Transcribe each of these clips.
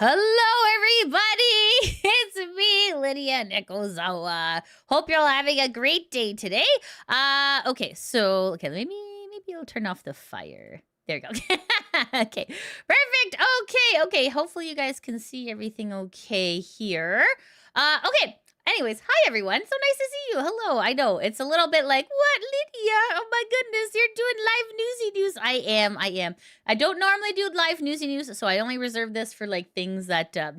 Hello, everybody. It's me, LidiaNekozawa. Hope you're all having a great day today. Okay, maybe I'll turn off the fire. There you go. Okay, perfect. Okay. Hopefully you guys can see everything okay here. Okay. Anyways, hi everyone. So nice to see you. Hello. I know it's a little bit like, what, Lidia? Oh my goodness, you're doing live newsy news. I am. I don't normally do live newsy news, so I only reserve this for like things that are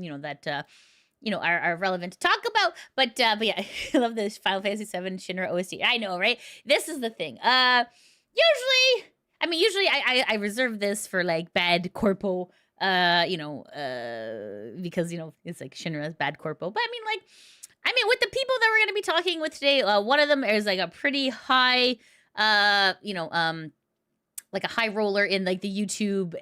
relevant to talk about. But yeah, I love this Final Fantasy VII Shinra OST. I know, right? This is the thing. Usually I reserve this for like bad corpo. Because it's like Shinra's bad corpo. But with the people that we're going to be talking with today, one of them is like a pretty high, like a high roller in like the YouTube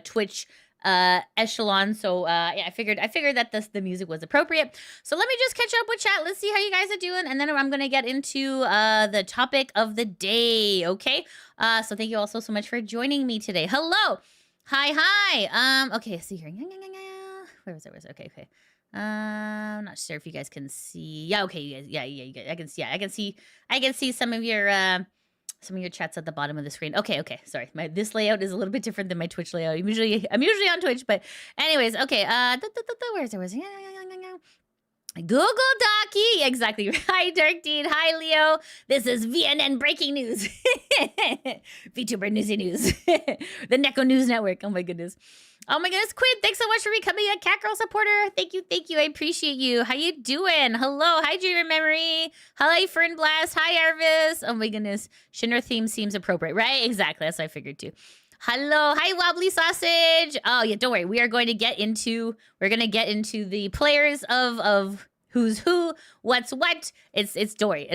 / Twitch echelon. So I figured that the music was appropriate. So let me just catch up with chat. Let's see how you guys are doing, and then I'm going to get into the topic of the day. Okay. So thank you all so much for joining me today. Hello. Hi. Okay. See here. Where was it? Okay. I'm not sure if you guys can see. Yeah, okay, you guys. Yeah, you guys. I can see some of your chats at the bottom of the screen. Okay. Sorry, this layout is a little bit different than my Twitch layout. I'm usually on Twitch, but anyways, okay. Where's it? Google Daki. Exactly. Hi, Dark Deed. Hi, Leo. This is VNN breaking news. Vtuber Newsy news. The Neko News Network. Oh my goodness. Quinn, thanks so much for becoming a Cat Girl supporter. Thank you. I appreciate you. How you doing? Hello. Hi, Dreamer Memory. Hi, Fern Blast. Hi, Arvis. Oh my goodness. Shinra theme seems appropriate, right? Exactly. That's what I figured too. Hello. Hi, Wobbly Sausage. Oh yeah, don't worry. We're going to get into the players of who's who, what's what. It's Dory.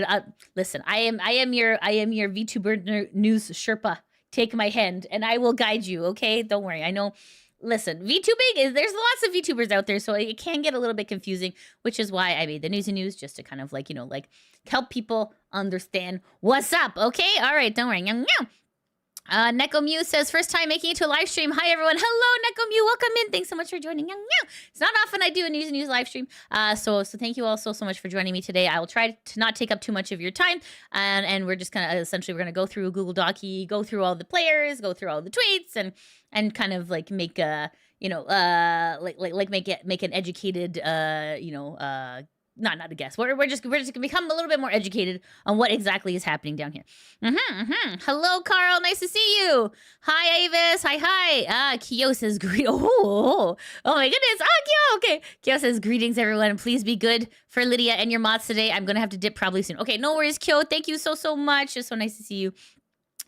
Listen, I am your VTuber news Sherpa. Take my hand and I will guide you. Okay, don't worry. I know. Listen, VTubing there's lots of VTubers out there, so it can get a little bit confusing, which is why I made the newsy news, just to kind of like help people understand what's up. Okay, all right, don't worry. Neko Mew says, first time making it to a live stream. Hi, everyone. Hello, Neko Mew. Welcome in. Thanks so much for joining. It's not often I do a news live stream. So thank you all so much for joining me today. I will try to not take up too much of your time. And we're just going to, essentially, we're going to go through Google Docky, go through all the players, go through all the tweets, and kind of like make a, make an educated, not a guess. We're just gonna become a little bit more educated on what exactly is happening down here. Hello, Carl. Nice to see you. Hi, Avis. Hi. Kyo says oh my goodness. Kyo. Okay. Kyo says greetings, everyone. Please be good for Lidia and your mods today. I'm gonna have to dip probably soon. Okay, no worries, Kyo. Thank you so much. It's so nice to see you.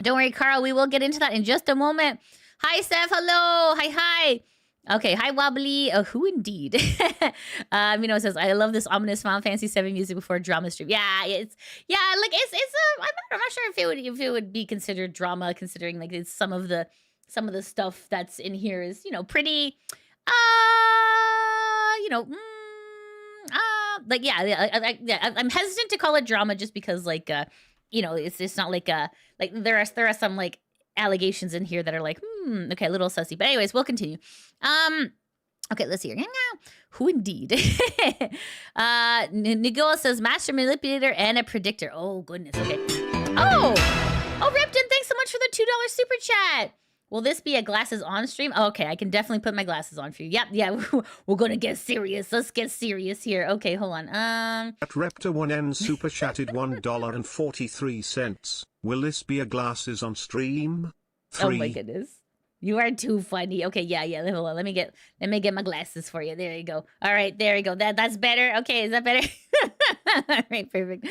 Don't worry, Carl. We will get into that in just a moment. Hi, Steph. Hello. Hi. Okay, hi Wobbly. Oh, who indeed? It says I love this ominous Final Fantasy VII music before drama stream. I'm not sure if it would be considered drama, considering like it's some of the stuff that's in here is pretty I'm hesitant to call it drama just because it's not like there are some like allegations in here that are like okay, a little sussy, but anyways, we'll continue. Okay, let's see here. Who indeed? Nigola says master manipulator and a predictor. Oh goodness. Okay. Oh Repton, thanks so much for the $2 super chat. Will this be a glasses on stream? Oh, okay, I can definitely put my glasses on for you. Yep, yeah, we're gonna get serious. Let's get serious here. Okay, hold on. At Repta1N super chatted $1.43. Will this be a glasses on stream? 3. Oh my goodness. You are too funny. Okay, yeah. Hold on. Let me get my glasses for you. There you go. All right, there you go. That's better. Okay, is that better? All right, perfect.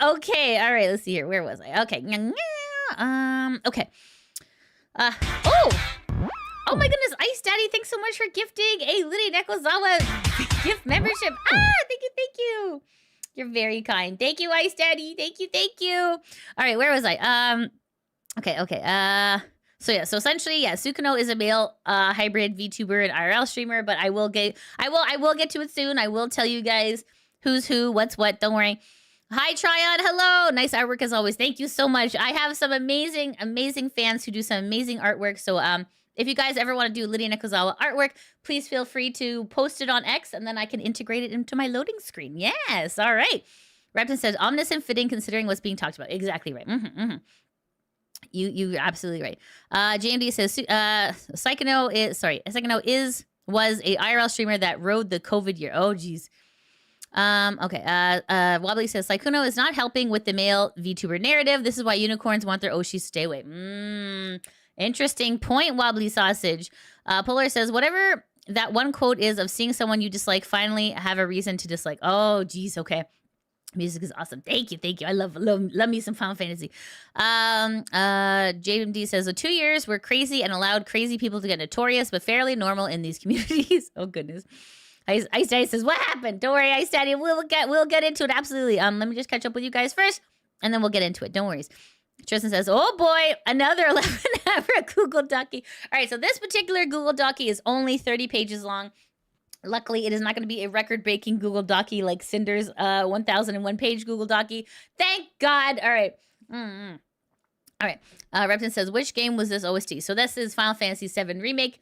Okay. All right, let's see here. Where was I? Okay. Okay. Oh my goodness, Ice Daddy, thanks so much for gifting a LidiaNekozawa gift membership. Thank you. You're very kind. Thank you, Ice Daddy. Thank you. All right, where was I? Okay. So essentially, Sykkuno is a male hybrid VTuber and IRL streamer, but I will get to it soon. I will tell you guys who's who, what's what. Don't worry. Hi, Tryon. Hello. Nice artwork as always. Thank you so much. I have some amazing fans who do some amazing artwork. So If you guys ever want to do LidiaNekozawa artwork, please feel free to post it on X, and then I can integrate it into my loading screen. Yes, all right. Repton says, ominous and fitting considering what's being talked about. Exactly right. You're absolutely right. JMD says, Sykkuno was a IRL streamer that rode the COVID year. Oh, geez. Okay. Wobbly says, Sykkuno is not helping with the male VTuber narrative. This is why unicorns want their Oshis to stay away. Interesting point, Wobbly Sausage. Polar says, whatever that one quote is of seeing someone you dislike finally have a reason to dislike. Oh, geez. Okay. Music is awesome. Thank you. I love me some Final Fantasy. JMD says, the 2 years were crazy and allowed crazy people to get notorious, but fairly normal in these communities. Oh, goodness. Ice Daddy says, what happened? Don't worry, Ice Daddy. We'll get into it. Absolutely. Let me just catch up with you guys first, and then we'll get into it. Don't worry. Tristan says, oh boy, another 11-hour Google Docky. All right, so this particular Google Docky is only 30 pages long. Luckily, it is not going to be a record-breaking Google Docky like Cinder's 1001 page Google Docky. Thank God. All right. All right. Repton says, which game was this OST? So this is Final Fantasy VII Remake.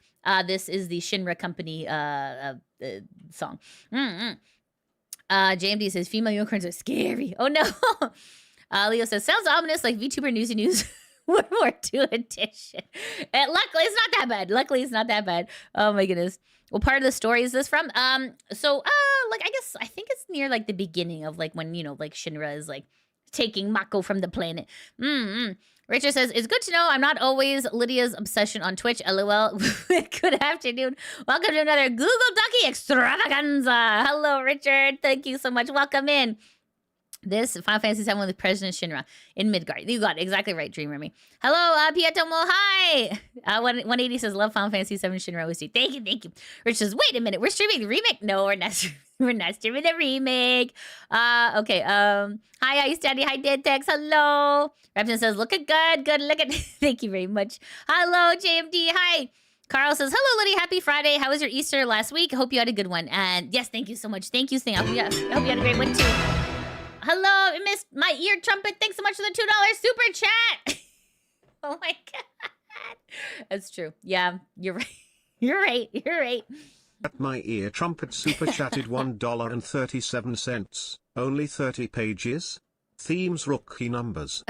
This is the Shinra Company song. JMD says, female unicorns are scary. Oh, no. Leo says, sounds ominous like VTuber Newsy News World War II edition. And luckily, it's not that bad. Oh, my goodness. What part of the story is this from? Like, I think it's near, like, the beginning of, like, when, like, Shinra is, like, taking Mako from the planet. Richard says, it's good to know I'm not always Lydia's obsession on Twitch. LOL. Good afternoon. Welcome to another Google Docky extravaganza. Hello, Richard. Thank you so much. Welcome in. This Final Fantasy VII with President Shinra in Midgard. You got it exactly right, Dreamer Me. Hello, Pietomo. Hi. 180 says, love Final Fantasy VII Shinra OST. Thank you. Rich says, wait a minute. We're streaming the remake? No, we're not. We're not streaming the remake. Okay. Hi, Ice Daddy. Hi, Dentex. Hello. Repton says, looking good. Look at. Thank you very much. Hello, JMD. Hi. Carl says, hello, Lydia. Happy Friday. How was your Easter last week? I hope you had a good one. And yes, thank you so much. Thank you, Sting. I hope you had a great one, too. Hello, I missed my ear trumpet. Thanks so much for the $2 super chat. Oh my God. That's true. Yeah, you're right. You're right. At my ear trumpet super chatted $1.37. Only 30 pages. Themes rookie numbers.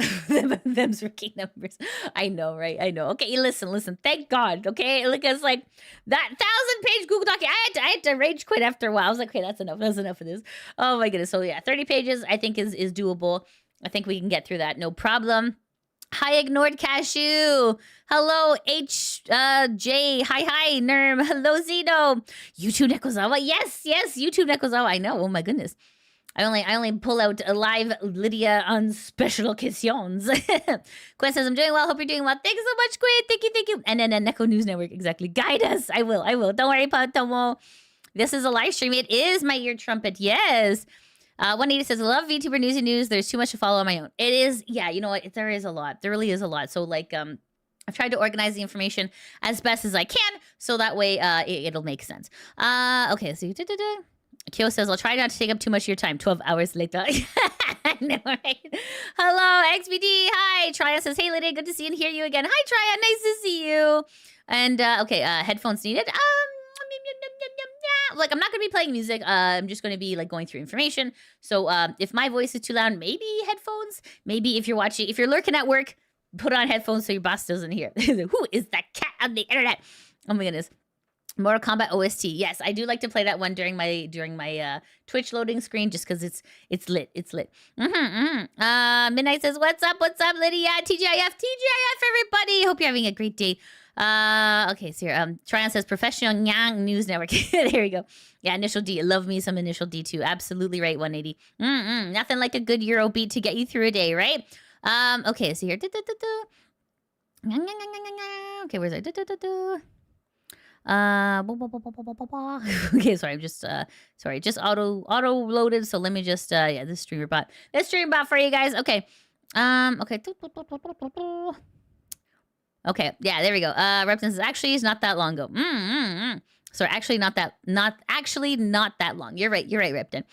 Them's rookie numbers. I know, right? I know. Okay, listen. Thank God. Okay, look, it's like that 1,000-page Google Doc. I had to rage quit after a while. I was like, okay, that's enough. That's enough of this. Oh my goodness. So yeah, 30 pages I think is doable. I think we can get through that. No problem. Hi, Ignored Cashew. Hello, J. Hi, Nerm. Hello, Zeno. YouTube Nekozawa. Yes, YouTube Nekozawa. I know. Oh my goodness. I only pull out a live Lydia on special occasions. Quinn says, I'm doing well. Hope you're doing well. Thanks so much, Quinn. Thank you. And then Neko News Network. Exactly. Guide us. I will. Don't worry, Patomo. This is a live stream. It is my ear trumpet. Yes. 180 says, I love VTuber Newsy News. There's too much to follow on my own. It is. Yeah, you know what? There is a lot. There really is a lot. So like, I've tried to organize the information as best as I can. So that way it'll make sense. Okay. So Kyo says, I'll try not to take up too much of your time. 12 hours later. I know, right? Hello, XBD. Hi. Trya says, hey, Lydia. Good to see and hear you again. Hi, Trya. Nice to see you. And, okay, headphones needed. Like, I'm not going to be playing music. I'm just going to be, like, going through information. So, if my voice is too loud, maybe headphones. Maybe if you're lurking at work, put on headphones so your boss doesn't hear. Who is that cat on the internet? Oh, my goodness. Mortal Kombat OST. Yes, I do like to play that one during my Twitch loading screen just because it's lit. Midnight says, what's up, Lydia? TGIF, everybody. Hope you're having a great day. Okay, so here, Tryon says, Professional Yang News Network. There we go. Yeah, Initial D. Love me some Initial D too. Absolutely right, 180. Nothing like a good Euro beat to get you through a day, right? Okay, so here. Okay, where's it? Okay, sorry, I'm just just auto loaded. So let me just this streamer bot for you guys. Okay, okay, yeah, there we go. Repton says, actually, it's not that long ago. Sorry, actually not that long. You're right, Repton.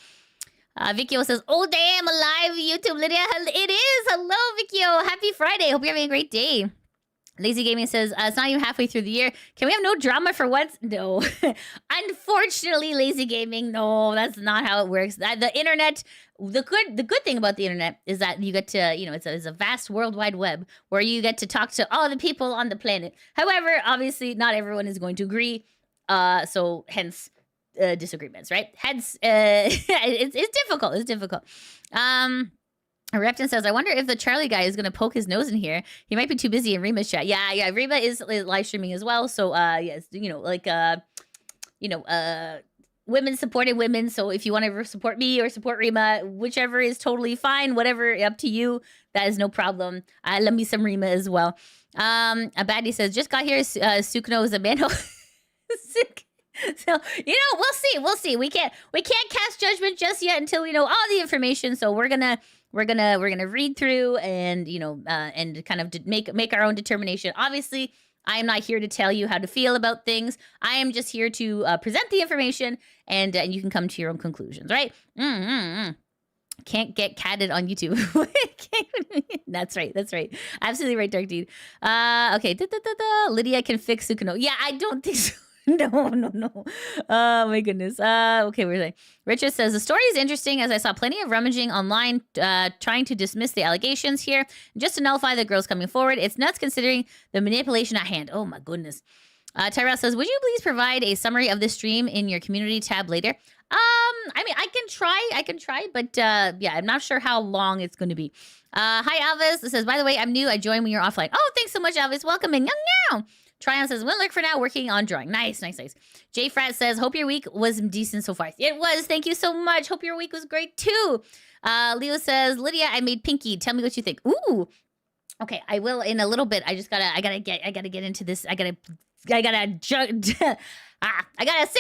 Vikio says, oh damn, alive YouTube Lydia. It is. Hello, Vikio. Happy Friday. Hope you're having a great day. Lazy Gaming says, it's not even halfway through the year. Can we have no drama for once? No. Unfortunately, Lazy Gaming, no, that's not how it works. The internet, the good thing about the internet is that you get to, it's a vast worldwide web where you get to talk to all the people on the planet. However, obviously, not everyone is going to agree. So hence disagreements, right? Hence, it's difficult. It's difficult. Repton says, I wonder if the Charlie guy is going to poke his nose in here. He might be too busy in Rima's chat. Yeah, Rima is live streaming as well. So, yes, women supporting women. So if you want to support me or support Rima, whichever is totally fine. Whatever, up to you. That is no problem. I love me some Rima as well. Abadi says, just got here. Sykkuno is a man. So, we'll see. We can't cast judgment just yet until we know all the information. So we're gonna read through and and kind of make our own determination. Obviously, I am not here to tell you how to feel about things. I am just here to present the information, and you can come to your own conclusions, right? Can't get catted on YouTube. That's right. Absolutely right, Dark Deed. Okay. Lidia can fix Sykkuno. Yeah, I don't think so. No. Oh my goodness. Okay, we're saying. Richard says the story is interesting as I saw plenty of rummaging online trying to dismiss the allegations here just to nullify the girls coming forward. It's nuts considering the manipulation at hand. Oh my goodness. Tyrell says, would you please provide a summary of this stream in your community tab later? I mean, I can try, but yeah, I'm not sure how long it's going to be. Hi, Alvis. It says, by the way, I'm new. I joined when you're offline. Oh, thanks so much, Alvis. Welcome in. Meow. Tryon says, won't look for now, working on drawing. Nice. J Frat says, hope your week was decent so far. It was. Thank you so much. Hope your week was great too. Leo says, Lidia, I made Pinky. Tell me what you think. Ooh. Okay, I will in a little bit. I gotta get into this. I gotta sink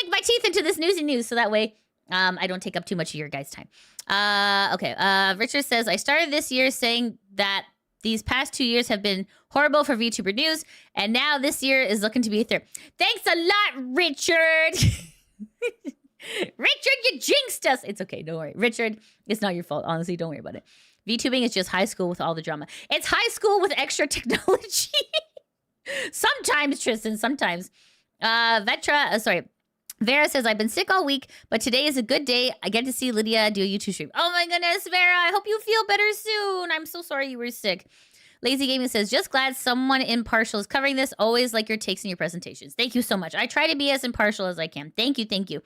my teeth into this newsy news so that way I don't take up too much of your guys' time. Okay. Richard says, I started this year saying that these past 2 years have been horrible for VTuber news, and now this year is looking to be a third. Thanks a lot, Richard. Richard, you jinxed us. It's okay, don't worry. Richard, it's not your fault. Honestly, don't worry about it. VTubing is just high school with all the drama. It's high school with extra technology. Sometimes, Tristan, sometimes. Vera says, I've been sick all week, but today is a good day. I get to see Lidia do a YouTube stream. Oh my goodness, Vera, I hope you feel better soon. I'm so sorry you were sick. Lazy Gaming says, just glad someone impartial is covering this. Always like your takes and your presentations. Thank you so much. I try to be as impartial as I can. Thank you.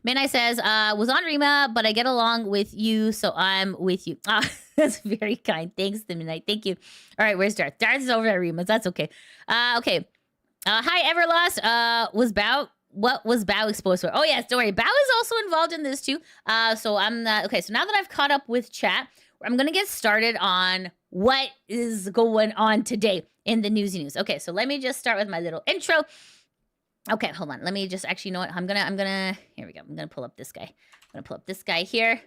Midnight says, was on Rima, but I get along with you, so I'm with you. Ah, that's very kind. Thanks, Midnight. Thank you. All right, where's Darth? Darth is over at Rima. That's okay. Okay. Hi, Everlost. What was Bao exposed for? Oh, yes, don't worry. Bao is also involved in this, too. So I'm okay, so now that I've caught up with chat, I'm going to get started on what is going on today in the newsy news. Okay, so let me just start with my little intro. Okay, hold on. Let me just actually, you know what? I'm gonna, here we go. I'm gonna pull up this guy. I'm gonna pull up this guy here.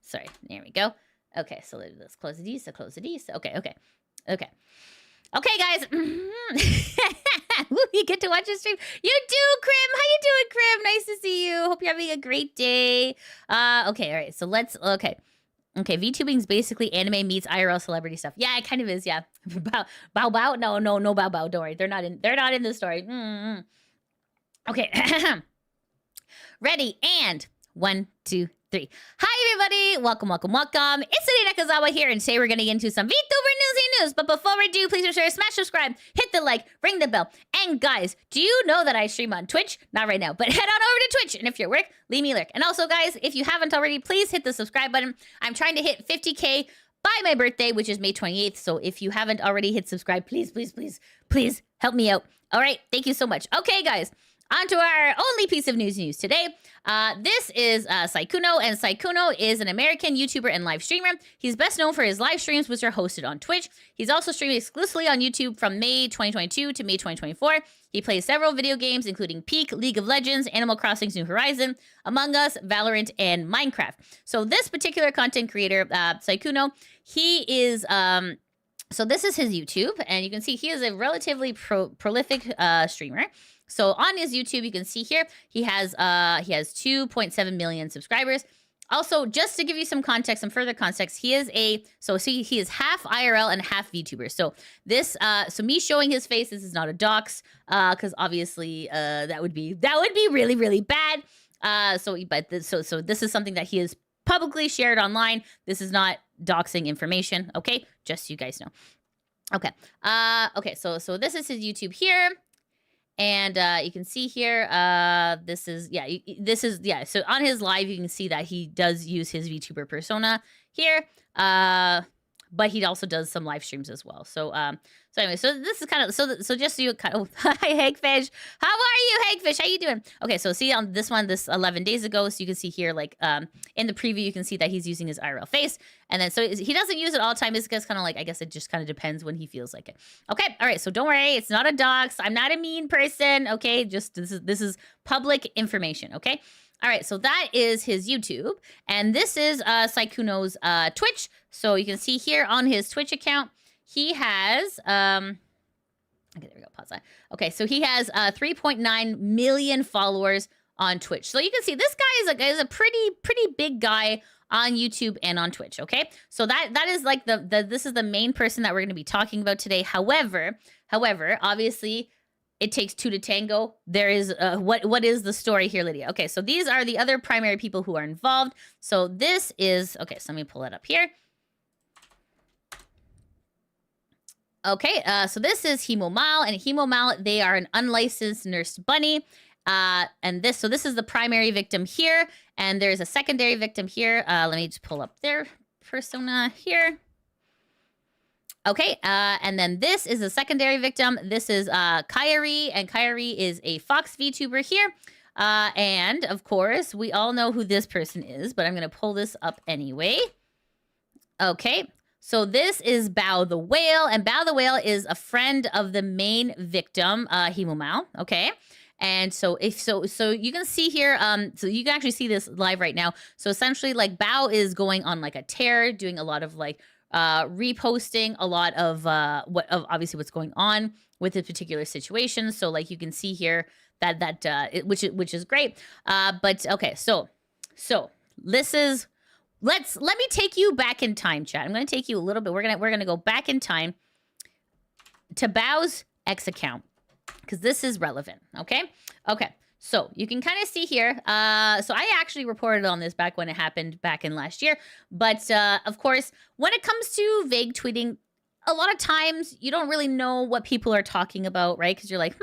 Sorry, there we go. Okay, so let's close these. Okay, guys. You get to watch the stream. You do, Krim. How you doing, Krim? Nice to see you. Hope you're having a great day. Okay, all right. So okay, VTubing is basically anime meets IRL celebrity stuff. Yeah, it kind of is. Yeah. Bao. No, Bao. Don't worry. They're not in the story. Okay. Ready, and 1, 2, 3. Hi, everybody. Welcome. It's LidiaNekozawa here, and today we're going to get into some VTuber news. But before we do, please make sure to smash subscribe, hit the like, ring the bell. And guys, do you know that I stream on Twitch? Not right now, but head on over to Twitch. And if you're at work, leave me a lurk. And also, guys, if you haven't already, please hit the subscribe button. I'm trying to hit 50K by my birthday, which is May 28th. So if you haven't already hit subscribe, please help me out. All right, thank you so much. Okay, guys. On to our only piece of news today. This is Sykkuno, and Sykkuno is an American YouTuber and live streamer. He's best known for his live streams, which are hosted on Twitch. He's also streaming exclusively on YouTube from May 2022 to May 2024. He plays several video games, including Peak, League of Legends, Animal Crossing's New Horizon, Among Us, Valorant, and Minecraft. So this particular content creator, Sykkuno, he is... So this is his YouTube, and you can see he is a relatively prolific streamer. So on his YouTube, you can see here, he has 2.7 million subscribers. Also, just to give you some context, some further context, he is he is half IRL and half VTuber. So this, so me showing his face, this is not a dox, because obviously, that would be really, really bad. So this is something that he has publicly shared online. This is not doxing information. Okay, just so you guys know. Okay. Okay. So this is his YouTube here. And you can see here, this is, so on his live, you can see that he does use his VTuber persona here, but he also does some live streams as well. So anyway, so this is kind of, so just so you kind of, hi, Hagfish. How are you, Hagfish? How you doing? Okay, so see on this one, this 11 days ago, so you can see here, like, in the preview, you can see that he's using his IRL face. And then, so he doesn't use it all the time. It's just kind of like, I guess it just kind of depends when he feels like it. Okay, all right, so don't worry, it's not a dox. I'm not a mean person, okay? Just, this is public information, okay? All right, so that is his YouTube. And this is Sykkuno's Twitch. So you can see here on his Twitch account, he has, okay, there we go, pause that. Okay, so he has 3.9 million followers on Twitch. So you can see this guy is a pretty big guy on YouTube and on Twitch, okay? So that is like this is the main person that we're going to be talking about today. However, obviously, it takes two to tango. There is, what is the story here, Lidia? Okay, so these are the other primary people who are involved. So this is, okay, so let me pull it up here. Okay, so this is Hemomal, and Hemomal, they are an unlicensed nurse bunny. And this is the primary victim here, and there's a secondary victim here. Let me just pull up their persona here. Okay, and then this is a secondary victim. This is Kyrie, and Kyrie is a Fox VTuber here. And of course, we all know who this person is, but I'm gonna pull this up anyway. Okay, so this is Bao the Whale, and Bao the Whale is a friend of the main victim, Himomao, okay? And so so you can see here, so you can actually see this live right now. So essentially, like, Bao is going on like a tear, doing a lot of like reposting a lot of obviously what's going on with this particular situation. So like you can see here which is great. But okay, so this is, let me take you back in time, chat. I'm going to take you a little bit. We're going to go back in time to Bao's X account, because this is relevant. Okay. So you can kind of see here. So I actually reported on this back when it happened back in last year. But of course, when it comes to vague tweeting, a lot of times you don't really know what people are talking about, right? Because you're like,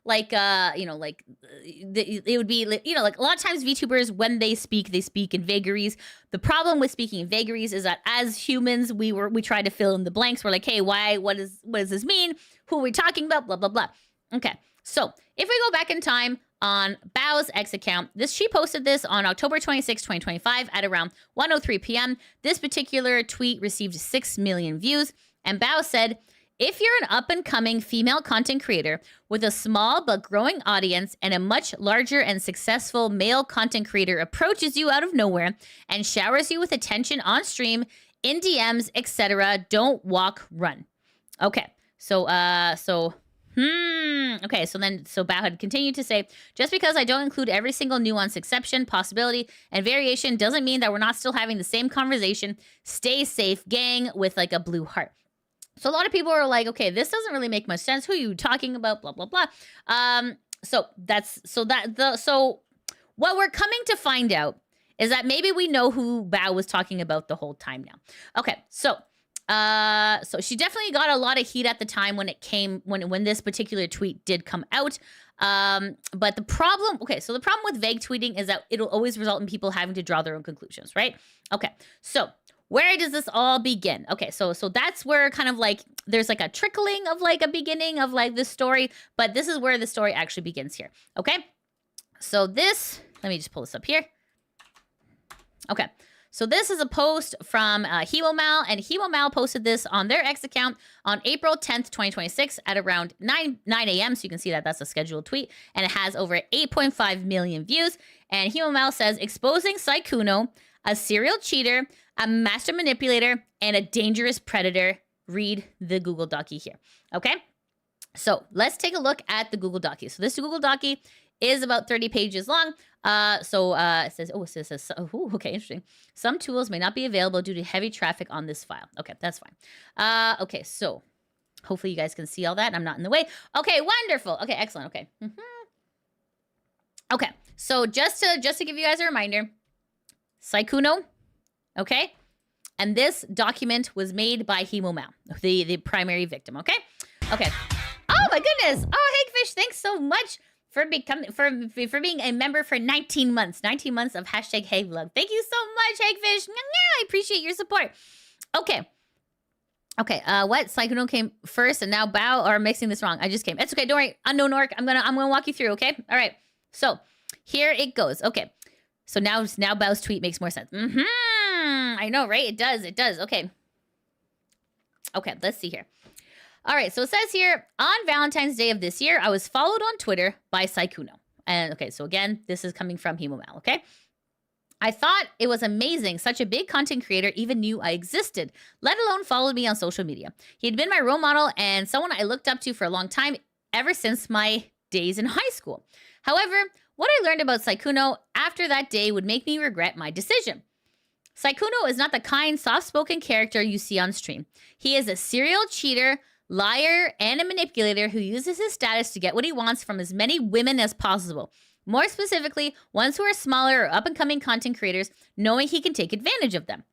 like, it would be, like a lot of times VTubers, when they speak in vagaries. The problem with speaking in vagaries is that as humans, we try to fill in the blanks. We're like, hey, what does this mean? Who are we talking about? Blah, blah, blah. Okay, so if we go back in time on Bao's X account, she posted this on October 26, 2025 at around 1:03 p.m. This particular tweet received 6 million views, and Bao said, if you're an up-and-coming female content creator with a small but growing audience and a much larger and successful male content creator approaches you out of nowhere and showers you with attention on stream, in DMs, etc., don't walk, run. Okay, okay, so Bao had continued to say, just because I don't include every single nuance, exception, possibility, and variation doesn't mean that we're not still having the same conversation. Stay safe, gang, with like a blue heart. So a lot of people are like, okay, this doesn't really make much sense. Who are you talking about? Blah, blah, blah. So what we're coming to find out is that maybe we know who Bao was talking about the whole time now. Okay, so she definitely got a lot of heat at the time when this particular tweet did come out. But the problem with vague tweeting is that it'll always result in people having to draw their own conclusions, right? Okay, so where does this all begin? Okay, so that's where kind of like there's like a trickling of like a beginning of like this story, but this is where the story actually begins here. Okay, so let me just pull this up here. Okay. So this is a post from Hemomal, and Hemomal posted this on their X account on April 10th, 2026 at around 9 a.m. So you can see that that's a scheduled tweet, and it has over 8.5 million views. And Hemomal says, exposing Sykkuno, a serial cheater, a master manipulator, and a dangerous predator. Read the Google Docky here. Okay? So let's take a look at the Google Docky. So this Google Docky is about 30 pages long. It says, okay, interesting. Some tools may not be available due to heavy traffic on this file. Okay, that's fine. Okay, so hopefully you guys can see all that. I'm not in the way. Okay, wonderful. Okay, excellent. Okay. Okay, so just to give you guys a reminder, Sykkuno, okay? And this document was made by Himomao, the primary victim, okay? Okay. Oh my goodness. Oh, Hagfish, thanks so much for being a member for 19 months. 19 months of #HagVlog. Thank you so much, Hagfish. I appreciate your support. Okay. Okay, what? Sykkuno came first and now Bao are mixing this wrong. I just came. It's okay, don't worry. Unknown orc. I'm gonna walk you through, okay? All right. So here it goes. Okay. So now Bao's tweet makes more sense. I know, right? It does. Okay. Okay, let's see here. All right, so it says here, on Valentine's Day of this year, I was followed on Twitter by Sykkuno. And okay, so again, this is coming from Himomao, okay? I thought it was amazing such a big content creator even knew I existed, let alone followed me on social media. He had been my role model and someone I looked up to for a long time, ever since my days in high school. However, what I learned about Sykkuno after that day would make me regret my decision. Sykkuno is not the kind, soft-spoken character you see on stream. He is a serial cheater, liar, and a manipulator who uses his status to get what he wants from as many women as possible. More specifically, ones who are smaller or up-and-coming content creators, knowing he can take advantage of them.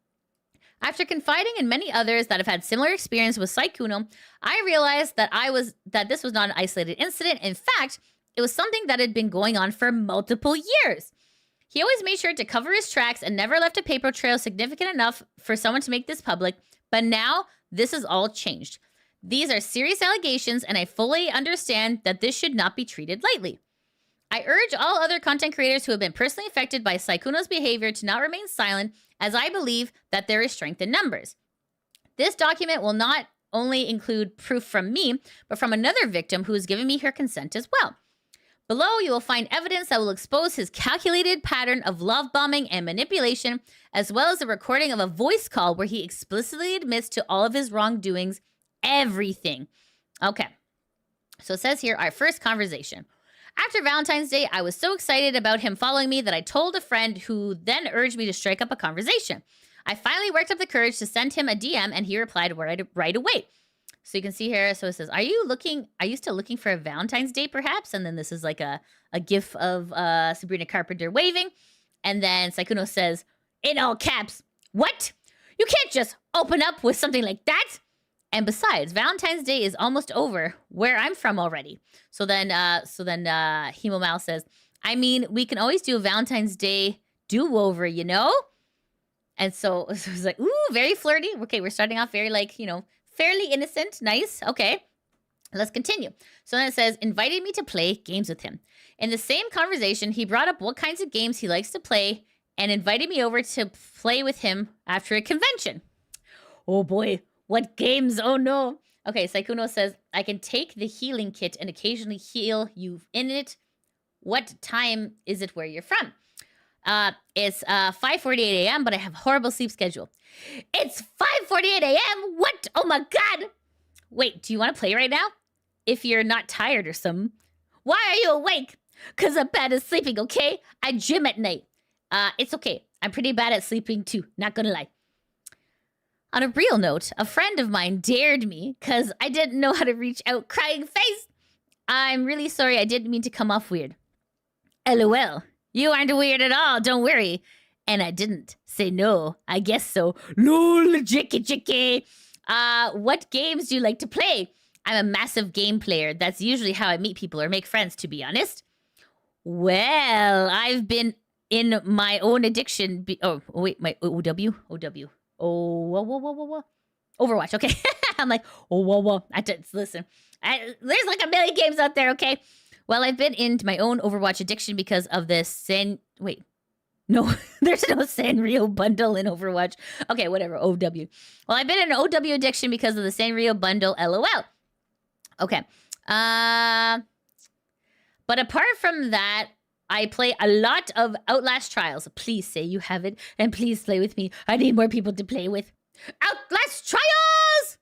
After confiding in many others that have had similar experience with Sykkuno, I realized that this was not an isolated incident. In fact, it was something that had been going on for multiple years. He always made sure to cover his tracks and never left a paper trail significant enough for someone to make this public, but now this has all changed. These are serious allegations, and I fully understand that this should not be treated lightly. I urge all other content creators who have been personally affected by Sykkuno's behavior to not remain silent, as I believe that there is strength in numbers. This document will not only include proof from me, but from another victim who has given me her consent as well. Below, you will find evidence that will expose his calculated pattern of love bombing and manipulation, as well as a recording of a voice call where he explicitly admits to all of his wrongdoings. Everything. Okay. So it says here, our first conversation. After Valentine's Day, I was so excited about him following me that I told a friend who then urged me to strike up a conversation. I finally worked up the courage to send him a DM and he replied right away. So you can see here, so it says, are you still looking for a Valentine's Day perhaps? And then this is like a gif of Sabrina Carpenter waving. And then Sykkuno says, in all caps, what? You can't just open up with something like that. And besides, Valentine's Day is almost over where I'm from already. So then Himomao says, I mean, we can always do a Valentine's Day do-over, you know? And so it's like, ooh, very flirty. Okay, we're starting off very fairly innocent. Nice. Okay, let's continue. So then it says, invited me to play games with him. In the same conversation, he brought up what kinds of games he likes to play and invited me over to play with him after a convention. Oh boy. What games? Oh no. Okay, Sykkuno says, I can take the healing kit and occasionally heal you in it. What time is it where you're from? It's 5:48 a.m., but I have a horrible sleep schedule. It's 5:48 a.m.? What? Oh my god! Wait, do you want to play right now? If you're not tired or something. Why are you awake? Because I'm bad at sleeping, okay? I gym at night. It's okay. I'm pretty bad at sleeping too, not gonna lie. On a real note, a friend of mine dared me because I didn't know how to reach out, crying face. I'm really sorry, I didn't mean to come off weird. LOL, you aren't weird at all, don't worry. And I didn't say no, I guess so. LOL, jicky. What games do you like to play? I'm a massive game player. That's usually how I meet people or make friends, to be honest. Well, I've been in my own addiction. My OW? Oh, whoa. Overwatch, okay. I'm like, whoa. Listen, there's like a million games out there, okay? Well, I've been into my own Overwatch addiction because of this Wait. No, there's no Sanrio bundle in Overwatch. Okay, whatever, OW. Well, I've been in an OW addiction because of the Sanrio bundle, LOL. Okay. But apart from that, I play a lot of Outlast Trials. Please say you have it, and please play with me. I need more people to play with. Outlast Trials!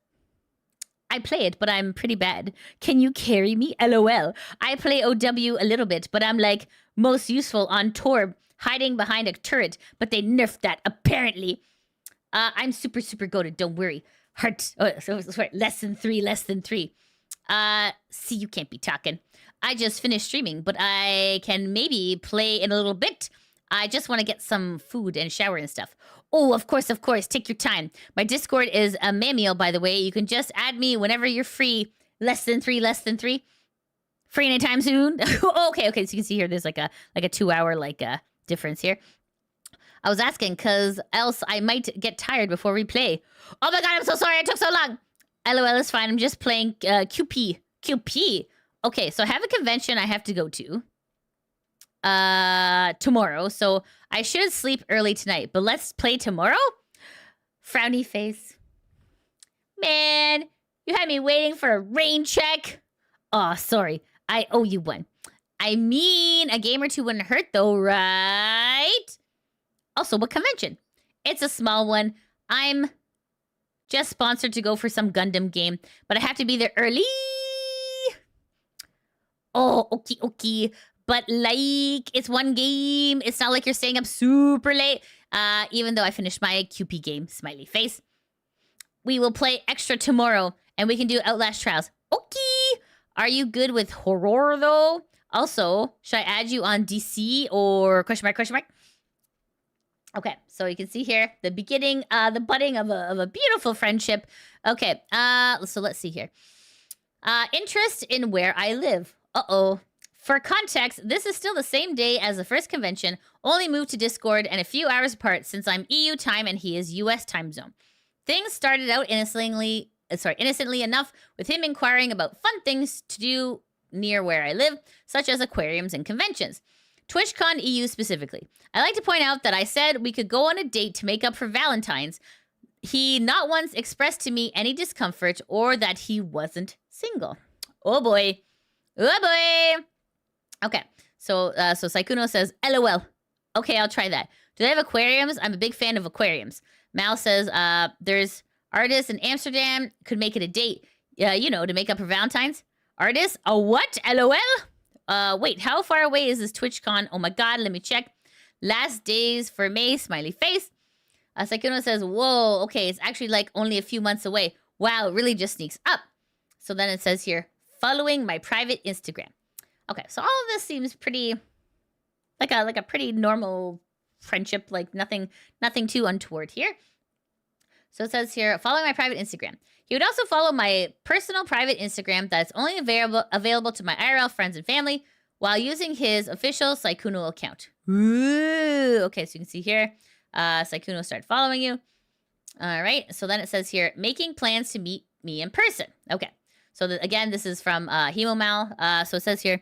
I play it, but I'm pretty bad. Can you carry me? LOL. I play OW a little bit, but I'm like most useful on Torb, hiding behind a turret, but they nerfed that apparently. I'm super, super goated. Don't worry. Heart. Oh, sorry. Less than three. See, you can't be talking. I just finished streaming, but I can maybe play in a little bit. I just want to get some food and shower and stuff. Oh, of course. Take your time. My Discord is a mammal, by the way. You can just add me whenever you're free. Less than three. Free anytime soon. Okay. So you can see here, there's like a 2-hour difference here. I was asking because else I might get tired before we play. Oh my god, I'm so sorry it took so long. LOL is fine. I'm just playing QP. Okay, so I have a convention I have to go to tomorrow. So I should sleep early tonight, but let's play tomorrow? Frowny face. Man, you had me waiting for a rain check. Oh, sorry. I owe you one. I mean, a game or two wouldn't hurt though, right? Also, what convention? It's a small one. I'm just sponsored to go for some Gundam game, but I have to be there early. Oh, okay. But it's one game. It's not like you're staying up super late. Even though I finished my QP game, smiley face. We will play extra tomorrow, and we can do Outlast Trials. Okay. Are you good with horror though? Also, should I add you on DC or question mark? Okay, so you can see here the beginning, the budding of a beautiful friendship. Okay, so let's see here. Interest in where I live. For context, this is still the same day as the first convention, only moved to Discord and a few hours apart since I'm EU time and he is US time zone. Things started out innocently enough with him inquiring about fun things to do near where I live, such as aquariums and conventions. TwitchCon EU specifically. I like to point out that I said we could go on a date to make up for Valentine's. He not once expressed to me any discomfort or that he wasn't single. Oh boy. Okay, so Sykkuno says, LOL. Okay, I'll try that. Do they have aquariums? I'm a big fan of aquariums. Mal says, there's artists in Amsterdam. Could make it a date, to make up for Valentine's. Artists? A what? LOL? Wait, how far away is this TwitchCon? Oh my god, let me check. Last days for May, smiley face. Sykkuno says, whoa, okay, it's actually like only a few months away. Wow, it really just sneaks up. So then it says here, following my private Instagram. Okay, so all of this seems pretty, like a pretty normal friendship, like nothing too untoward here. So it says here, following my private Instagram. He would also follow my personal private Instagram that's only available to my IRL friends and family while using his official Sykkuno account. Ooh, okay, so you can see here, Sykkuno started following you. All right, so then it says here, making plans to meet me in person. Okay, so again, this is from Hemomal. So it says here,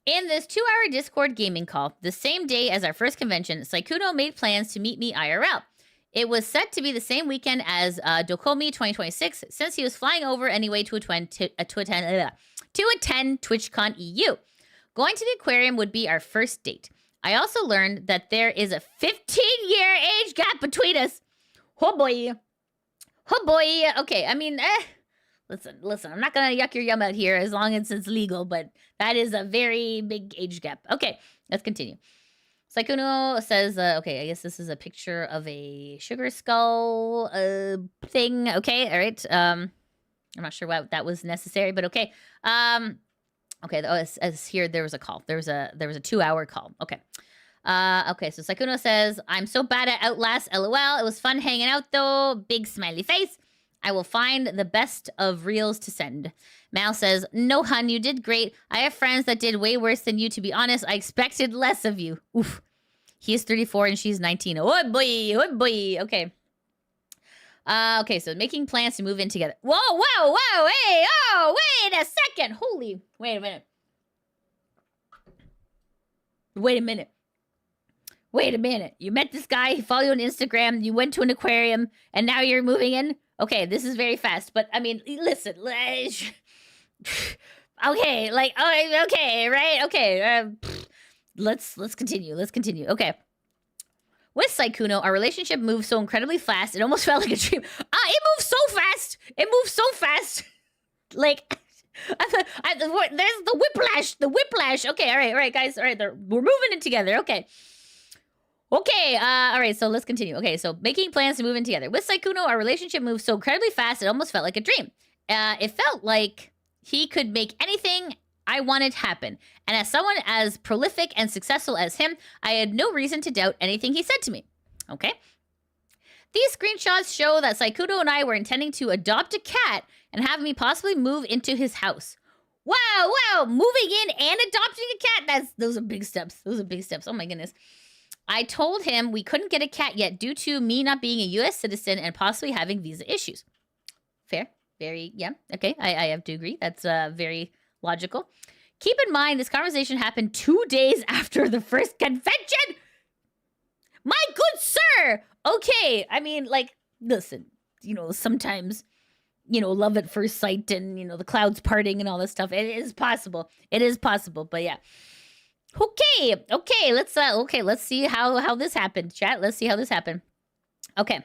in this 2-hour Discord gaming call, the same day as our first convention, Sykkuno made plans to meet me IRL. It was set to be the same weekend as Dokomi 2026, since he was flying over anyway to attend TwitchCon EU. Going to the aquarium would be our first date. I also learned that there is a 15-year age gap between us. Oh boy. Okay, I mean, listen, I'm not gonna yuck your yum out here as long as it's legal, but that is a very big age gap. Okay, let's continue. Sykkuno says, okay, I guess this is a picture of a sugar skull thing. Okay, all right. I'm not sure why that was necessary, but okay. Okay, as here, there was a call. There was a 2-hour call. Okay. Okay, so Sykkuno says, I'm so bad at Outlast, LOL. It was fun hanging out, though. Big smiley face. I will find the best of reels to send. Mal says, no, hun, you did great. I have friends that did way worse than you, to be honest. I expected less of you. Oof. He is 34 and she's 19. Oh boy. Okay. Okay, so making plans to move in together. Whoa, hey, oh, wait a second. Wait a minute. You met this guy, he followed you on Instagram, you went to an aquarium, and now you're moving in? Okay, this is very fast, but I mean, listen. Okay, okay, right? Okay, let's continue. Okay. With Sykkuno, our relationship moved so incredibly fast, it almost felt like a dream. It moved so fast. Like, there's the whiplash. The whiplash. Okay, all right, guys. All right, we're moving it together. Okay. Okay, all right, so let's continue. Okay, so making plans to move in together. With Sykkuno, our relationship moved so incredibly fast, it almost felt like a dream. It felt like he could make anything I wanted happen. And as someone as prolific and successful as him, I had no reason to doubt anything he said to me. Okay. These screenshots show that Sykkuno and I were intending to adopt a cat and have me possibly move into his house. Wow, moving in and adopting a cat. Those are big steps. Those are big steps. Oh my goodness. I told him we couldn't get a cat yet due to me not being a U.S. citizen and possibly having visa issues. Fair. Very, yeah. Okay, I have to agree. That's very logical. Keep in mind, this conversation happened 2 days after the first convention. My good sir. Okay, I mean, like, listen, sometimes, love at first sight and, the clouds parting and all this stuff. It is possible. It is possible, but yeah. Okay, let's see how this happened, chat. Let's see how this happened. Okay.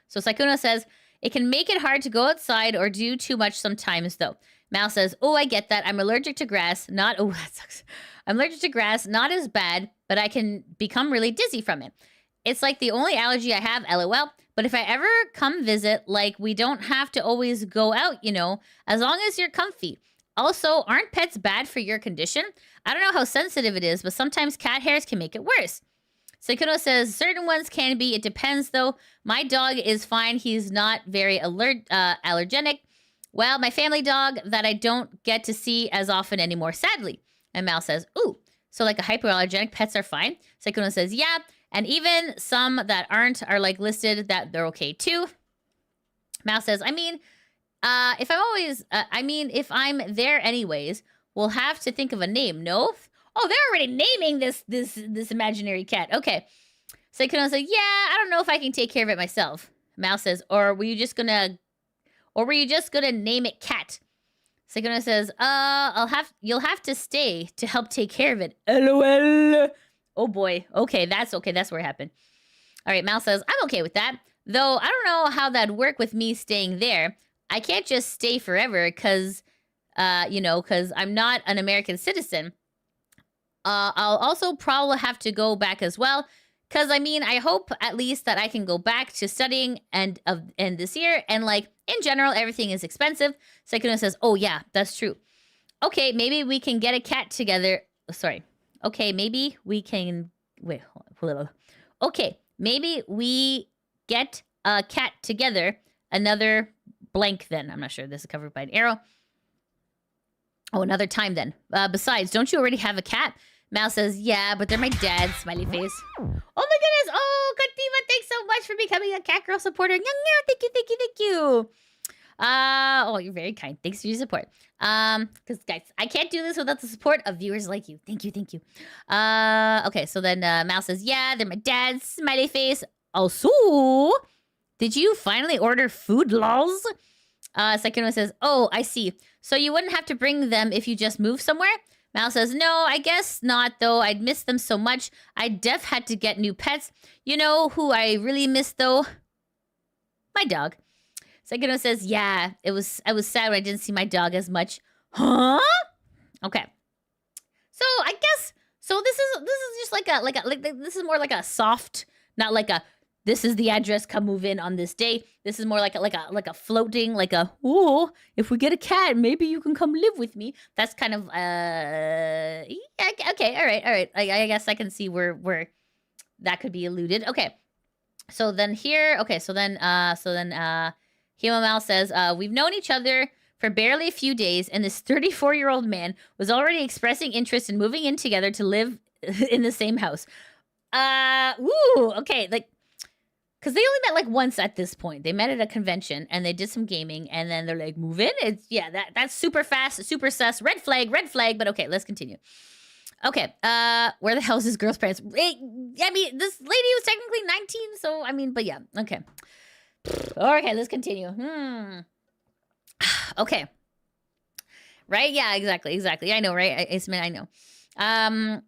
So Sykkuno says, it can make it hard to go outside or do too much sometimes, though. Mal says, oh, I get that. I'm allergic to grass. That sucks. I'm allergic to grass. Not as bad, but I can become really dizzy from it. It's like the only allergy I have, LOL. But if I ever come visit, like, we don't have to always go out, as long as you're comfy. Also, aren't pets bad for your condition? I don't know how sensitive it is, but sometimes cat hairs can make it worse. Sykkuno says, certain ones can be. It depends, though. My dog is fine. He's not very allergenic. Well, my family dog that I don't get to see as often anymore, sadly. And Mal says, ooh, so like a hypoallergenic pets are fine. Sykkuno says, yeah. And even some that aren't are like listed that they're okay too. Mal says, if I'm there anyways, we'll have to think of a name, no? Oh, they're already naming this imaginary cat. Okay. Sykkuno says, yeah, I don't know if I can take care of it myself. Mal says, or were you just gonna name it Cat? Sykkuno says, you'll have to stay to help take care of it. LOL. Oh boy. Okay, that's where it happened. All right, Mal says, I'm okay with that. Though I don't know how that'd work with me staying there. I can't just stay forever because I'm not an American citizen. I'll also probably have to go back as well. Because, I hope at least that I can go back to studying and this year. And, like, in general, everything is expensive. Sykkuno says, oh, yeah, that's true. Okay, maybe we can get a cat together. Sorry. Okay, maybe we can... Wait, hold on. Okay, maybe we get a cat together. Another blank then. I'm not sure. This is covered by an arrow. Oh, another time then. Besides, don't you already have a cat? Mal says, yeah, but they're my dad's, smiley face. Oh my goodness. Oh, Katima, thanks so much for becoming a cat girl supporter. Thank you. Oh, you're very kind. Thanks for your support. Because guys, I can't do this without the support of viewers like you. Thank you. Okay, so then Mal says, yeah, they're my dad's, smiley face. Also, did you finally order food, lols? Sykkuno says, oh, I see. So you wouldn't have to bring them if you just moved somewhere? Mal says, no, I guess not, though. I'd miss them so much. I def had to get new pets. You know who I really miss, though? My dog. Sykkuno says, yeah, I was sad when I didn't see my dog as much. Huh? Okay. So I guess, so this is just like this is more like a soft, not like a, this is the address, come move in on this day. This is more like a floating, ooh, if we get a cat, maybe you can come live with me. That's kind of, yeah, okay, all right. I guess I can see where that could be alluded. Okay. So then here, okay, Himamal says, we've known each other for barely a few days, and this 34-year-old man was already expressing interest in moving in together to live in the same house. Okay, because they only met like once at this point. They met at a convention and they did some gaming and then they're like, move in? It's, yeah, that's super fast, super sus, red flag, but okay, let's continue. Okay, where the hell is this girl's parents? This lady was technically 19, so, but yeah, okay. Okay, let's continue. Okay. Right? Yeah, exactly. I know, right? I know.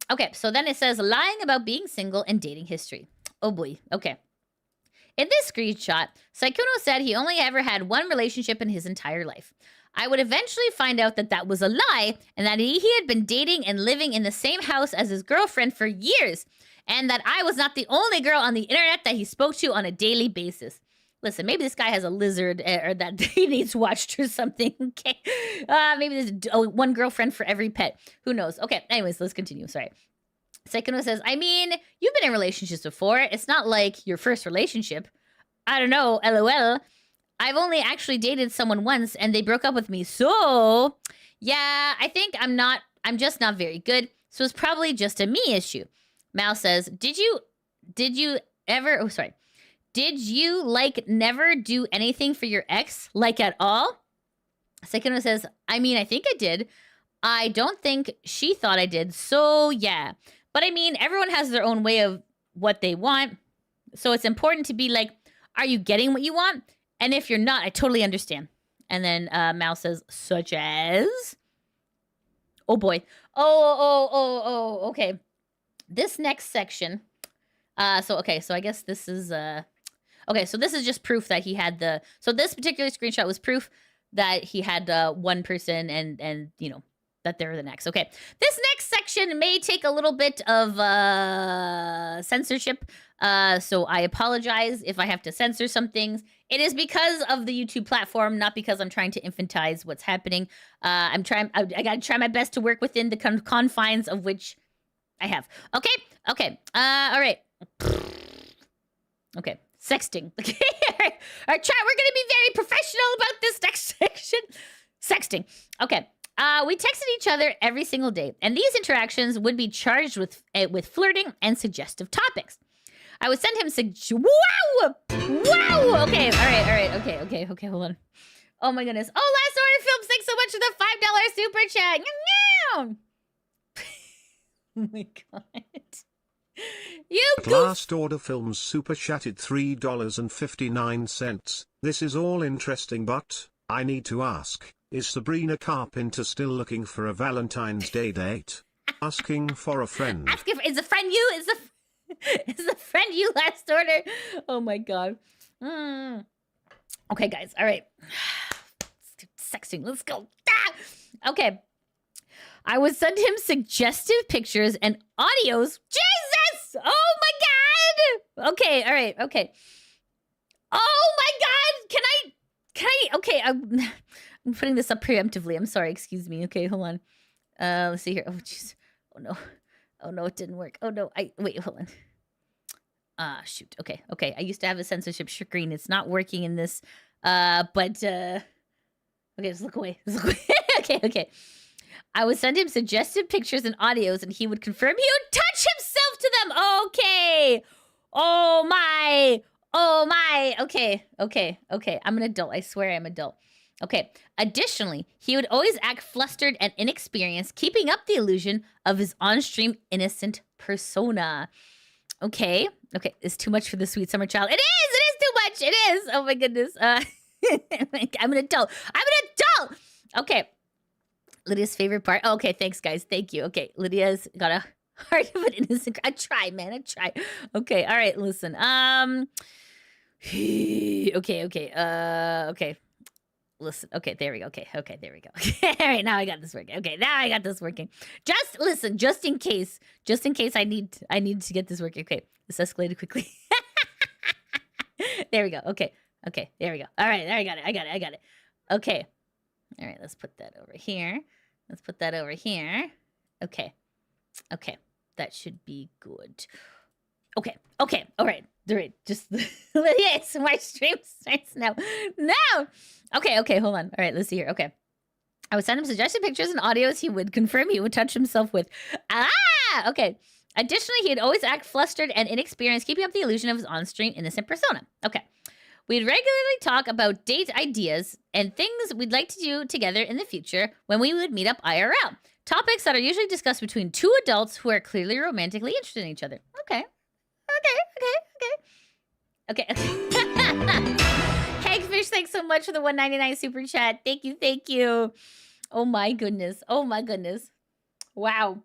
Okay, so then it says, lying about being single and dating history. Oh boy, okay. In this screenshot, Sykkuno said he only ever had one relationship in his entire life. I would eventually find out that that was a lie and that he had been dating and living in the same house as his girlfriend for years, and that I was not the only girl on the internet that he spoke to on a daily basis. Listen, maybe this guy has a lizard or that he needs watched or something. Okay. Maybe there's one girlfriend for every pet. Who knows? Okay. Anyways, let's continue. Sorry. Sykkuno says, I mean, you've been in relationships before. It's not like your first relationship. I don't know. LOL. I've only actually dated someone once and they broke up with me. So, yeah, I think I'm just not very good. So it's probably just a me issue. Mal says, did you ever, did you, like, never do anything for your ex, like, at all? Sykkuno says, I mean, I think I did. I don't think she thought I did, so yeah. But I mean, everyone has their own way of what they want. So it's important to be like, are you getting what you want? And if you're not, I totally understand. And then Mal says, such as? Oh, boy. Okay. This next section. So I guess this is... Okay, so this is just proof that he had the... So this particular screenshot was proof that he had one person and you know, that they're the next. Okay, this next section may take a little bit of censorship. So I apologize if I have to censor some things. It is because of the YouTube platform, not because I'm trying to infantize what's happening. I gotta try my best to work within the confines of which I have. Okay, all right. Okay. Sexting. Okay. All right, chat, we're going to be very professional about this next section. Sexting. Okay. We texted each other every single day, and these interactions would be charged with flirting and suggestive topics. I would send him Wow! Okay. All right. Okay, hold on. Oh my goodness. Oh, last order film, thanks so much for the $5 super chat. Oh my god. Last order films super chatted $3.59. This is all interesting, but I need to ask, is Sabrina Carpenter still looking for a Valentine's Day date? Asking for a friend. Is the friend you? Is the friend you last order? Oh my god. Okay, guys. All right. Sexting. Let's go. Okay. I would send him suggestive pictures and audios. Jesus! Oh my god! Okay, all right, okay. Oh my god! Can I? Okay, I'm putting this up preemptively. I'm sorry, excuse me. Okay, hold on. Let's see here. Oh jeez. Oh no, it didn't work. Oh no, wait, hold on. Shoot. Okay. I used to have a censorship screen. It's not working in this. Okay, just look away. Okay. I would send him suggestive pictures and audios, and he would confirm he would touch himself to them. Okay. Oh my. Okay. I'm an adult. I swear I'm adult. Okay. Additionally, he would always act flustered and inexperienced, keeping up the illusion of his on-stream innocent persona. Okay. It's too much for the sweet summer child. It is too much. It is. Oh my goodness. I'm an adult. Okay. Lydia's favorite part. Oh, okay, thanks, guys. Thank you. Okay, Lydia's got a heart of an innocent... I try, man. I try. Okay, all right, listen. Okay. Listen. Okay, there we go. Okay, there we go. Okay, all right, now I got this working. Okay, now I got this working. Just listen, just in case I need to get this working. Okay, this escalated quickly. There we go. Okay, there we go. All right, there I got it. Okay. All right, let's put that over here. Okay. That should be good. Okay. All right. Just Lydia, my stream starts now. No. Okay. Hold on. All right. Let's see here. Okay. I would send him suggested pictures and audios. He would confirm he would touch himself with. Okay. Additionally, he'd always act flustered and inexperienced, keeping up the illusion of his on-stream innocent persona. Okay. We'd regularly talk about date ideas and things we'd like to do together in the future when we would meet up IRL. Topics that are usually discussed between two adults who are clearly romantically interested in each other. Okay. Hagfish, thanks so much for the $1.99 super chat. Thank you. Oh my goodness. Wow.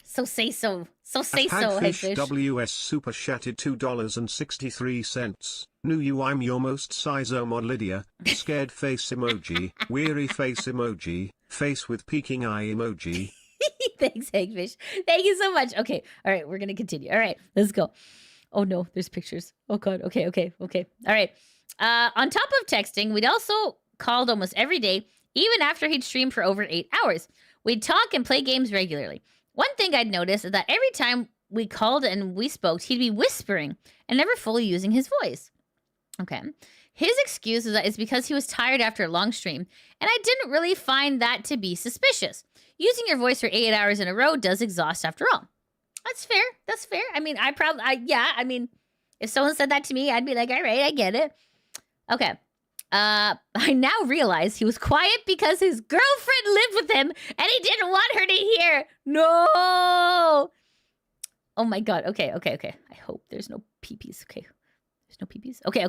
So say so. So say so, Hagfish Hagfish. WS Super Chatted $2.63. Knew you I'm your most sizo mod Lydia. Scared face emoji. Weary face emoji. Face with peeking eye emoji. Thanks, Hagfish. Thank you so much. Okay. All right. We're going to continue. All right. Let's go. Oh, no. There's pictures. Oh, God. Okay. All right. On top of texting, we'd also called almost every day, even after he'd streamed for over 8 hours. We'd talk and play games regularly. One thing I'd noticed is that every time we called and we spoke, he'd be whispering and never fully using his voice. Okay. His excuse is that it's because he was tired after a long stream, and I didn't really find that to be suspicious. Using your voice for 8 hours in a row does exhaust after all. That's fair. I mean, if someone said that to me, I'd be like, all right, I get it. Okay. I now realize he was quiet because his girlfriend lived with him and he didn't want her to hear. No. Oh my God. Okay. I hope there's no peepees. Okay. There's no peepees. Okay.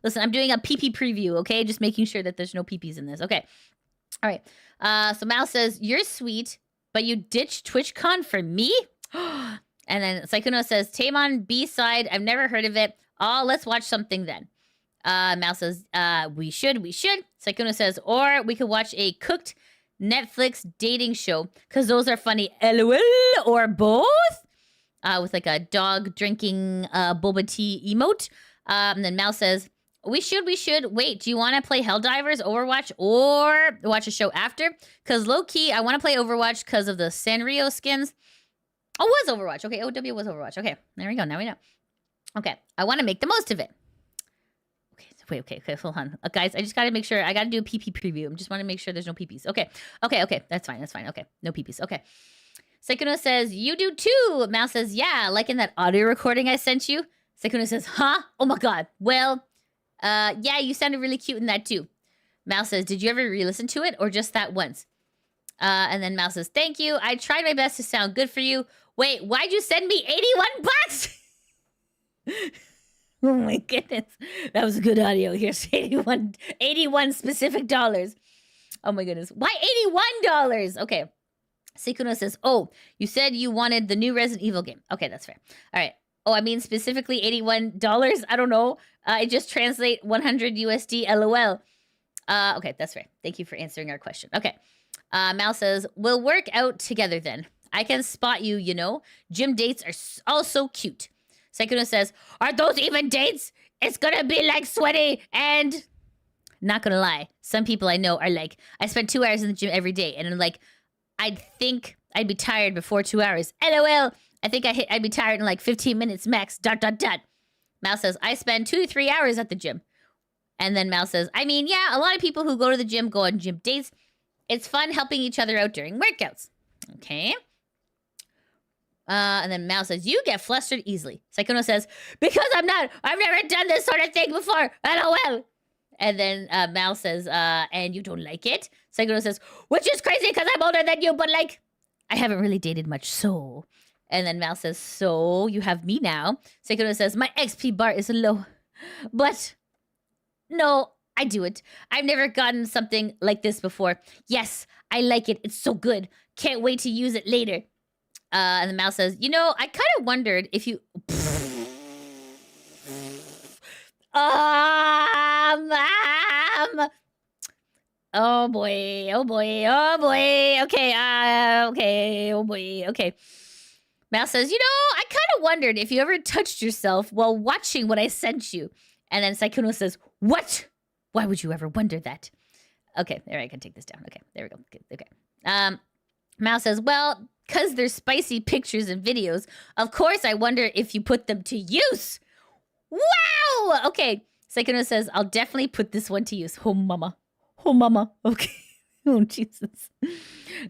Listen, I'm doing a peepee preview. Okay. Just making sure that there's no peepees in this. Okay. All right. So Mal says, you're sweet, but you ditched TwitchCon for me? And then Sykkuno says, Tamon B-side. I've never heard of it. Oh, let's watch something then. Mal says, we should. Sykkuno says, or we could watch a cooked Netflix dating show, because those are funny. LOL, or both. With like a dog drinking boba tea emote. And then Mal says, we should. Wait, do you want to play Helldivers, Overwatch, or watch a show after? Because low-key, I want to play Overwatch because of the Sanrio skins. Oh, it was Overwatch. Okay, OW was Overwatch. Okay, there we go. Now we know. Okay, I want to make the most of it. Okay, hold on. Guys, I just got to make sure. I got to do a PP preview. I just want to make sure there's no PPs. Okay, that's fine. Okay, no PPs. Okay. Sykkuno says, you do too. Mal says, yeah, like in that audio recording I sent you. Sykkuno says, huh? Oh my God. Well, yeah, you sounded really cute in that too. Mal says, did you ever re-listen to it or just that once? And then Mal says, thank you. I tried my best to sound good for you. Wait, why'd you send me 81 bucks? Oh my goodness. That was good audio. Here's 81 specific dollars. Oh my goodness. Why $81? Okay. Sykkuno says, oh, you said you wanted the new Resident Evil game. Okay, that's fair. All right. Oh, I mean specifically $81. I don't know. I just translate 100 USD LOL. Okay, that's fair. Thank you for answering our question. Okay. Mal says, we'll work out together then. I can spot you, you know. Gym dates are also cute. Sykkuno says, are those even dates? It's gonna be like sweaty and... Not gonna lie. Some people I know are like, I spend 2 hours in the gym every day. And I'm like, I'd think I'd be tired before 2 hours. LOL. I think I'd be tired in like 15 minutes max. ... Mal says, I spend 2 to 3 hours at the gym. And then Mal says, I mean, yeah, a lot of people who go to the gym go on gym dates. It's fun helping each other out during workouts. Okay. And then Mal says, you get flustered easily. Sykkuno says, because I've never done this sort of thing before. LOL. And then Mal says, and you don't like it? Sykkuno says, which is crazy because I'm older than you, but like, I haven't really dated much, so. And then Mal says, so you have me now. Sykkuno says, my XP bar is low. But no, I do it. I've never gotten something like this before. Yes, I like it. It's so good. Can't wait to use it later. And then Mal says, you know, I kind of wondered if you... Oh boy. Okay, okay. Mal says, you know, I kind of wondered if you ever touched yourself while watching what I sent you. And then Sykkuno says, what? Why would you ever wonder that? Okay, there, I can take this down. Okay, there we go. Okay. Mal says, well, because they're spicy pictures and videos, of course I wonder if you put them to use. Wow! Okay, Sykkuno says, I'll definitely put this one to use. Oh, mama. Okay. Oh, Jesus.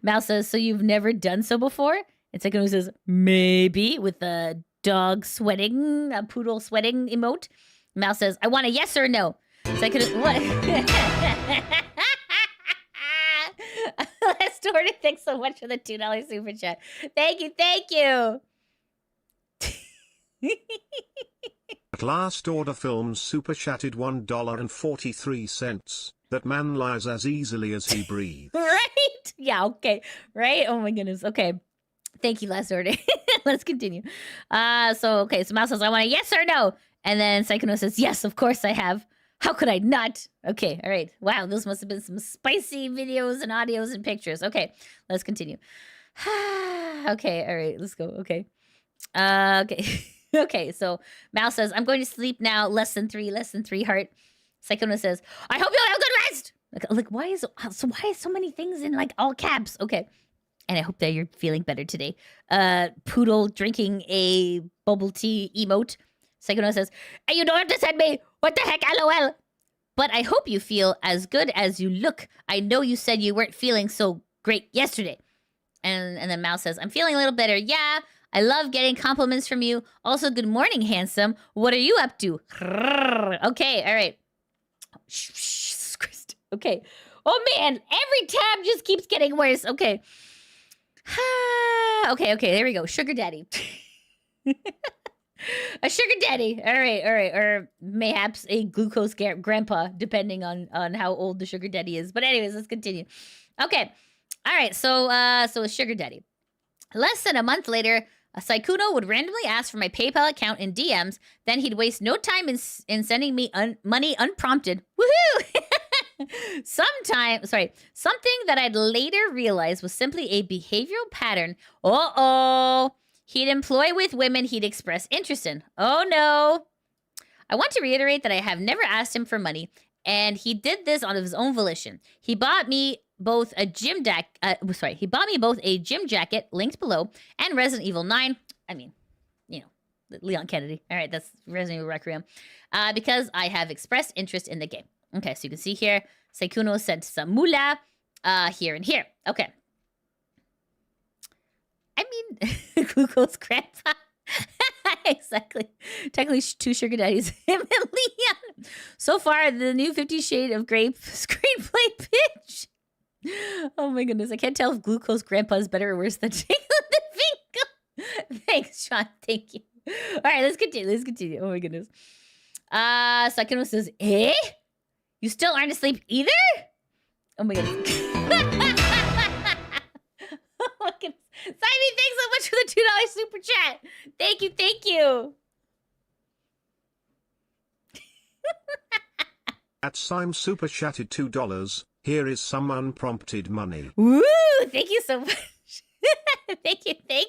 Mal says, so you've never done so before? And Sykkuno says, maybe, with a dog sweating, a poodle sweating emote. Mal says, I want a yes or a no. Sykkuno, what? Astorted, thanks so much for the $2 super chat. Thank you. At last order films super chatted $1.43. That man lies as easily as he breathes. Right? Yeah, okay. Right? Oh my goodness. Okay. Thank you, last order. Let's continue. So Mouse says, I want a yes or no. And then Sykkuno says, yes, of course I have. How could I not? Okay, all right. Wow, those must have been some spicy videos and audios and pictures. Okay, let's continue. Okay, all right, let's go. Okay. Okay. Okay, so Mouse says, I'm going to sleep now. Less than three heart. Sykkuno says, I hope you'll have good rest. Like why is so many things in like all caps? Okay. And I hope that you're feeling better today. Poodle drinking a bubble tea emote. Sykkuno says, hey, you don't have to send me. What the heck, LOL. But I hope you feel as good as you look. I know you said you weren't feeling so great yesterday. And then Mouse says, I'm feeling a little better. Yeah, I love getting compliments from you. Also, good morning, handsome. What are you up to? Okay, all right. Jesus Christ. Okay. Oh, man, every tab just keeps getting worse. Okay. Okay, there we go. Sugar daddy. A sugar daddy. All right. Or mayhaps a glucose grandpa, depending on how old the sugar daddy is. But anyways, let's continue. Okay. All right. So a sugar daddy. Less than a month later, a Sykkuno would randomly ask for my PayPal account in DMs. Then he'd waste no time in sending me money unprompted. Woohoo! Something that I'd later realize was simply a behavioral pattern. He'd employ with women he'd express interest in. Oh no. I want to reiterate that I have never asked him for money, and he did this on his own volition. He bought me both a gym jacket, linked below, and Resident Evil 9. I mean, Leon Kennedy. All right, that's Resident Evil Requiem. Because I have expressed interest in the game. Okay, so you can see here, Sykkuno sent some moolah here and here. Okay. I mean, glucose grandpa. Exactly. Technically, two sugar daddies, him and Leon. So far, the new 50 Shades of Grey screenplay pitch. Oh my goodness, I can't tell if glucose grandpa is better or worse than Jingle the Finkel. Thanks, Sean. Thank you. All right, let's continue. Oh my goodness. Sykkuno says, you still aren't asleep either? Oh my goodness. Oh my goodness. Simon, thanks so much for the $2 super chat. Thank you. At Sime super chatted $2. Here is some unprompted money. Woo! Thank you so much. Thank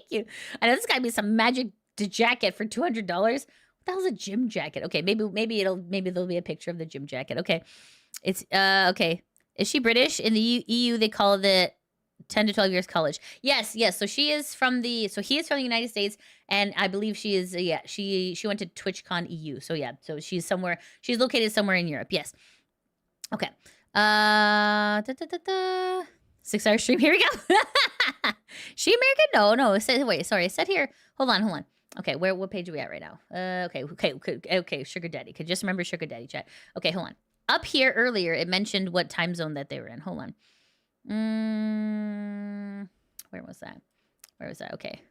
you. I know this got to be some magic jacket for $200. What the hell's a gym jacket? Okay, maybe there'll be a picture of the gym jacket. Okay, it's okay. Is she British? In the EU, they call it 10 to 12 years college. Yes. So he is from the United States, and I believe she is. She went to TwitchCon EU. So yeah, so she's located somewhere in Europe. Yes. Okay. 6-hour stream. Here we go. She American? No. It said here. Hold on. Okay, what page are we at right now? Okay. Sugar daddy. Could just remember sugar daddy chat. Okay, hold on. Up here earlier, it mentioned what time zone that they were in. Hold on. Where was that? Okay.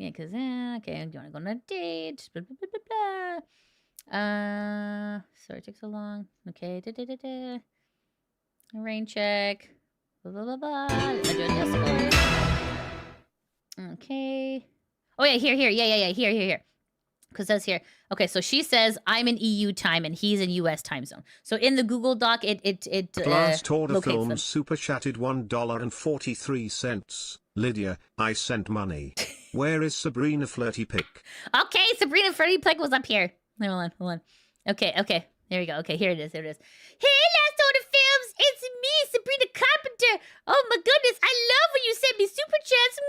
Yeah, because okay, do you want to go on a date? Blah, blah, blah, blah, blah. Sorry, it took so long. Okay, rain check. Blah, blah, blah, blah. Okay. Oh yeah, here. Yeah. Here. Because it says here. Okay, so she says I'm in EU time and he's in US time zone. So in the Google Doc, it Last order locates film them. super chatted $1.43. Lydia, I sent money. Where is Sabrina Flirty Pick? Okay, Sabrina Flirty Pick was up here. Hold on. Okay. There we go. Okay, here it is. Hey, Last Order Films, it's me, Sabrina Carpenter. Oh my goodness, I love when you send me super chats.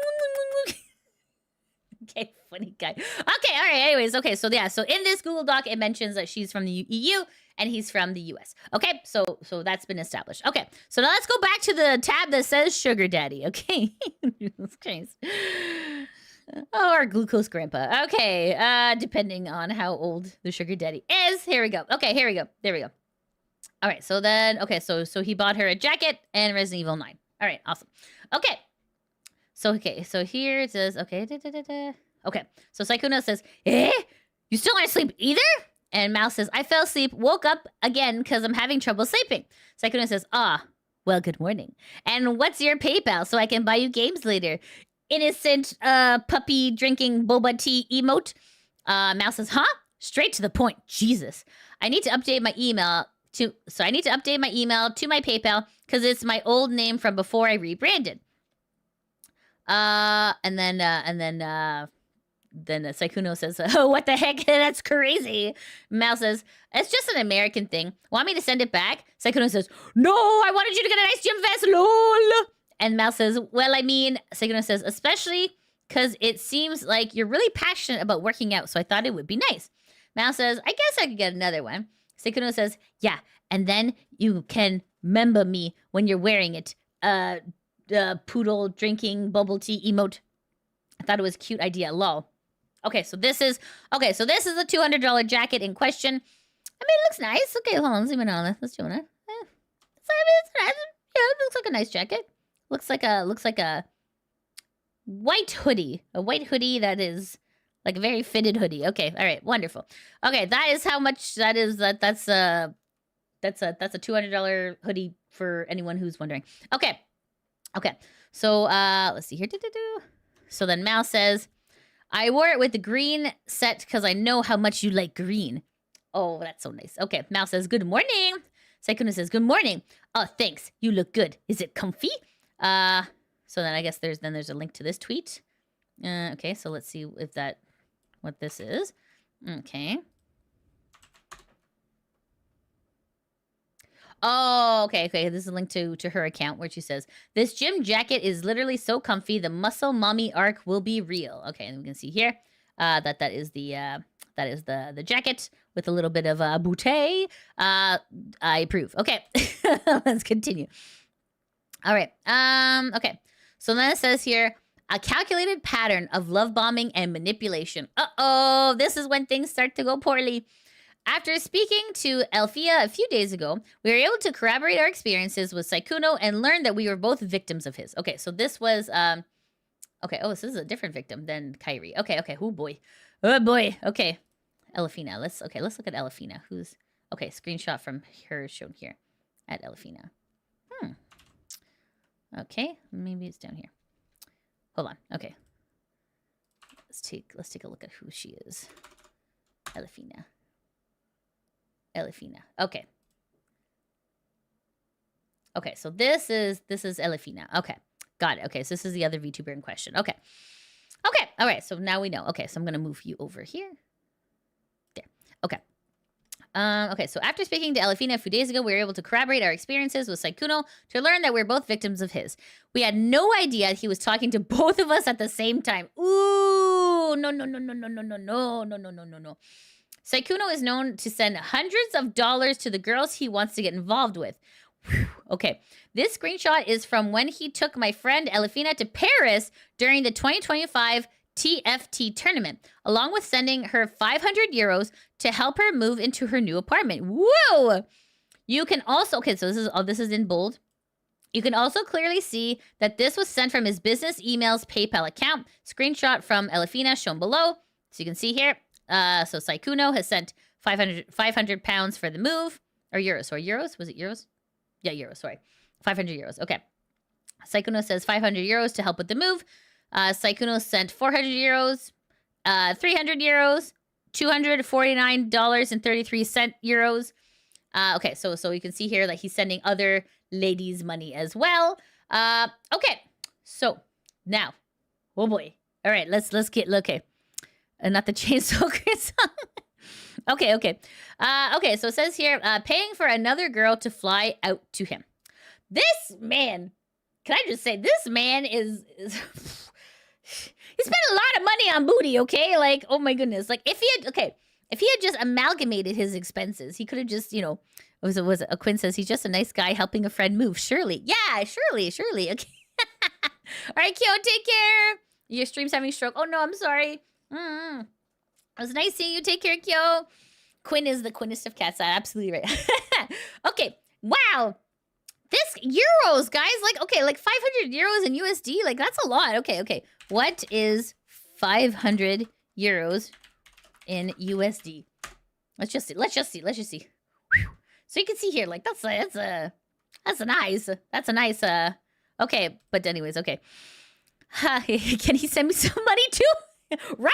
Okay, funny guy. Okay, all right. Anyways, okay. So in this Google Doc, it mentions that she's from the EU and he's from the US. Okay, so that's been established. Okay, so now let's go back to the tab that says Sugar Daddy. Okay, Jesus Christ. Oh, our glucose grandpa. Okay, depending on how old the Sugar Daddy is. Here we go. Okay, here we go. There we go. All right. So then, okay. So he bought her a jacket and Resident Evil 9. All right. Awesome. Okay. So here it says, okay. Okay. So Sykkuno says, you still aren't asleep either? And Mouse says, I fell asleep, woke up again because I'm having trouble sleeping. Sykkuno says, well, Well, good morning. And what's your PayPal so I can buy you games later? Innocent puppy drinking boba tea emote. Mouse says, huh? Straight to the point. Jesus. I need to update my email to my PayPal because it's my old name from before I rebranded. And then Sykkuno says, oh, what the heck? That's crazy. Mouse says, it's just an American thing. Want me to send it back? Sykkuno says, no, I wanted you to get a nice gym vest, lol. And Mouse says, well, I mean, Sykkuno says, especially because it seems like you're really passionate about working out, so I thought it would be nice. Mouse says, I guess I could get another one. Sykkuno says, yeah, and then you can remember me when you're wearing it. Poodle drinking bubble tea emote. I thought it was a cute idea, lol. Okay, so this is the $200 jacket in question. I mean, it looks nice. Okay, hold on, zoom in on it. Let's do it. It's nice. Yeah, it looks like a nice jacket. Looks like a white hoodie. A white hoodie that is like a very fitted hoodie. Okay, all right, wonderful. Okay, that is how much that is. That's a $200 hoodie for anyone who's wondering. Okay. So let's see here. So then Mouse says, I wore it with the green set because I know how much you like green. Oh, that's so nice. Okay, Mouse says, good morning. Sykkuno says, good morning. Oh, thanks. You look good. Is it comfy? So then I guess there's a link to this tweet. Okay, so let's see what this is. Okay. Oh, okay. This is a link to her account where she says, this gym jacket is literally so comfy. The muscle mommy arc will be real. Okay, and we can see here that is the jacket with a little bit of a bootay. I approve. Okay, let's continue. All right. Okay. So then it says here, a calculated pattern of love bombing and manipulation. Uh-oh, this is when things start to go poorly. After speaking to Elfia a few days ago, we were able to corroborate our experiences with Sykkuno and learned that we were both victims of his. Okay, so this was, okay, oh, this is a different victim than Kyrie. Okay, oh boy. Okay, Elfina, let's look at Elfina, okay, screenshot from her shown here at Elfina. Okay, maybe it's down here. Hold on, okay. Let's take a look at who she is. Elfina. Okay. Okay, so this is Elfina. Okay, got it. Okay, so this is the other VTuber in question. Okay, all right, so now we know. Okay, so I'm going to move you over here. There, okay. Okay, so after speaking to Elfina a few days ago, we were able to corroborate our experiences with Sykkuno to learn that we're both victims of his. We had no idea he was talking to both of us at the same time. Ooh, no. Sykkuno is known to send hundreds of dollars to the girls he wants to get involved with. Whew. Okay, this screenshot is from when he took my friend Elfina to Paris during the 2025 TFT tournament, along with sending her 500 euros to help her move into her new apartment. Whoa! You can also, okay, so this is in bold. You can also clearly see that this was sent from his business email's PayPal account. Screenshot from Elfina shown below. So you can see here. So Sykkuno has sent 500 pounds for the move, or euros. Sorry, euros? Was it euros? Yeah, euros. Sorry, 500 euros. Okay. Sykkuno says 500 euros to help with the move. Sykkuno sent 400 euros, 300 euros, $249.33 euros. Okay, so you can see here that he's sending other ladies money as well. Okay, so now, oh boy. All right, let's get, okay. Not the Chainsaw song. Okay. Okay, so it says here, paying for another girl to fly out to him. This man, can I just say, this man is he spent a lot of money on booty, okay? Like, oh my goodness. Like, if he had just amalgamated his expenses, he could have just, you know, was it Quinn says he's just a nice guy helping a friend move. Surely. Yeah, surely. Okay. All right, Kyo, take care. Your stream's having a stroke. Oh no, I'm sorry. It was nice seeing you. Take care, Kyo. Quinn is the quinnest of cats. Absolutely right. Okay. Wow. This euros, guys. Like, okay, like 500 euros in USD. Like, that's a lot. Okay. What is 500 euros in USD? Let's just see. Whew. So you can see here, like, that's a That's nice. That's a nice, okay. But anyways, okay. Can he send me some money too? Right?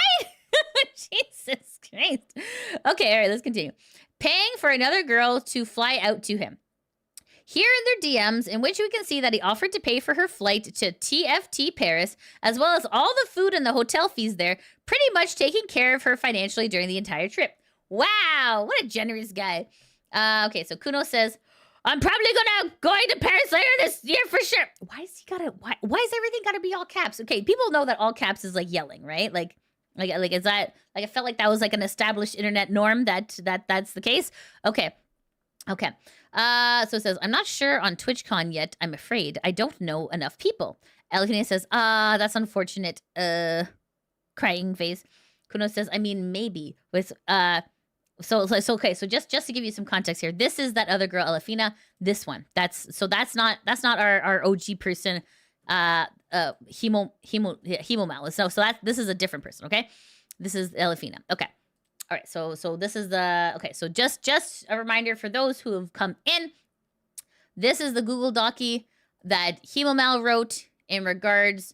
Jesus Christ. Okay, all right, let's continue. Paying for another girl to fly out to him. Here in their DMs, in which we can see that he offered to pay for her flight to TFT Paris, as well as all the food and the hotel fees there, pretty much taking care of her financially during the entire trip. Wow, what a generous guy. Okay, so Kuno says, I'm probably going to Paris later this year for sure. Why is is everything gotta be all caps? Okay, people know that all caps is like yelling, right? Like is that, like, I felt like that was like an established internet norm that's the case. Okay. So it says, I'm not sure on TwitchCon yet. I'm afraid I don't know enough people. Elefina says, that's unfortunate. Crying face. Kuno says, I mean, maybe with, so okay. So just to give you some context here, this is that other girl, Elefina. This one, that's not our OG person, Hemo Mal. So this is a different person. Okay, this is Elefina. Okay. All right, so this is the, okay, so just a reminder for those who have come in, this is the Google Doci that Hemomal wrote in regards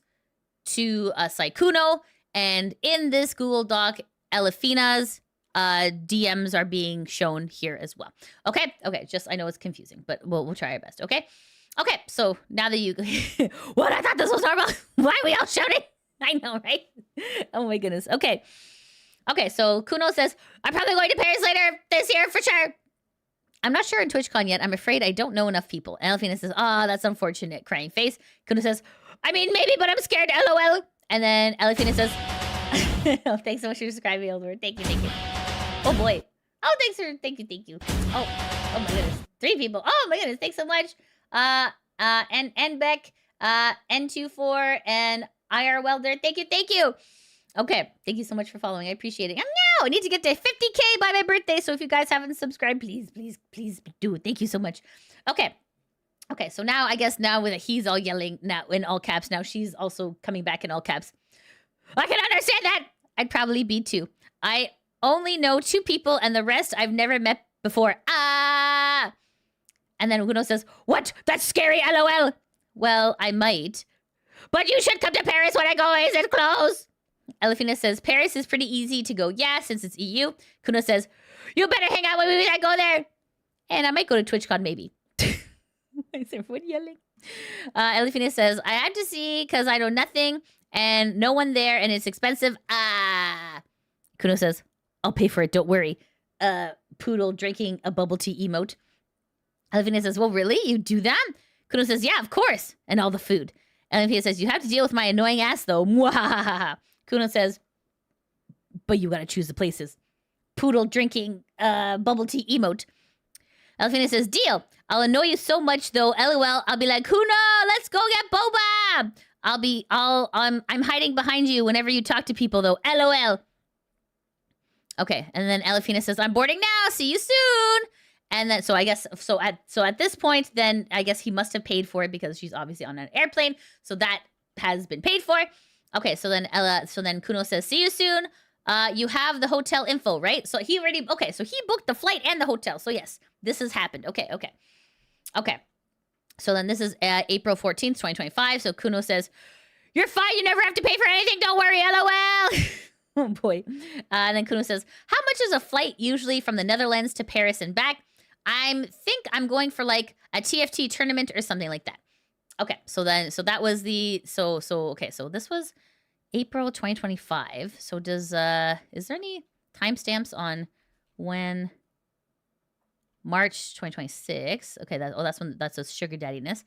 to Sykkuno, and in this Google Doc, Elefina's DMs are being shown here as well. Okay, just, I know it's confusing, but we'll try our best, okay? Okay, so now that you, what, I thought this was normal? Why are we all shouting? I know, right? Oh my goodness, okay. Okay, so Kuno says, I'm probably going to Paris later this year for sure. I'm not sure in TwitchCon yet. I'm afraid I don't know enough people. And Elefina says, that's unfortunate, crying face. Kuno says, I mean, maybe, but I'm scared, LOL. And then Elefina says, oh, thanks so much for subscribing, Old Word. Thank you. Oh, boy. Oh, thank you. Oh my goodness. 3 people. Oh my goodness, thanks so much. And Beck, N24, and IR Welder. Thank you. Okay, thank you so much for following. I appreciate it. And now I need to get to 50K by my birthday. So if you guys haven't subscribed, please do it. Thank you so much. Okay, so now I guess now with he's all yelling now in all caps. Now she's also coming back in all caps. I can understand that. I'd probably be too. I only know 2 people and the rest I've never met before. And then Uno says, what? That's scary, LOL. Well, I might. But you should come to Paris when I go. Is it close? Elefina says, Paris is pretty easy to go, yeah, since it's EU. Kuno says, you better hang out with me when I go there. And I might go to TwitchCon, maybe. Why is everyone yelling? Elefina says, I had to see because I know nothing and no one there and it's expensive. Kuno says, I'll pay for it, don't worry. Poodle drinking a bubble tea emote. Elefina says, well, really? You do that? Kuno says, yeah, of course. And all the food. Elefina says, you have to deal with my annoying ass, though. Mwahaha. Kuno says, but you gotta choose the places. Poodle drinking bubble tea emote. Elefina says, deal. I'll annoy you so much though. LOL. I'll be like, Kuno, let's go get boba. I'm hiding behind you whenever you talk to people though. LOL. Okay, and then Elefina says, I'm boarding now. See you soon. And then, so I guess, at this point, then I guess he must have paid for it because she's obviously on an airplane. So that has been paid for. Okay, so then Kuno says, see you soon. You have the hotel info, right? So he booked the flight and the hotel. So yes, this has happened. Okay. So then this is April 14th, 2025. So Kuno says, you're fine. You never have to pay for anything. Don't worry, LOL. Oh boy. And then Kuno says, how much is a flight usually from the Netherlands to Paris and back? I think I'm going for like a TFT tournament or something like that. Okay, so that was so this was April 2025. So is there any timestamps on when March 2026? Okay, that's a sugar daddiness.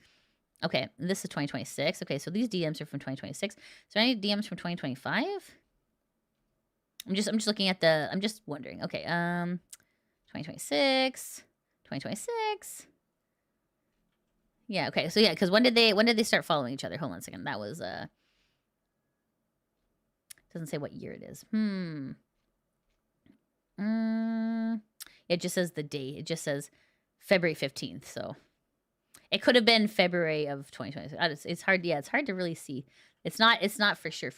Okay, this is 2026. Okay, so these DMs are from 2026. Is there any DMs from 2025? I'm just looking at I'm just wondering. Okay, 2026. Yeah, okay. So yeah, because when did they start following each other? Hold on a second. That was doesn't say what year it is. It just says the date. It just says February 15th. So it could have been February of 2020. It's hard. Yeah, it's hard to really see. It's not for sure.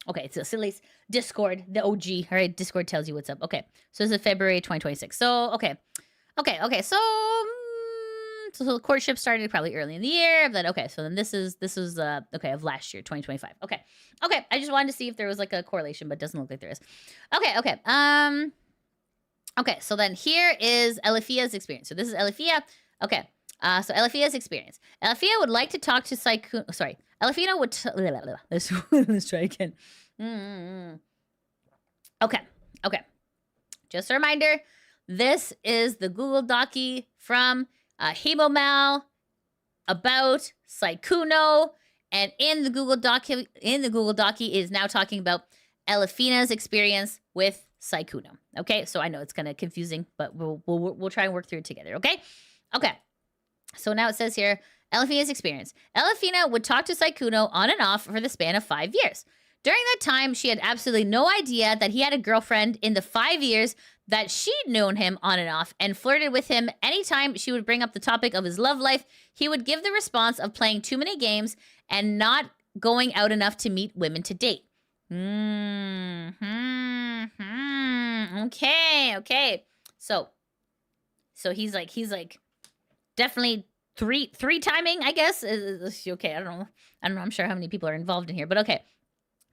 Okay, so at least Discord, the OG. All right, Discord tells you what's up. Okay, so this is February 2026. So okay. So So the courtship started probably early in the year. Then okay, so then this is okay, of last year, 2025. Okay. Okay. I just wanted to see if there was like a correlation, but it doesn't look like there is. Okay, okay. Okay, so then here is Elifia's experience. So this is Elifia. Okay. So Elifia's experience. Elifia would like to talk to Sykkuno. Sorry. Elifina would let's try again. Okay. Okay. Just a reminder, this is the Google Doci from Hemomal about Sykkuno, and in the Google Doci is now talking about Elifina's experience with Sykkuno. Okay, so I know it's kind of confusing, but we'll try and work through it together. Okay, okay. So now it says here, Elifina's experience. Elifina would talk to Sykkuno on and off for the span of 5 years. During that time, she had absolutely no idea that he had a girlfriend in the 5 years that she'd known him on and off and flirted with him. Anytime she would bring up the topic of his love life, he would give the response of playing too many games and not going out enough to meet women to date. Okay, okay. So he's like definitely three timing, I guess. Okay, I don't know. I'm sure how many people are involved in here, but okay.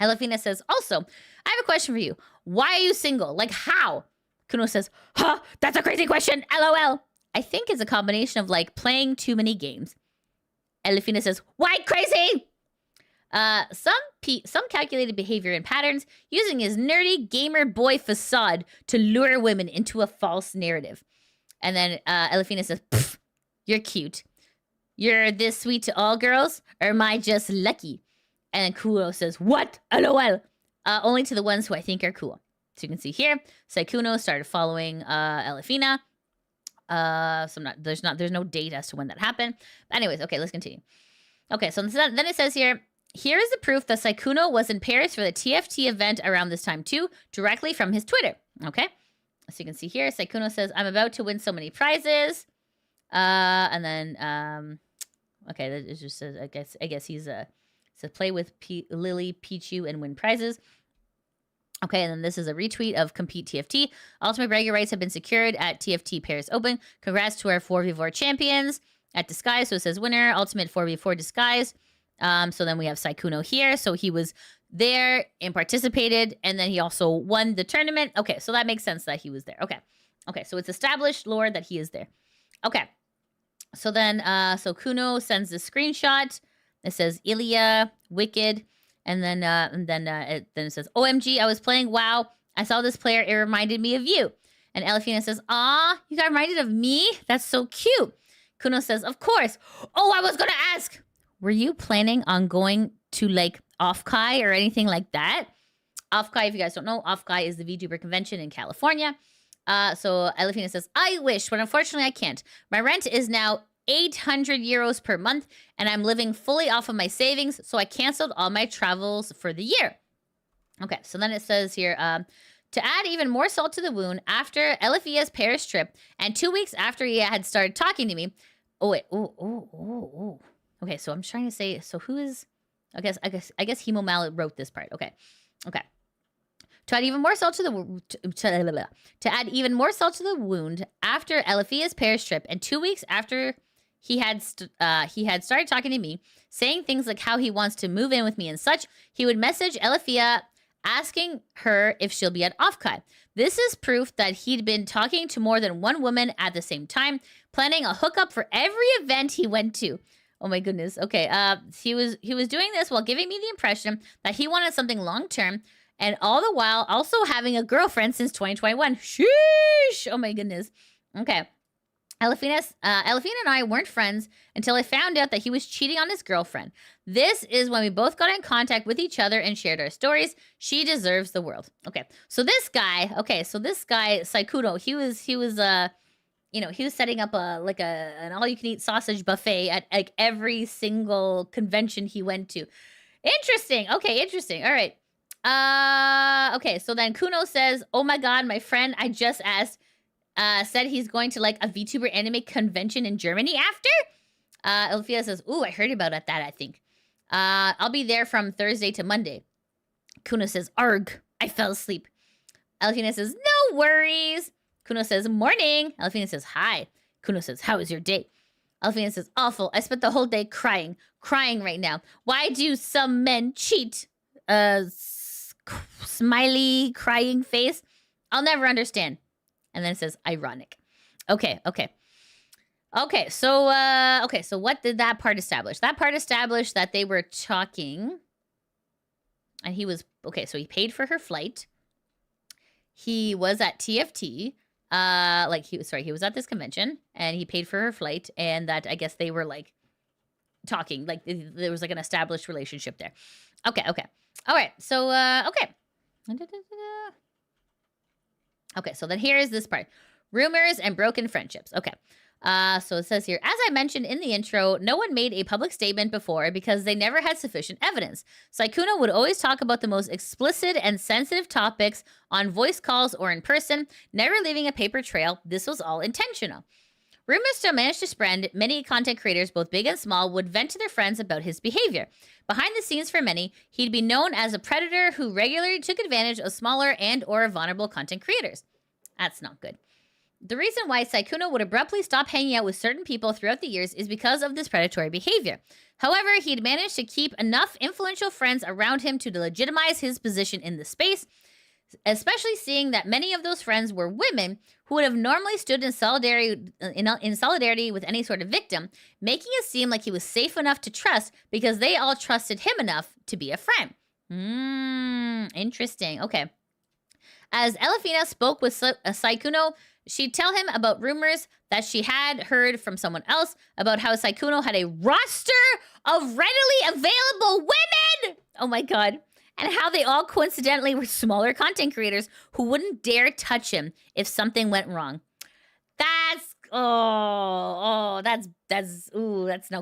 Elifina says, also, I have a question for you. Why are you single? Like, how? Kuno says, huh, that's a crazy question. LOL. I think it's a combination of, like, playing too many games. Elifina says, why crazy? Some calculated behavior and patterns, using his nerdy gamer boy facade to lure women into a false narrative. And then Elifina says, pfft, you're cute. You're this sweet to all girls? Or am I just lucky? And Kuno says, what? LOL. Only to the ones who I think are cool. So you can see here, Sykkuno started following Elifina. There's no date as to when that happened. But anyways, okay, let's continue. Okay, so then it says here is the proof that Sykkuno was in Paris for the TFT event around this time too, directly from his Twitter. Okay, so you can see here, Sykkuno says, I'm about to win so many prizes. And then, okay, it just says, I guess he's says play with Lily, Pichu, and win prizes. Okay, and then this is a retweet of Compete TFT. Ultimate bragging rights have been secured at TFT Paris Open. Congrats to our 4v4 champions at Disguise. So it says winner, Ultimate 4v4 Disguise. So then we have Sykkuno here. So he was there and participated, and then he also won the tournament. Okay, so that makes sense that he was there. Okay, okay, so it's established lore that he is there. Okay, so then so Kuno sends the screenshot. It says Ilya, Wicked, and then it says, OMG, I was playing WoW. I saw this player. It reminded me of you. And Elifina says, aw, you got reminded of me? That's so cute. Kuno says, of course. Oh, I was going to ask, were you planning on going to like Offkai or anything like that? Offkai, if you guys don't know, Offkai is the VTuber convention in California. So Elifina says, I wish, but unfortunately I can't. My rent is now 800 euros per month, and I'm living fully off of my savings, so I canceled all my travels for the year. Okay, so then it says here, to add even more salt to the wound, after Elifia's Paris trip, and 2 weeks after he had started talking to me, okay, so I'm trying to say, so who is, I guess Hemo Mallet wrote this part. Okay. To add even more salt to the wound, after Elifia's Paris trip, and 2 weeks after he had started talking to me, saying things like how he wants to move in with me and such, he would message Elifia asking her if she'll be at Offkai. This is proof that he'd been talking to more than one woman at the same time, planning a hookup for every event he went to. Oh my goodness. Okay. He was doing this while giving me the impression that he wanted something long-term, and all the while also having a girlfriend since 2021. Sheesh. Oh my goodness. Okay. Elifina and I weren't friends until I found out that he was cheating on his girlfriend. This is when we both got in contact with each other and shared our stories. She deserves the world. Okay. So this guy, Sykkuno, he was setting up an all-you-can-eat sausage buffet at like every single convention he went to. Interesting. Okay, interesting. All right. Okay, so then Kuno says, oh my god, my friend I just asked said he's going to like a VTuber anime convention in Germany after. Elfia says, ooh, I heard about that, I think. I'll be there from Thursday to Monday. Kuno says, arg, I fell asleep. Elfina says, no worries. Kuno says, morning. Elfina says, hi. Kuno says, how was your day? Alfina says, awful. I spent the whole day crying right now. Why do some men cheat? Smiley crying face. I'll never understand. And then it says ironic. Okay. So what did that part establish? That part established that they were talking, and he was so he paid for her flight. He was at TFT. He was at this convention and he paid for her flight, and that I guess they were like talking, like there was like an established relationship there. Okay. All right. So, okay. Okay. So then here is this part. Rumors and broken friendships. Okay. So it says here, as I mentioned in the intro, no one made a public statement before because they never had sufficient evidence. Sykkuno would always talk about the most explicit and sensitive topics on voice calls or in person, never leaving a paper trail. This was all intentional. Rumors still managed to spread. Many content creators, both big and small, would vent to their friends about his behavior. Behind the scenes for many, he'd be known as a predator who regularly took advantage of smaller and or vulnerable content creators. That's not good. The reason why Sykkuno would abruptly stop hanging out with certain people throughout the years is because of this predatory behavior. However, he'd managed to keep enough influential friends around him to legitimize his position in the space, especially seeing that many of those friends were women who would have normally stood in solidarity with any sort of victim, making it seem like he was safe enough to trust because they all trusted him enough to be a friend. Interesting. Okay. As Elefina spoke with Sykkuno, she'd tell him about rumors that she had heard from someone else about how Sykkuno had a roster of readily available women! Oh my god. And how they all coincidentally were smaller content creators who wouldn't dare touch him if something went wrong. That's no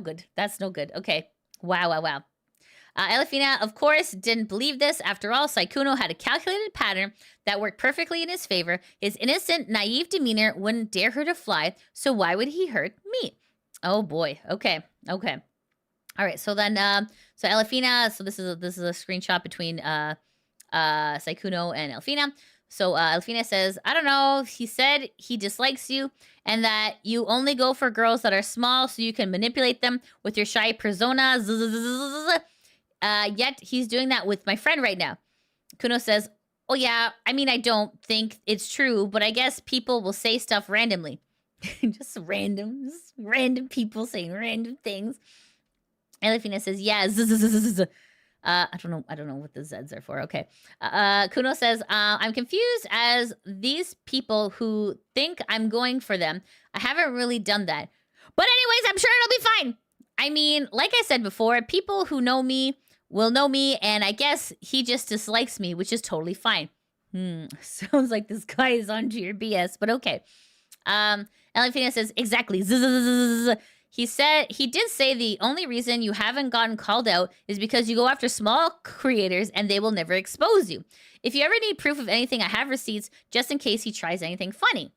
good. That's no good. Okay. Wow. Elefina, of course, didn't believe this. After all, Sykkuno had a calculated pattern that worked perfectly in his favor. His innocent, naive demeanor wouldn't dare her to fly, so why would he hurt me? Oh boy. Okay. All right. So then, so Elefina. So this is a screenshot between Sykkuno and Elefina. So Elefina says, I don't know. He said he dislikes you and that you only go for girls that are small so you can manipulate them with your shy persona. Yet he's doing that with my friend right now. Kuno says, oh yeah, I mean, I don't think it's true, but I guess people will say stuff randomly. just random people saying random things. Elefina says, yeah, I don't know what the Z's are for. Okay. Kuno says, I'm confused as these people who think I'm going for them. I haven't really done that. But anyways, I'm sure it'll be fine. I mean, like I said before, people who know me will know me, and I guess he just dislikes me, which is totally fine. Sounds like this guy is onto your BS, but okay. Elefina says, exactly. He did say the only reason you haven't gotten called out is because you go after small creators and they will never expose you. If you ever need proof of anything, I have receipts just in case he tries anything funny.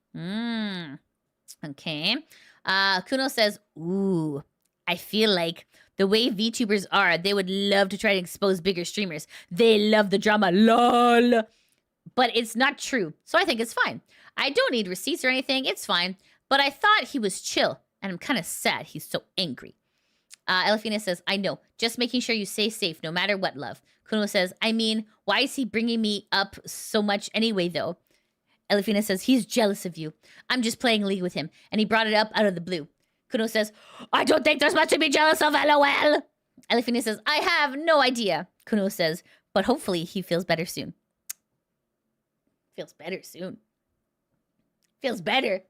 Okay. Kuno says, ooh, I feel like the way VTubers are, they would love to try to expose bigger streamers. They love the drama, lol. But it's not true, so I think it's fine. I don't need receipts or anything, it's fine. But I thought he was chill, and I'm kind of sad he's so angry. Elefina says, I know, just making sure you stay safe no matter what, love. Kuno says, I mean, why is he bringing me up so much anyway, though? Elefina says, he's jealous of you. I'm just playing League with him, and he brought it up out of the blue. Kuno says, I don't think there's much to be jealous of, LOL. Elefina says, I have no idea. Kuno says, but hopefully he feels better soon. Feels better soon. Feels better.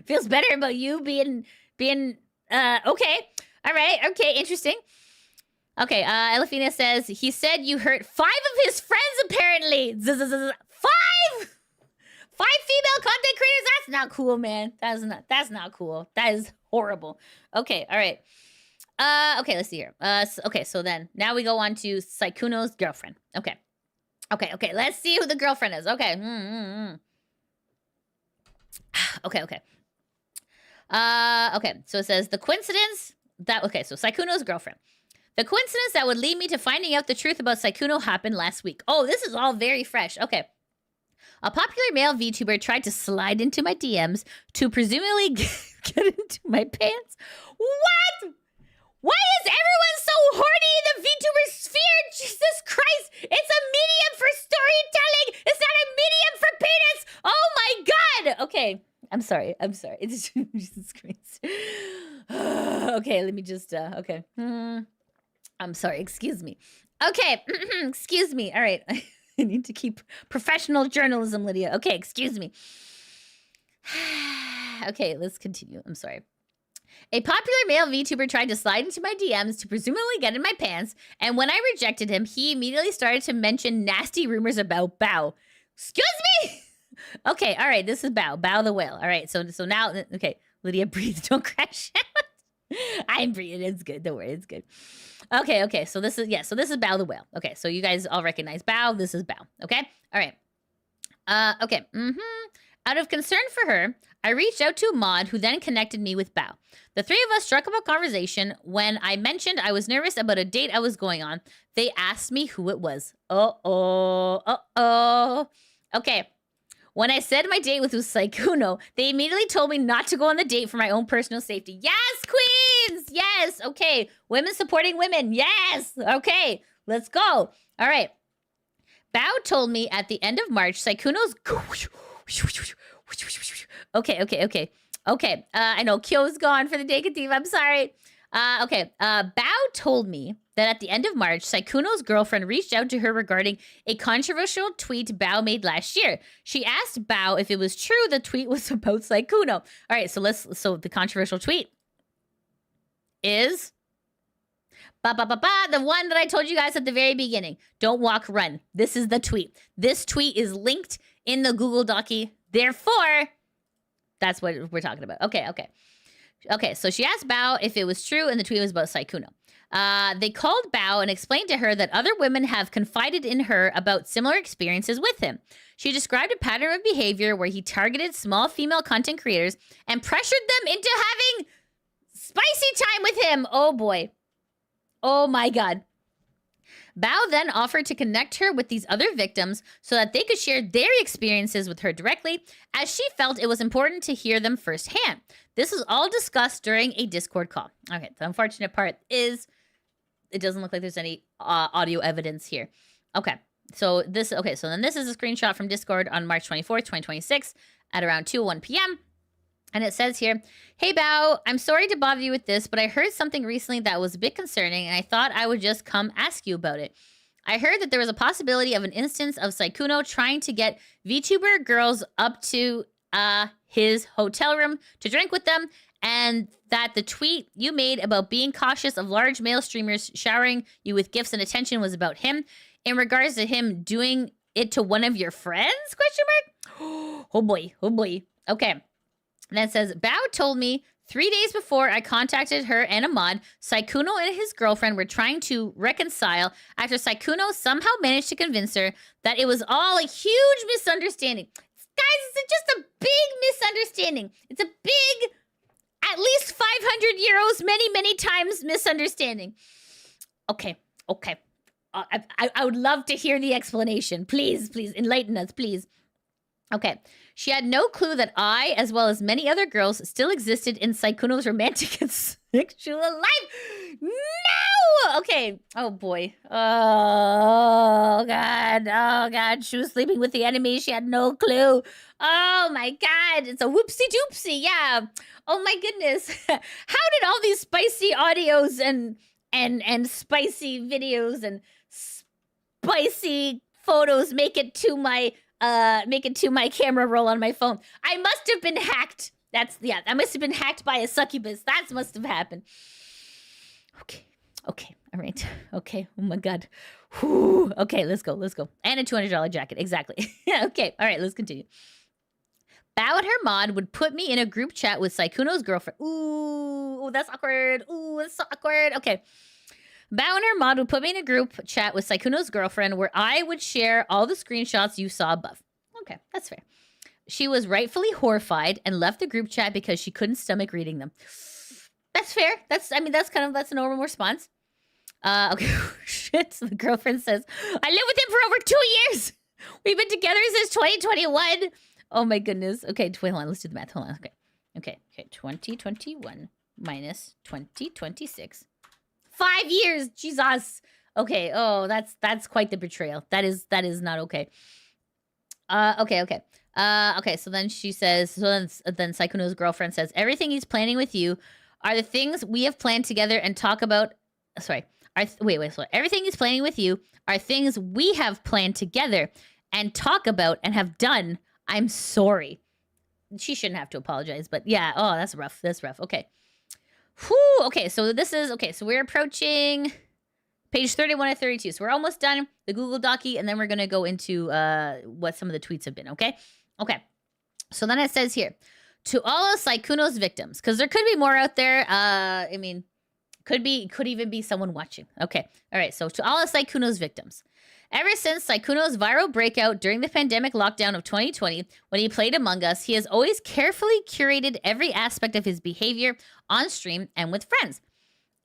Feels better about you being, okay. All right. Okay. Interesting. Okay. Elefina says, he said you hurt 5 of his friends, apparently. 5 female content creators? That's not cool, man. That's not cool. That is horrible. Okay, all right. Okay, let's see here. So then now we go on to Sykkuno's girlfriend. Okay. Let's see who the girlfriend is. Okay. Okay. So it says the coincidence that so Sykkuno's girlfriend. The coincidence that would lead me to finding out the truth about Sykkuno happened last week. Oh, this is all very fresh. Okay. A popular male VTuber tried to slide into my DMs to presumably get into my pants. What? Why is everyone so horny in the VTuber sphere? Jesus Christ! It's a medium for storytelling! It's not a medium for penis! Oh my god! Okay, I'm sorry. It's Jesus Christ. Okay, let me just, okay. I'm sorry, excuse me. Okay, excuse me. All right, I need to keep professional journalism, Lidia. Okay, excuse me. Okay, let's continue. I'm sorry. A popular male VTuber tried to slide into my DMs to presumably get in my pants, and when I rejected him, he immediately started to mention nasty rumors about Bao. Excuse me? Okay, all right, this is Bao. Bao the whale. All right, so now, okay, Lidia, breathe. Don't crash out. I'm breathing. It's good. Don't worry. It's good. Okay, so this is Bao the whale. Okay, so you guys all recognize Bao. This is Bao. Okay? All right. Okay. Out of concern for her, I reached out to a mod who then connected me with Bao. The three of us struck up a conversation. When I mentioned I was nervous about a date I was going on, they asked me who it was. Okay. When I said my date was with Sykkuno, they immediately told me not to go on the date for my own personal safety. Yes, queens! Yes! Okay. Women supporting women. Yes! Okay. Let's go. All right. Bao told me at the end of March, Sykkuno's... Okay. I know Kyo's gone for the Daki. I'm sorry. Bao told me that at the end of March, Sykkuno's girlfriend reached out to her regarding a controversial tweet Bao made last year. She asked Bao if it was true the tweet was about Sykkuno. All right, so the controversial tweet is the one that I told you guys at the very beginning. Don't walk, run. This is the tweet. This tweet is linked in the Google Doci. Therefore, that's what we're talking about. Okay, so she asked Bao if it was true, and the tweet was about Sykkuno. They called Bao and explained to her that other women have confided in her about similar experiences with him. She described a pattern of behavior where he targeted small female content creators and pressured them into having spicy time with him. Oh boy. Oh my god. Bao then offered to connect her with these other victims so that they could share their experiences with her directly, as she felt it was important to hear them firsthand. This was all discussed during a Discord call. Okay, the unfortunate part is it doesn't look like there's any audio evidence here. So then this is a screenshot from Discord on March 24th, 2026 at around 2:01 p.m. And it says here, "Hey Bao, I'm sorry to bother you with this, but I heard something recently that was a bit concerning, and I thought I would just come ask you about it. I heard that there was a possibility of an instance of Sykkuno trying to get VTuber girls up to his hotel room to drink with them, and that the tweet you made about being cautious of large male streamers showering you with gifts and attention was about him, in regards to him doing it to one of your friends, ? Oh boy. Okay. And then it says, Bao told me 3 days before I contacted her and a mod, Sykkuno and his girlfriend were trying to reconcile after Sykkuno somehow managed to convince her that it was all a huge misunderstanding. Guys, it's just a big misunderstanding. It's a big, at least 500 euros, many times misunderstanding. Okay. I would love to hear the explanation. Please, enlighten us, please. Okay. She had no clue that I, as well as many other girls, still existed in Sykkuno's romantic and sexual life. No! Okay. Oh, boy. Oh, God. She was sleeping with the enemy. She had no clue. Oh, my God. It's a whoopsie-doopsie. Yeah. Oh, my goodness. How did all these spicy audios and spicy videos and spicy photos make it to my camera roll on my phone? I must have been hacked. I must have been hacked by a succubus. That must have happened. Okay. All right. Okay. Oh my God. Whew. Okay, let's go. And a $200 jacket. Exactly. Okay. All right, let's continue. Bao and her mod would put me in a group chat with Sykkuno's girlfriend. Ooh, that's awkward. Ooh, it's so awkward. Okay. Bao and her mod would put me in a group chat with Sykkuno's girlfriend where I would share all the screenshots you saw above. Okay, that's fair. She was rightfully horrified and left the group chat because she couldn't stomach reading them. That's fair. That's a normal response. Okay, shit. So the girlfriend says, I lived with him for over 2 years. We've been together since 2021. Oh my goodness. Okay, wait, hold on. Let's do the math. Hold on. Okay. 2021 minus 2026. 5 years. Jesus. Okay. Oh, that's quite the betrayal. That is not okay. Okay. Okay. So then she says. So then Sykkuno's girlfriend says, everything he's planning with you are the things we have planned together and talk about. Sorry. Wait. Everything he's planning with you are things we have planned together and talk about and have done. I'm sorry. She shouldn't have to apologize, but yeah. Oh, that's rough. Okay. Whew. Okay. So this is okay. So we're approaching page 31 of 32. So we're almost done the Google Docky, and then we're gonna go into what some of the tweets have been. Okay. So then it says here, to all of Sykkuno's victims, because there could be more out there. I mean, could even be someone watching. Okay. All right. So to all of Sykkuno's victims. Ever since Sykkuno's viral breakout during the pandemic lockdown of 2020, when he played Among Us, he has always carefully curated every aspect of his behavior on stream and with friends.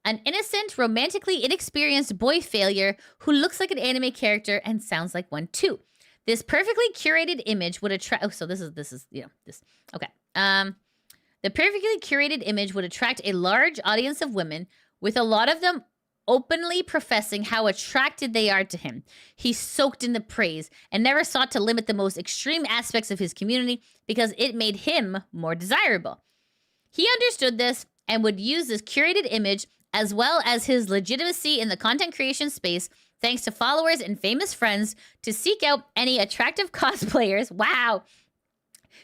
An innocent, romantically inexperienced boy failure who looks like an anime character and sounds like one too. This perfectly curated image would attract... Oh, so this is this. Okay. The perfectly curated image would attract a large audience of women, with a lot of them openly professing how attracted they are to him. He soaked in the praise and never sought to limit the most extreme aspects of his community because it made him more desirable. He understood this and would use this curated image as well as his legitimacy in the content creation space, thanks to followers and famous friends, to seek out any attractive cosplayers. Wow.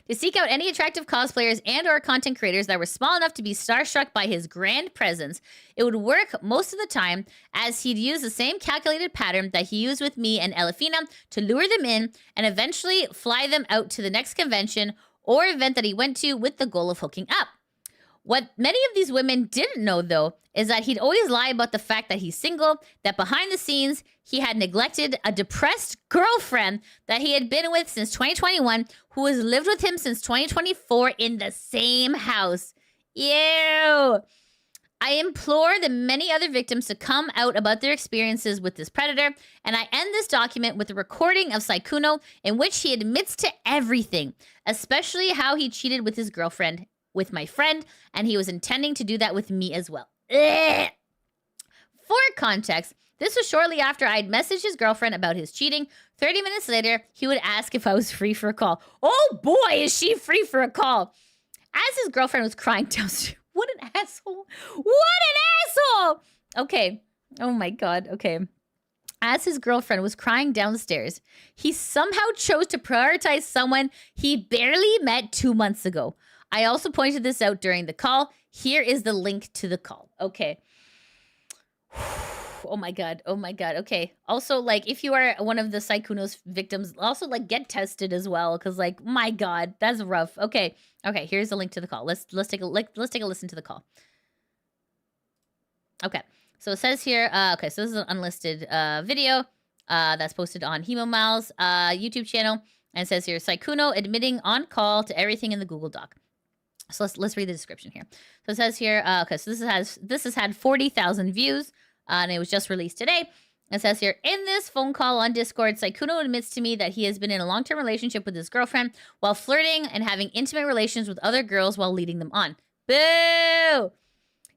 To seek out any attractive cosplayers and or content creators that were small enough to be starstruck by his grand presence. It would work most of the time, as he'd use the same calculated pattern that he used with me and Elefina to lure them in and eventually fly them out to the next convention or event that he went to with the goal of hooking up. What many of these women didn't know, though, is that he'd always lie about the fact that he's single, that behind the scenes, he had neglected a depressed girlfriend that he had been with since 2021, who has lived with him since 2024 in the same house. Ew. I implore the many other victims to come out about their experiences with this predator, and I end this document with a recording of Sykkuno in which he admits to everything, especially how he cheated with his girlfriend, with my friend, and he was intending to do that with me as well. Ugh. For context, this was shortly after I'd messaged his girlfriend about his cheating. 30 minutes later, he would ask if I was free for a call. Oh boy, is she free for a call. As his girlfriend was crying downstairs. What an asshole. What an asshole. Okay. Oh my God. Okay. As his girlfriend was crying downstairs, he somehow chose to prioritize someone he barely met 2 months ago. I also pointed this out during the call. Here is the link to the call. Okay. Oh my God. Okay. Also, like, if you are one of the Sykkuno's victims, also, like, get tested as well. Because, like, my God, that's rough. Okay. Here's the link to the call. Let's take a listen to the call. Okay. So it says here, okay, so this is an unlisted video that's posted on Hemomal's YouTube channel. And it says here, Sykkuno admitting on call to everything in the Google Doc. So let's read the description here. So it says here, okay, so this has had 40,000 views, and it was just released today. It says here, in this phone call on Discord, Sykkuno admits to me that he has been in a long-term relationship with his girlfriend while flirting and having intimate relations with other girls while leading them on. Boo!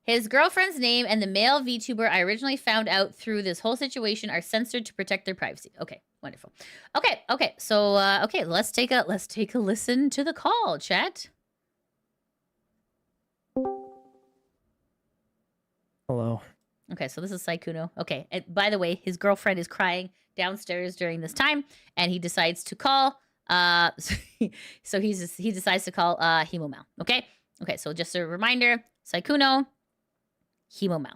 His girlfriend's name and the male VTuber I originally found out through this whole situation are censored to protect their privacy. Okay, wonderful. Okay, so okay, let's take a listen to the call, chat. Hello. Okay, so this is Sykkuno. Okay, and by the way, his girlfriend is crying downstairs during this time, and he decides to call. So he decides to call Hemomal. Okay, so just a reminder, Sykkuno, Hemomal.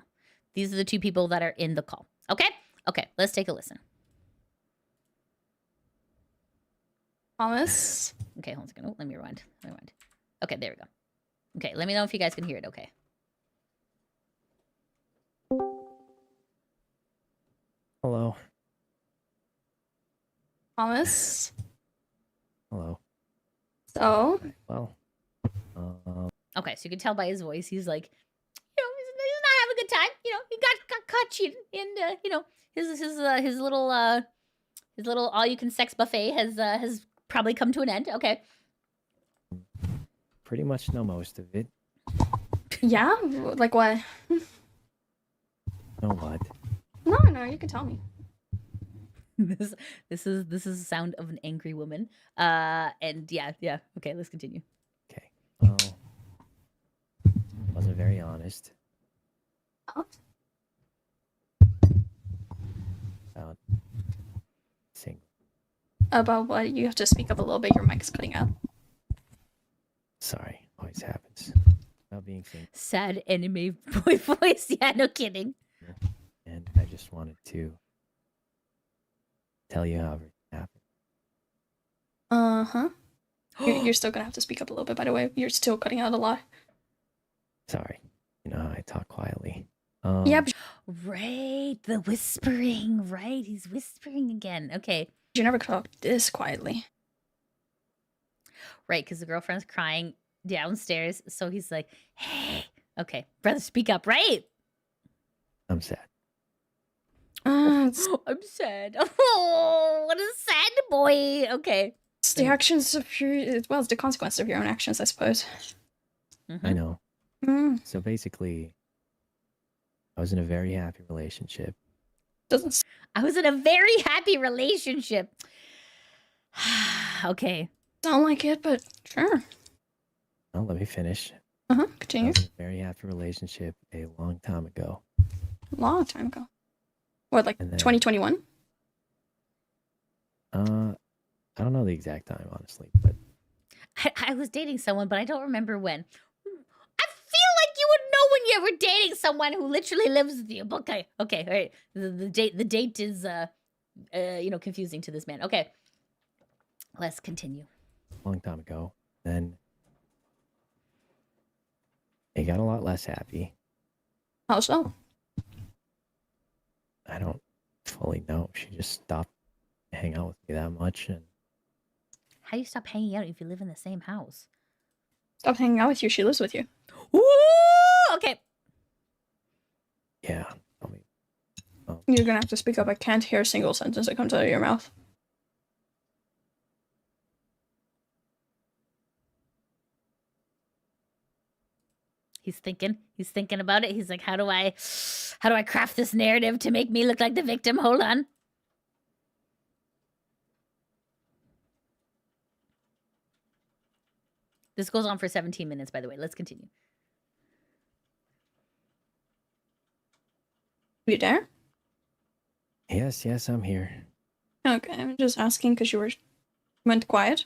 These are the two people that are in the call. Okay, let's take a listen. Thomas. Okay, hold on a second. Oh, let me rewind. Okay, there we go. Okay, let me know if you guys can hear it. Okay. Hello. Thomas. Hello. So. Well. Okay, so you can tell by his voice, he's like, he's not having a good time. He got caught cheating, and his little His little all-you-can-sex buffet has probably come to an end. Okay. Pretty much know most of it. Yeah? Like what? Know what? No, you can tell me. this is the sound of an angry woman. And yeah. Okay, let's continue. Okay. Well, wasn't very honest. Oh. About single. About what? You have to speak up a little bit. Your mic's cutting out. Sorry, always happens. About being single. Sad anime boy voice. Yeah, no kidding. And I just wanted to tell you how everything happened. Uh-huh. You're still gonna have to speak up a little bit, by the way. You're still cutting out a lot. Sorry. You know how I talk quietly. Yeah, but Right, the whispering. Right, he's whispering again. Okay. you never talk this quietly. Right, because the girlfriend's crying downstairs. So he's like, hey. Okay, brother, speak up, right? I'm sad. It's I'm sad. Oh, what a sad boy. Okay. the actions of your... Well, it's the consequence of your own actions, I suppose. Mhm. I know. Mm, So basically, I was in a very happy relationship. doesn't... I was in a very happy relationship. Okay. sound like it, but sure. Well, let me finish. Uh-huh, I continue. was in a very happy relationship a long time ago. Long time ago. What, like And then- 2021? I don't know the exact time, honestly, but I was dating someone, but I don't remember when. I feel like you would know when you were dating someone who literally lives with you. Okay, all right. The date is confusing to this man. Okay, let's continue. a long time ago. Then it got a lot less happy. How so? I don't fully know. She just stopped hanging out with me that much, and How do you stop hanging out if you live in the same house? Stop hanging out with you. She lives with you. Ooh, okay. yeah, I mean, You're gonna have to speak up. I can't hear a single sentence that comes out of your mouth. He's thinking about it. He's like, how do I craft this narrative to make me look like the victim? Hold on. This goes on for 17 minutes, by the way. Let's continue. You there? yes, I'm here. Okay, I'm just asking because you went quiet.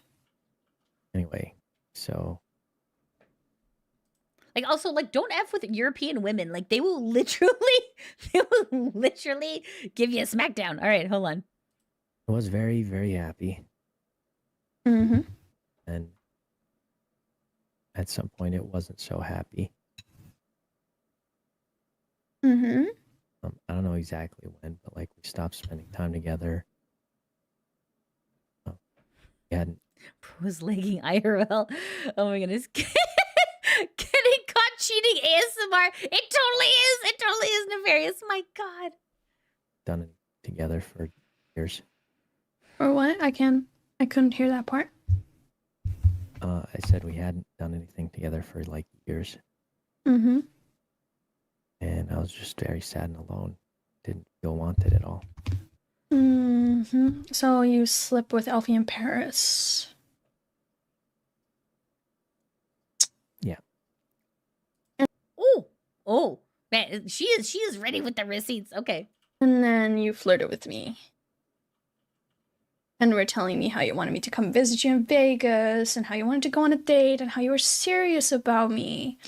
Anyway, so Like, also, like, don't F with European women. Like, they will literally give you a smackdown. All right, hold on. I was very, very happy, Mm-hmm. and at some point it wasn't so happy. Mm-hmm. I don't know exactly when, but like we stopped spending time together. We hadn't. Bro's legging IRL. Oh my goodness. Getting caught cheating ASMR. It totally is nefarious. My God. done it together for years. Or what? I couldn't hear that part. I said we hadn't done anything together for like years, Mm-hmm. and I was just very sad and alone. Didn't feel wanted at all. Mm-hmm. So you slept with Elfie in Paris. Yeah. Oh, man, she is ready with the receipts. Okay. And then you flirted with me. And were telling me how you wanted me to come visit you in Vegas, and how you wanted to go on a date, and how you were serious about me,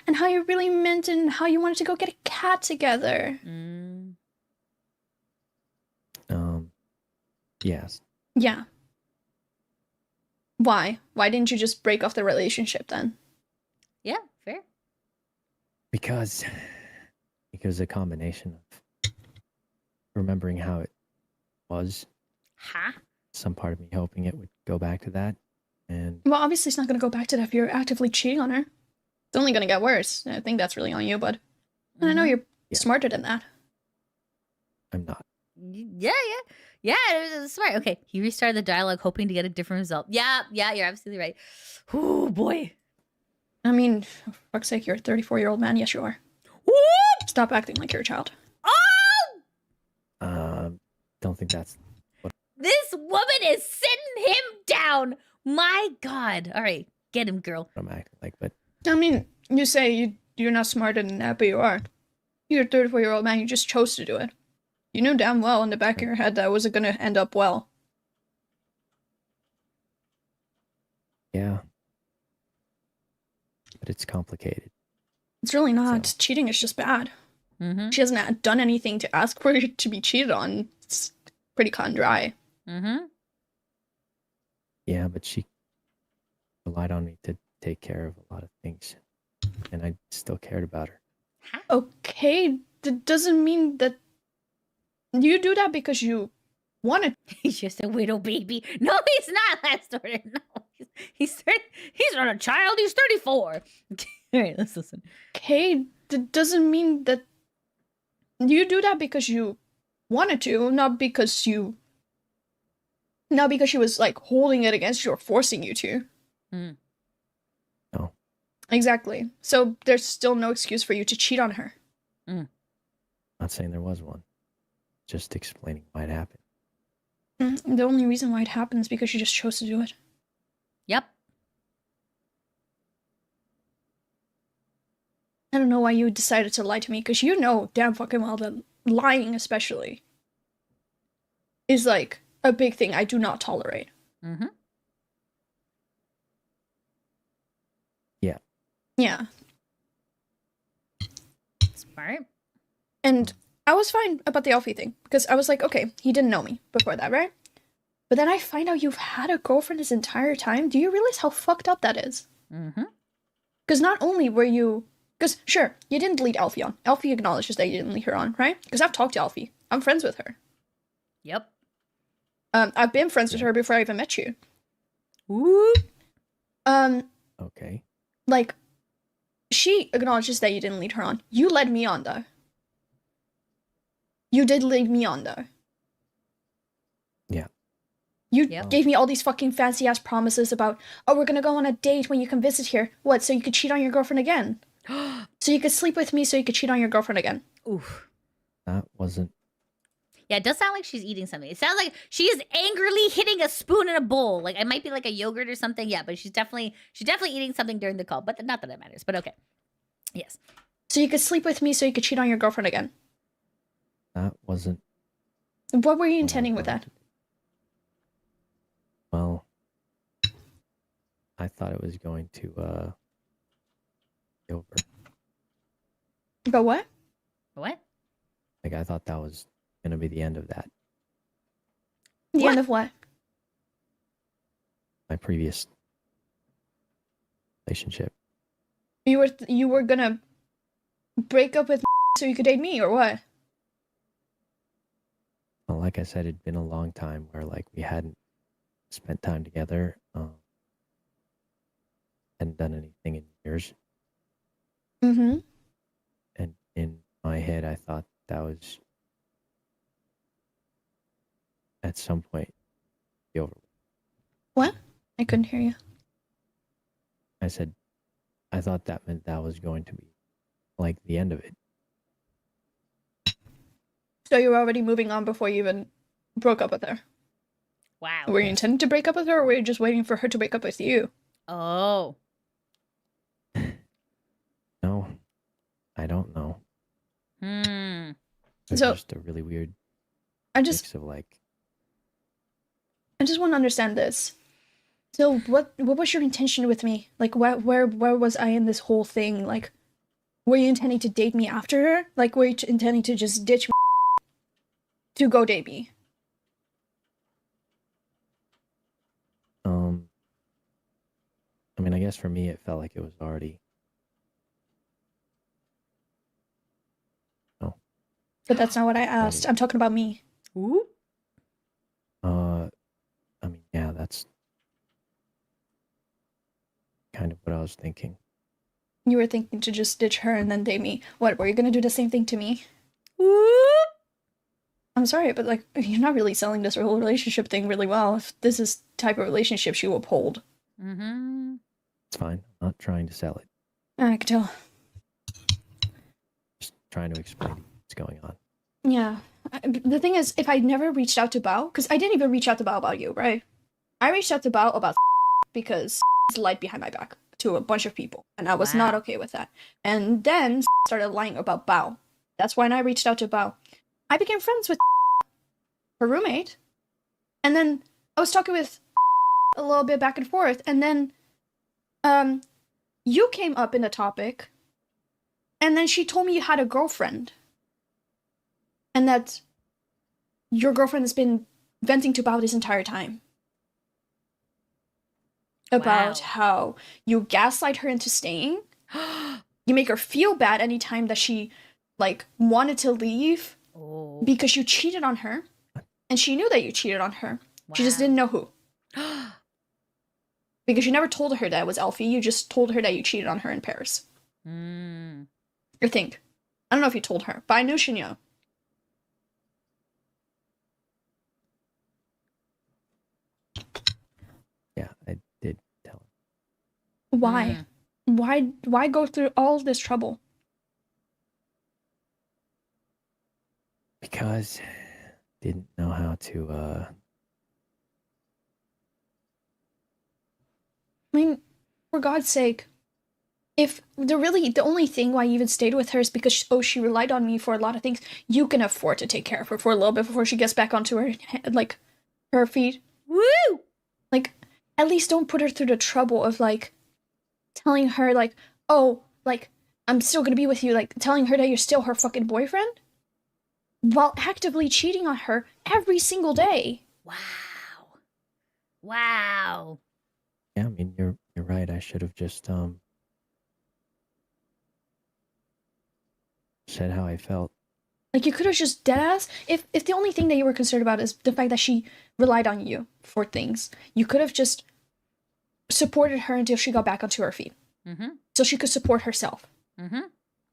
and how you really meant, and how you wanted to go get a cat together. Yes. Yeah. Why? Why didn't you just break off the relationship then? Yeah, fair. Because a combination of remembering how it was, Huh? some part of me hoping it would go back to that, and Well, obviously it's not going to go back to that if you're actively cheating on her. It's only going to get worse. I think that's really on you, bud. And I know you're Yeah. smarter than that. I'm not. Yeah, it was smart. Okay, he restarted the dialogue, hoping to get a different result. Yeah, you're absolutely right. Oh boy. I mean, for fuck's sake, you're a 34-year-old man. Yes, you are. Whoop! Stop acting like you're a child. Oh! Don't think that's This woman is sitting him down. My God. All right, get him, girl. what I'm acting like, but I mean, you say you're not smarter than that, but you are. You're a 34-year-old man. You just chose to do it. You knew damn well in the back of your head that it wasn't going to end up well. yeah. But it's complicated. It's really not. So- Cheating is just bad. Mm-hmm. She hasn't done anything to ask for it to be cheated on. It's pretty cut and dry. Mm-hmm. Yeah, but she relied on me to take care of a lot of things. And I still cared about her. Okay, that doesn't mean that you do that because you wanted. He's just a widow baby. No, he's not. Last order. No, he's not a child. He's 34. All right, let's listen. Okay, that doesn't mean that you do that because you wanted to, not because she was like holding it against you or forcing you to. Mm. No. Exactly. So there's still no excuse for you to cheat on her. Not saying there was one. Just explaining why it happened. The only reason why it happened is because you just chose to do it. Yep. I don't know why you decided to lie to me, because you know damn fucking well that lying especially is like a big thing I do not tolerate. Mm-hmm. Yeah. Smart. And I was fine about the Alfie thing, because I was like, okay, he didn't know me before that, right? But then I find out you've had a girlfriend this entire time. Do you realize how fucked up that is? Mm-hmm. Because not only were you... Because, sure, you didn't lead Alfie on. Alfie acknowledges that you didn't lead her on, right? Because I've talked to Alfie. I'm friends with her. Yep. I've been friends with her before I even met you. Whoop. Okay. Like, she acknowledges that you didn't lead her on. You led me on, though. You did lead me on, though. Yeah. You Yep. gave me all these fucking fancy-ass promises about, oh, we're gonna go on a date when you come visit here. What, so you could cheat on your girlfriend again? So you could sleep with me so you could cheat on your girlfriend again? Oof. That wasn't. Yeah, it does sound like she's eating something. It sounds like she is angrily hitting a spoon in a bowl. Like it might be like a yogurt or something. Yeah, but she's definitely eating something during the call. But not that it matters. But okay. Yes. So you could sleep with me so you could cheat on your girlfriend again? That wasn't. What were you what I intending with wanted that? to do. Well, I thought it was going to be over. But what? What? Like I thought that was gonna be the end of that. The What? end of what? My previous relationship. You were gonna break up with so you could date me, or what? Well, like I said, it'd been a long time where like we hadn't spent time together. Hadn't done anything in years. Mm-hmm. And in my head, I thought that was at some point be over. What? I couldn't hear you. I said, I thought that meant that was going to be like the end of it. So you were already moving on before you even broke up with her? Wow. Were you intending to break up with her, or were you just waiting for her to break up with you? Oh. No, I don't know. It's So- just a really weird I just mix of like, want to understand this. So what was your intention with me? Like where was I in this whole thing? Like, were you intending to date me after her? Like, were you intending to just ditch me to go date me? I mean, I guess for me, it felt like it was already. But that's not what I asked. I'm talking about me. Ooh. I mean, yeah, that's kind of what I was thinking. You were thinking to just ditch her and then date me. What, were you gonna do the same thing to me? Ooh. I'm sorry, but like, you're not really selling this whole relationship thing really well. If this is the type of relationship she will uphold. Mm-hmm. It's fine. I'm not trying to sell it. I can tell. Just trying to explain what's going on. Yeah. The thing is, if I never reached out to Bao, because I didn't even reach out to Bao about you, right? I reached out to Bao about because lied behind my back to a bunch of people, and I was not Wow. okay with that. And then started lying about Bao. That's when I reached out to Bao. I became friends with her roommate, and then I was talking with a little bit back and forth, and then you came up in the topic, and then she told me you had a girlfriend, and that your girlfriend has been venting to Bao this entire time. About Wow. how you gaslight her into staying. You make her feel bad anytime that she, like, wanted to leave Oh. because you cheated on her. And she knew that you cheated on her. Wow. She just didn't know who. Because you never told her that it was Elfie. You just told her that you cheated on her in Paris. Mm. I think. I don't know if you told her, but I knew she knew. Yeah, I did tell him. Why? Why go through all this trouble? Because didn't know how to I mean, for God's sake, if the only thing why you even stayed with her is because she relied on me for a lot of things, you can afford to take care of her for a little bit before she gets back onto her her feet. Woo! Like, at least don't put her through the trouble of like telling her like, oh, like I'm still gonna be with you, like telling her that you're still her fucking boyfriend, while actively cheating on her every single day. Wow. Wow. Yeah, I mean you're right. I should have just said how I felt. Like, you could have just deadass. If the only thing that you were concerned about is the fact that she relied on you for things, you could have just supported her until she got back onto her feet, Mm-hmm. so she could support herself. Mm-hmm.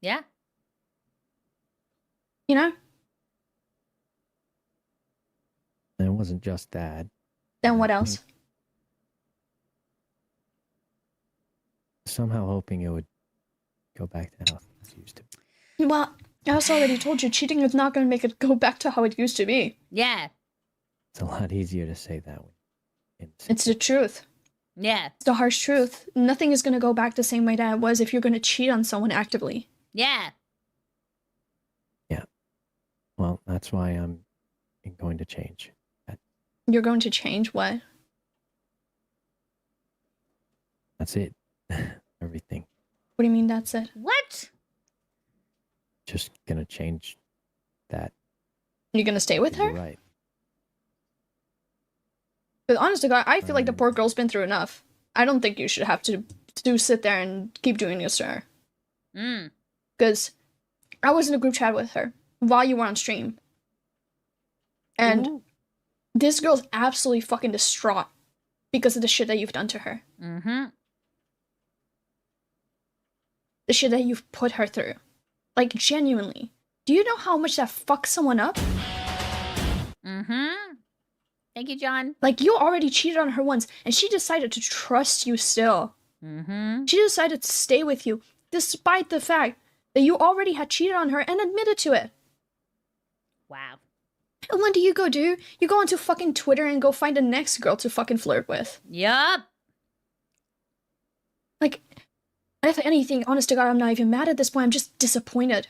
Yeah. You know? And it wasn't just that. Then what else? Somehow hoping it would go back to how things used to be. Well, I also already told you, cheating is not going to make it go back to how it used to be. Yeah. It's a lot easier to say that when It's the truth. Yeah. It's the harsh truth. Nothing is going to go back the same way that it was if you're going to cheat on someone actively. Yeah. Yeah. Well, that's why I'm going to change. You're going to change what? That's it. Everything. What do you mean that's it? What? Just gonna change that. You're going to stay with her? You're right. But honest to God, I feel like the poor girl's been through enough. I don't think you should have to sit there and keep doing this to her. Mm. Because I was in a group chat with her while you were on stream. And Ooh. this girl's absolutely fucking distraught because of the shit that you've done to her. Mm-hmm. The shit that you've put her through. Like, genuinely. Do you know how much that fucks someone up? Mm-hmm. Thank you, John. Like, you already cheated on her once, and she decided to trust you still. Mm-hmm. She decided to stay with you, despite the fact that you already had cheated on her and admitted to it. Wow. And what do? You go onto fucking Twitter and go find the next girl to fucking flirt with. Yup. Like, if anything, honest to God, I'm not even mad at this point. I'm just disappointed.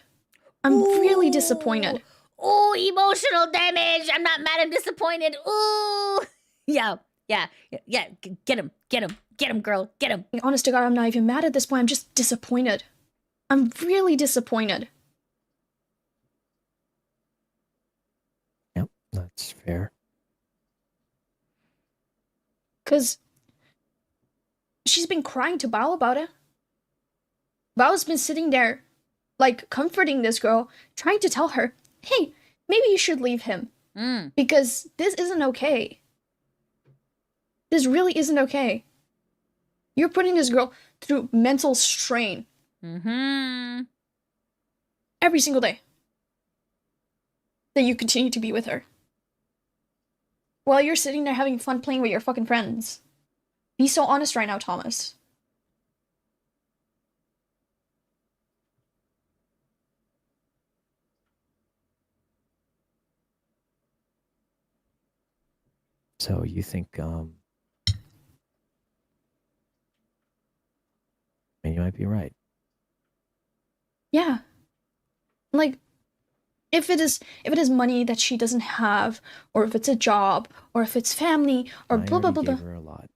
I'm really disappointed. Ooh, emotional damage. I'm not mad. I'm disappointed. Ooh. Yeah. Yeah. Yeah. Get him. Get him. Get him, girl. Get him. Honest to God, I'm not even mad at this point. I'm just disappointed. I'm really disappointed. Yep, that's fair. Because she's been crying to Bao about it. Bao's been sitting there, like, comforting this girl, trying to tell her, hey, maybe you should leave him. Mm. Because this isn't okay. This really isn't okay. You're putting this girl through mental strain. Mm-hmm. Every single day. that you continue to be with her. While you're sitting there having fun playing with your fucking friends. Be so honest right now, Thomas. So you think, I mean, you might be right. Yeah. Like, if it is money that she doesn't have, or if it's a job, or if it's family, or I blah blah already blah gave blah. her a lot.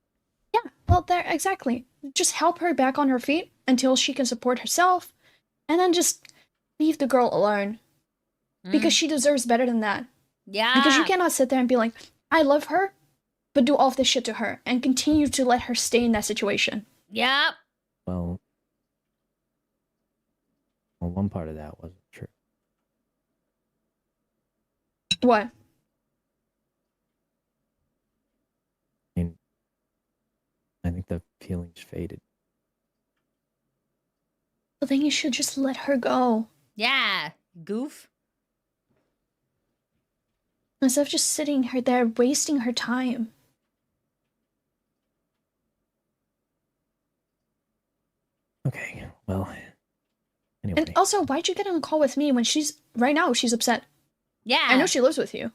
Yeah, well, there, exactly. Just help her back on her feet until she can support herself, and then just leave the girl alone. Because she deserves better than that. Yeah. Because you cannot sit there and be like, I love her, but do all of this shit to her, and continue to let her stay in that situation. Yep. Well, one part of that wasn't true. What? I mean, I think the feelings faded. But then you should just let her go. Yeah. Goof. Instead of just sitting her there wasting her time. Okay, well, anyway. And also, why'd you get on a call with me when right now she's upset? Yeah. I know she lives with you.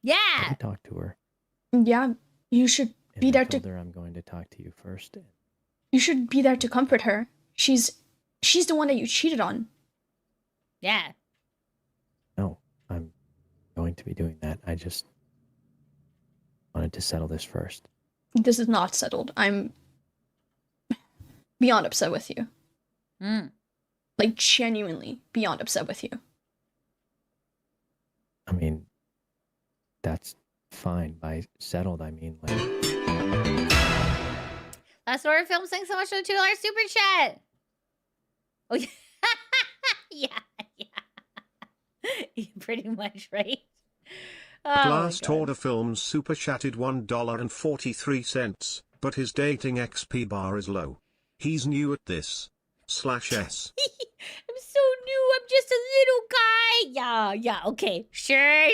Yeah. I talked to her. Yeah, you should And be I there told to. her I'm going to talk to you first. You should be there to comfort her. She's the one that you cheated on. Yeah. No, I'm going to be doing that. I just wanted to settle this first. This is not settled. I'm beyond upset with you. Like, genuinely beyond upset with you. I mean, that's fine. By settled, I mean, like... Last horror film, thanks so much for the $2 super chat. Oh, yeah. Yeah. Pretty much, right? Oh, Last Order Films super chatted $1.43, but his dating XP bar is low. He's new at this. /S. I'm so new. I'm just a little guy. Yeah. Okay. Sure.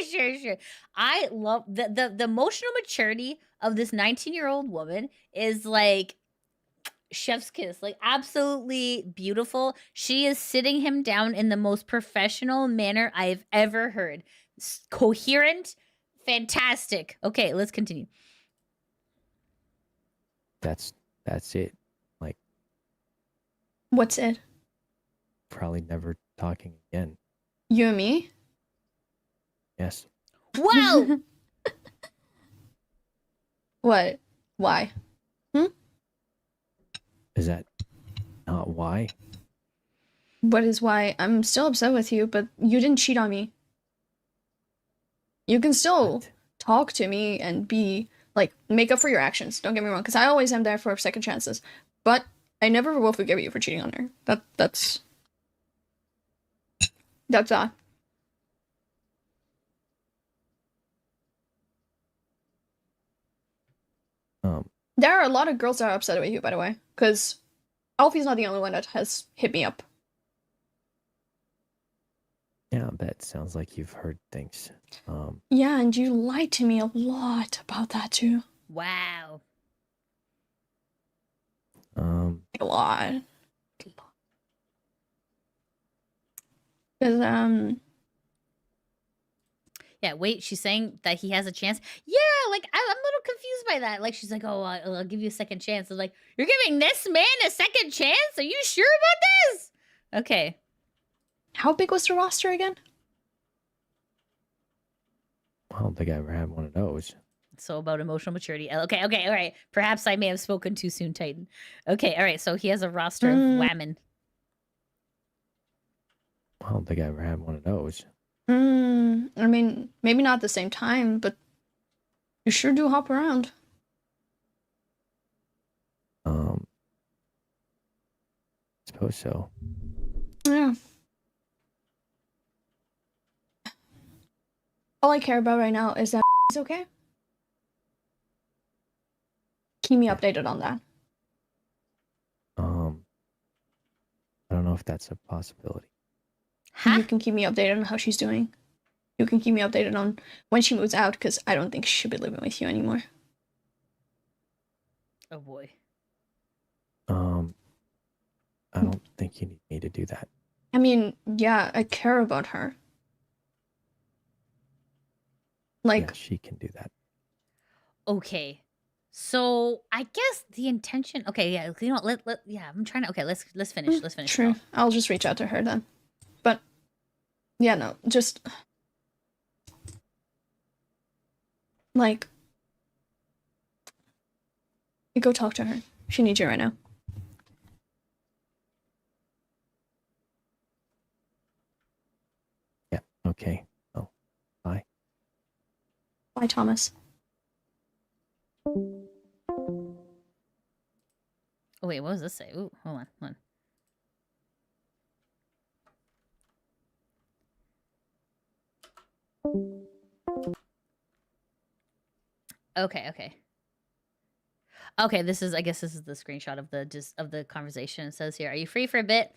I love the emotional maturity of this 19-year-old woman is like chef's kiss, like absolutely beautiful. She is sitting him down in the most professional manner I've ever heard. Coherent, fantastic. Okay, let's continue. That's it. Like, What's it? probably never talking again. You and me? Yes. Wow. What? Why? Is that not why? What is why? I'm still upset with you, but you didn't cheat on me. You can still What? talk to me and be like, make up for your actions. Don't get me wrong, because I always am there for second chances. But I never will forgive you for cheating on her. That's that. There are a lot of girls that are upset with you, by the way, because Alfie's not the only one that has hit me up. Yeah, that sounds like you've heard things. Yeah, and you lied to me a lot about that too. Wow. A lot. Because Yeah, wait, she's saying that he has a chance. Yeah, like I'm a little confused by that. Like she's like, "Oh, I'll give you a second chance." I was like, "You're giving this man a second chance? Are you sure about this?" Okay. how big was the roster again? I don't think I ever had one of those. So about emotional maturity. Okay, all right. Perhaps I may have spoken too soon, Titan. Okay, all right. So he has a roster of women. I don't think I ever had one of those. I mean, maybe not at the same time, but you sure do hop around. Suppose so. Yeah. All I care about right now is that he's okay. Keep me updated on that. I don't know if that's a possibility. Huh? You can keep me updated on how she's doing. You can keep me updated on when she moves out, because I don't think she should be living with you anymore. Oh boy. I don't think you need me to do that. I mean, yeah, I care about her. Like, Yeah, she can do that. Okay. So I guess the intention. Okay, yeah. You know what? Yeah. I'm trying to. Okay, let's finish. Let's finish. True. I'll just reach out to her then. But yeah, no, just like, you go talk to her. She needs you right now. Yeah. Okay. Oh, bye. Bye, Thomas. Oh wait, what does this say? Ooh, hold on. Okay. This is. I guess this is the screenshot of the conversation. It says here, "Are you free for a bit?"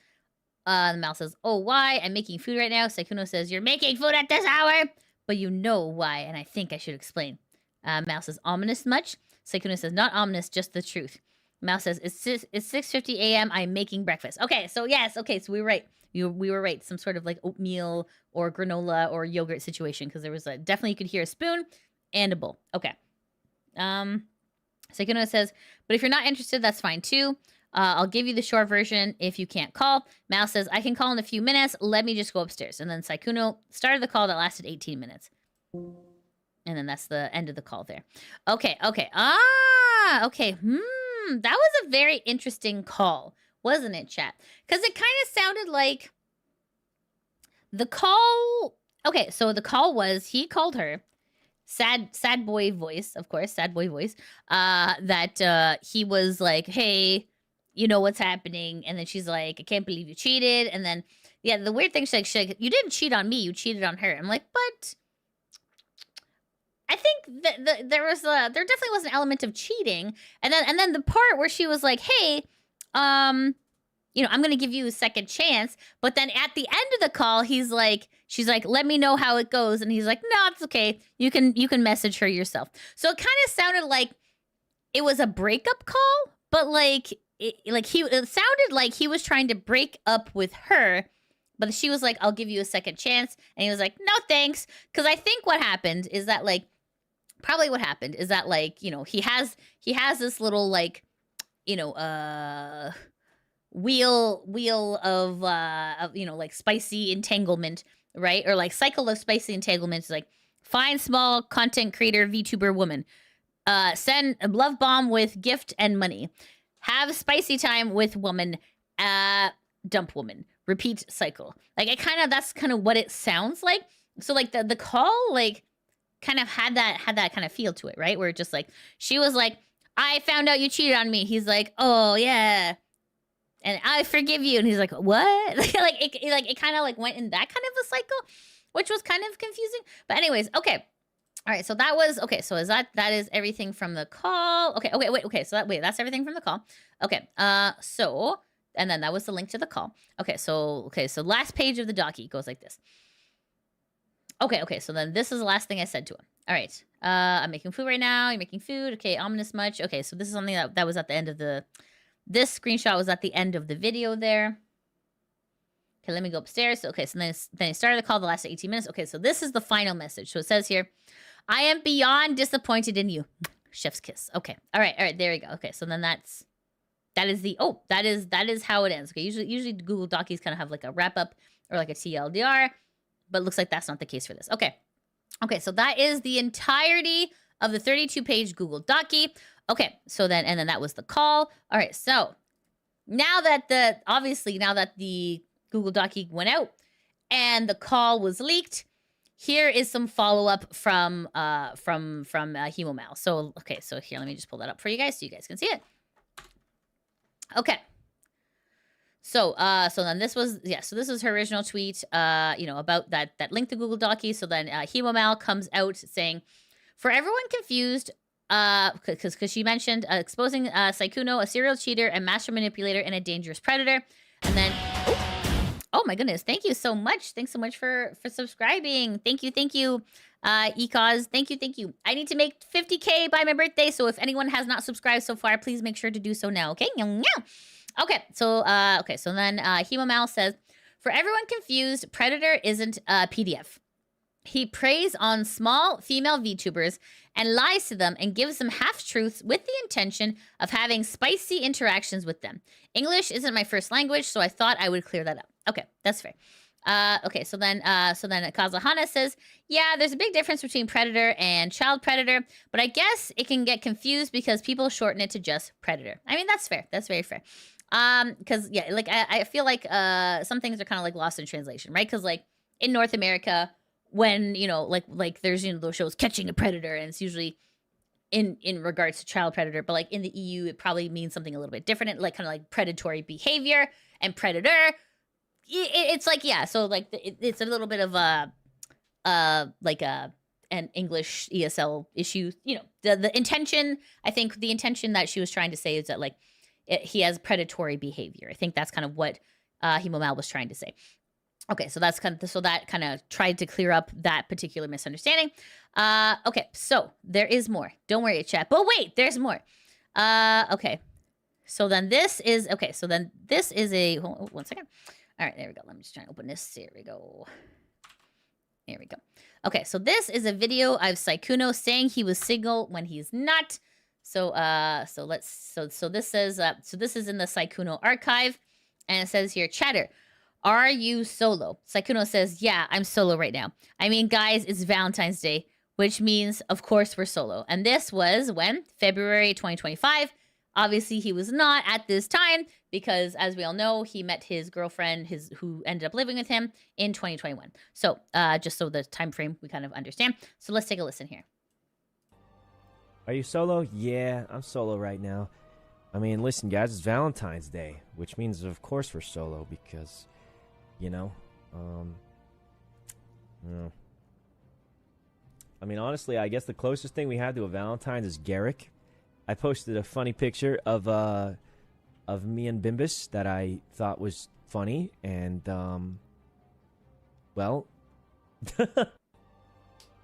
The mouse says, "Oh, why? I'm making food right now." Sykkuno says, "You're making food at this hour, but you know why, and I think I should explain." Mouse says, "Ominous much?" Sykkuno says, "Not ominous, just the truth." Mouse says, "It's 6:50 a.m. I'm making breakfast." Okay, so yes, okay, so we were right. We were right. Some sort of like oatmeal or granola or yogurt situation, because there was definitely you could hear a spoon and a bowl. Okay. Sykkuno says, "But if you're not interested, that's fine too. I'll give you the short version if you can't call." Mouse says, "I can call in a few minutes. Let me just go upstairs." And then Sykkuno started the call that lasted 18 minutes. And then that's the end of the call there. Okay. Okay. Okay. That was a very interesting call, wasn't it, chat? Because it kind of sounded like the call. Okay, so the call was he called her. Sad boy voice, of course, sad boy voice. That he was like, "Hey, you know what's happening?" And then she's like, "I can't believe you cheated." And then, yeah, the weird thing, she's like, "You didn't cheat on me, you cheated on her." I'm like, but I think that there definitely was an element of cheating. And then the part where she was like, "Hey, I'm gonna give you a second chance." But then at the end of the call, she's like, "Let me know how it goes." And he's like, "No, it's okay. You can message her yourself." So it kind of sounded like it was a breakup call, but it sounded like he was trying to break up with her, but she was like, "I'll give you a second chance." And he was like, "No, thanks." Because I think what happened is that probably what happened is that he has this little wheel of spicy entanglement, right? Or cycle of spicy entanglements, like find small content creator VTuber woman, send a love bomb with gift and money, have spicy time with woman, dump woman, repeat cycle. That's kind of what it sounds like. So the call kind of had that kind of feel to it, right? Where it just she was like, "I found out you cheated on me." He's like, "Oh yeah, and I forgive you." And he's like, "What?" It kind of went in that kind of a cycle, which was kind of confusing. But anyways, okay. All right, so that was okay. So that is everything from the call. Okay, wait. Okay, so that's everything from the call. Okay, so and then that was the link to the call. Okay, so last page of the Daki goes like this. Okay, so then this is the last thing I said to him. All right, I'm making food right now. You're making food. Okay, ominous much. Okay, so this is something that was at the end of this screenshot was at the end of the video there. Okay, let me go upstairs. So, okay, so then he started the call the last 18 minutes. Okay, so this is the final message. So it says here, "I am beyond disappointed in you." Chef's kiss. Okay, all right, there we go. Okay, so then that is how it ends. Okay, usually Google Docs kind of have a wrap up or a TLDR, but it looks like that's not the case for this. Okay, so that is the entirety of the 32-page Google Docky. Okay, so then that was the call. All right, so now that the Google Docky went out and the call was leaked, here is some follow-up from Hemomal. So okay, so here, let me just pull that up for you guys so you guys can see it. Okay. So then this was so this is her original tweet about that link to Google Docky. So then Hemomal comes out saying, "For everyone confused, because she mentioned exposing Sykkuno, a serial cheater and master manipulator and a dangerous predator." And then Oh my goodness. Thank you so much. Thanks so much for subscribing. Thank you. Ecos. Thank you. I need to make 50K by my birthday. So if anyone has not subscribed so far, please make sure to do so now. Okay. Okay. So then Hemomal says, for everyone confused, Predator isn't a PDF. He preys on small female VTubers and lies to them and gives them half-truths with the intention of having spicy interactions with them. English isn't my first language, so I thought I would clear that up. Okay, that's fair. Okay, so then Kazahana says, yeah, there's a big difference between predator and child predator, but I guess it can get confused because people shorten it to just predator. I mean, that's fair. That's very fair. Because yeah, like I feel like some things are kind of like lost in translation, right? Because like in North America, when like there's those shows Catching a Predator, and it's usually in regards to child predator, but like in the EU, it probably means something a little bit different, like kind of like predatory behavior and predator. It's like, yeah, so like it's a little bit of an English ESL issue. The intention, I think the intention that she was trying to say is that like he has predatory behavior. I think that's kind of what Hemomal was trying to say. Okay, so that's that kind of tried to clear up that particular misunderstanding. Okay, so there is more. Don't worry, chat. But wait, there's more. Okay. So then this is a one second. All right, there we go. Let me just try and open this. Here we go. Here we go. Okay, so this is a video of Sykkuno saying he was single when he's not. So this is in the Sykkuno archive, and it says here, chatter, are you solo? Sykkuno says, yeah, I'm solo right now. I mean, guys, it's Valentine's Day, which means, of course, we're solo. And this was when? February 2025. Obviously, he was not at this time because, as we all know, he met his girlfriend, who ended up living with him in 2021. So just so the time frame we kind of understand. So let's take a listen here. Are you solo? Yeah, I'm solo right now. I mean, listen, guys, it's Valentine's Day, which means, of course, we're solo because, I mean, honestly, I guess the closest thing we had to a Valentine's is Garrick. I posted a funny picture of me and Bimbus that I thought was funny, and well,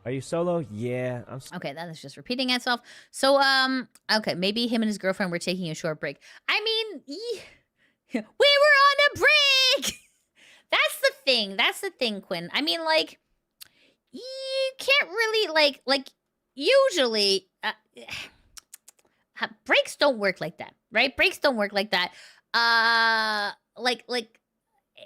are you solo? Yeah, I'm. Okay, that is just repeating itself. So okay, maybe him and his girlfriend were taking a short break. I mean, we were on a break. That's the thing, Quinn. I mean, like, you can't really like usually. Breaks don't work like that, right? Breaks don't work like that.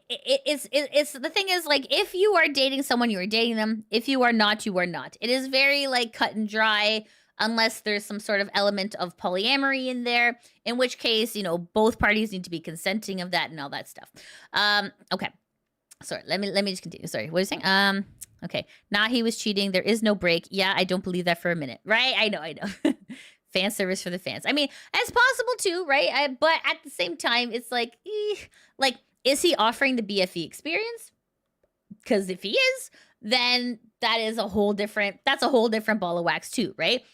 It's the thing is, like, if you are dating someone, you are dating them. If you are not, you are not. It is very like cut and dry, unless there's some sort of element of polyamory in there, in which case, both parties need to be consenting of that and all that stuff. Okay. Sorry, let me just continue. Sorry, what are you saying? Okay. Nah, he was cheating. There is no break. Yeah, I don't believe that for a minute. Right? I know. Fan service for the fans. I mean, it's possible too, right? But at the same time, it's like, is he offering the BFE experience? Because if he is, then that's a whole different ball of wax too, right?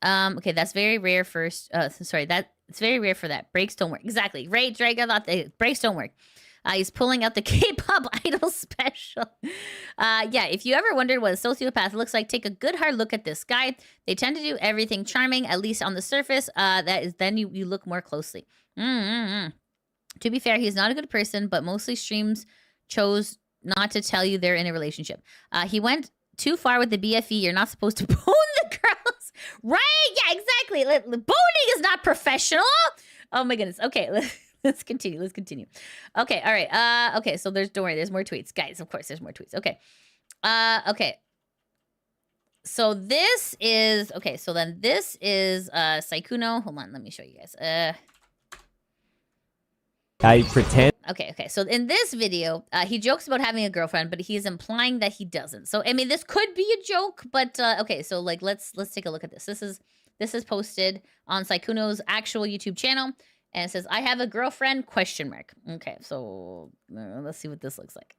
Okay, that's very rare first. It's very rare for that. Breaks don't work. Exactly. Right, Drake, I thought the breaks don't work. He's pulling out the K-pop idol special. Yeah, if you ever wondered what a sociopath looks like, take a good hard look at this guy. They tend to do everything charming, at least on the surface. Then you look more closely. To be fair, he's not a good person, but mostly streams chose not to tell you they're in a relationship. He went too far with the BFE. You're not supposed to bone the girls. Right? Yeah, exactly. Boning is not professional. Oh my goodness. Okay, Let's continue. Okay, all right. Okay, so don't worry, there's more tweets. Guys, of course, there's more tweets. Okay. Okay. So this is, Sykkuno. Hold on, let me show you guys. I pretend. Okay. So in this video, he jokes about having a girlfriend, but he's implying that he doesn't. So, I mean, this could be a joke, but, okay, so, like, let's take a look at this. This is posted on Sykkuno's actual YouTube channel. And it says, I have a girlfriend, ? Okay, so let's see what this looks like.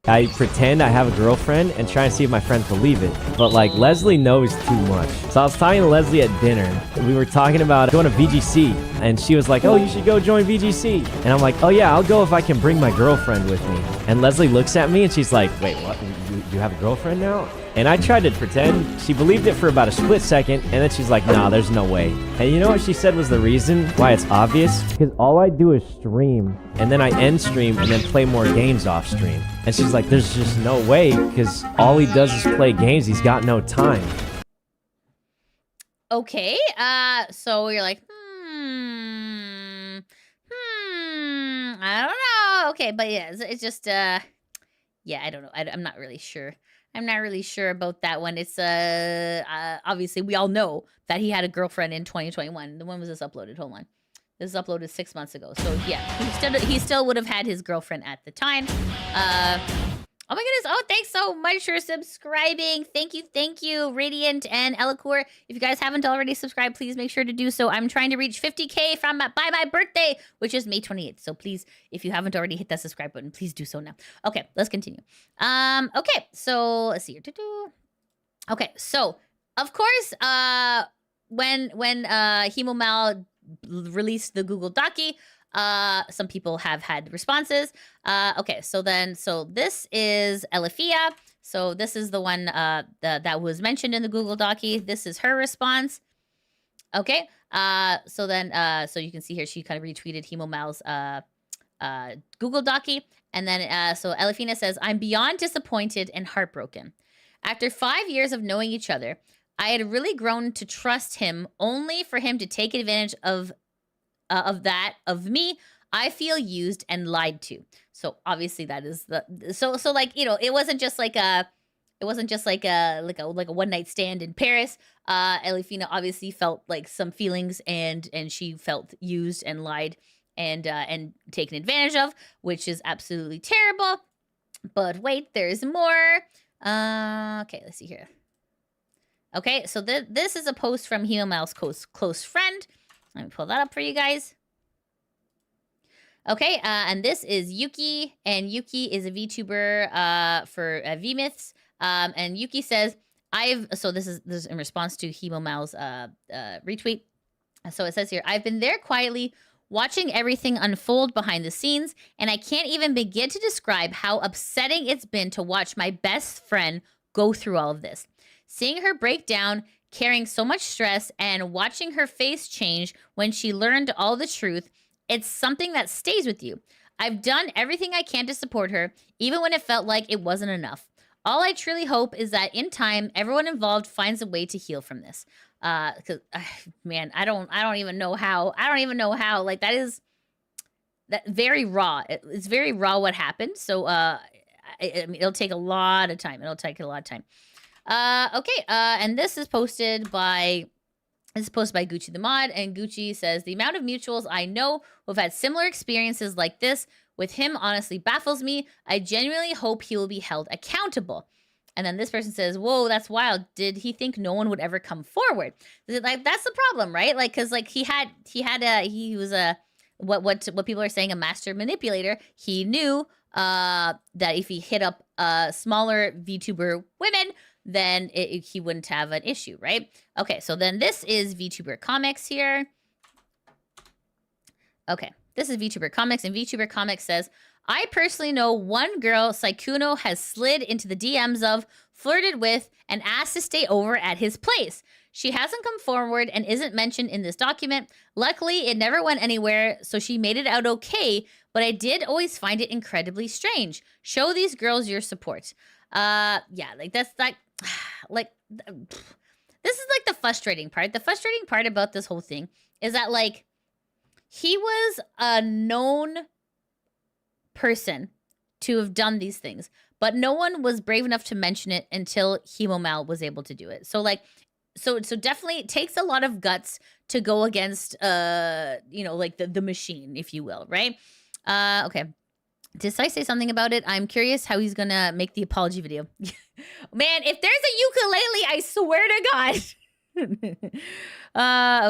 I pretend I have a girlfriend and try and see if my friends believe it. But, like, Leslie knows too much. So I was talking to Leslie at dinner. We were talking about going to VGC. And she was like, oh, you should go join VGC. And I'm like, oh yeah, I'll go if I can bring my girlfriend with me. And Leslie looks at me and she's like, wait, what? You have a girlfriend now? And I tried to pretend. She believed it for about a split second, and then she's like, nah, there's no way. And you know what she said was the reason why it's obvious? Because all I do is stream, and then I end stream, and then play more games off stream. And she's like, there's just no way, because all he does is play games. He's got no time. Okay, so you're like, I don't know. Okay, but yeah, it's just, yeah, I don't know. I'm not really sure. I'm not really sure about that one. It's obviously we all know that he had a girlfriend in 2021. When was this uploaded? Hold on. This is uploaded 6 months ago. So yeah, he still would have had his girlfriend at the time. Oh my goodness. Oh, thanks so much for subscribing. Thank you, Radiant and Elicour. If you guys haven't already subscribed, please make sure to do so. I'm trying to reach 50K by my birthday, which is May 28th. So please, if you haven't already hit that subscribe button, please do so now. Okay, let's continue. Okay, so let's see here. Okay, so of course, when Hemomal released the Google Daki, some people have had responses. Okay, so this is Elifia. So this is the one that was mentioned in the Google Docky. This is her response. Okay, so you can see here she kind of retweeted Hemomal's Google Docky. And then so Elifina says, I'm beyond disappointed and heartbroken. After 5 years of knowing each other, I had really grown to trust him, only for him to take advantage of me. I feel used and lied to. So obviously that is so like, you know, it wasn't just like a one night stand in Paris. Elifina obviously felt like some feelings and she felt used and lied and taken advantage of, which is absolutely terrible. But wait, there's more. Okay, let's see here. Okay, so this is a post from Hemomal's close friend. Let me pull that up for you guys. Okay, and this is Yuki, and Yuki is a VTuber for VMyths. And Yuki says, this is in response to Hemomal's retweet. So it says here, I've been there quietly watching everything unfold behind the scenes, and I can't even begin to describe how upsetting it's been to watch my best friend go through all of this. Seeing her break down, carrying so much stress, and watching her face change when she learned all the truth, it's something that stays with you. I've done everything I can to support her, even when it felt like it wasn't enough. All I truly hope is that in time, everyone involved finds a way to heal from this. Because, man, I don't even know how. I don't even know how. Like, that very raw. It's very raw what happened. So, I mean, it'll take a lot of time. Okay, and this is posted by Gucci the Mod, and Gucci says, the amount of mutuals I know who have had similar experiences like this with him honestly baffles me. I genuinely hope he will be held accountable. And then this person says, whoa, that's wild. Did he think no one would ever come forward? Like, that's the problem, right? Like, because like he was a what people are saying, a master manipulator. He knew that if he hit up smaller VTuber women, then he wouldn't have an issue, right? Okay, so then this is VTuber Comics here. Okay, this is VTuber Comics, and VTuber Comics says, I personally know one girl Sykkuno has slid into the DMs of, flirted with, and asked to stay over at his place. She hasn't come forward and isn't mentioned in this document. Luckily, it never went anywhere, so she made it out okay, but I did always find it incredibly strange. Show these girls your support. Yeah, like that's like this is like the frustrating part. The frustrating part about this whole thing is that like he was a known person to have done these things, but no one was brave enough to mention it until Hemomal was able to do it. So like, so definitely it takes a lot of guts to go against, you know, like the machine, if you will, right? Okay. Did I say something about it? I'm curious how he's gonna make the apology video. Man, if there's a ukulele, I swear to God.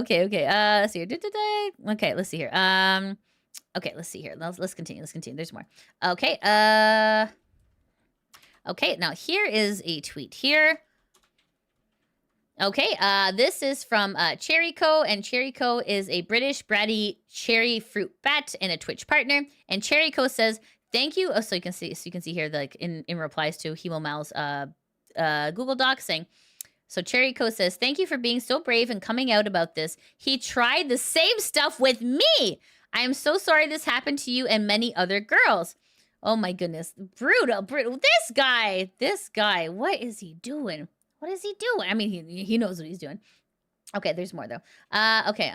Okay. Let's see here. Okay, let's see here. Okay, let's see here. Let's continue. There's more. Okay. Okay. Now here is a tweet here. Okay, this is from Cherryco, and Cherryco is a British bratty cherry fruit bat and a Twitch partner. And Cherryco says, "Thank you." Oh, so you can see here, like in replies to Hemo Mal's Google Doc saying. So Cherryco says, "Thank you for being so brave and coming out about this. He tried the same stuff with me. I am so sorry this happened to you and many other girls." Oh my goodness. Brutal. This guy, what is he doing? What is he doing? I mean, he knows what he's doing. Okay, there's more though. Okay,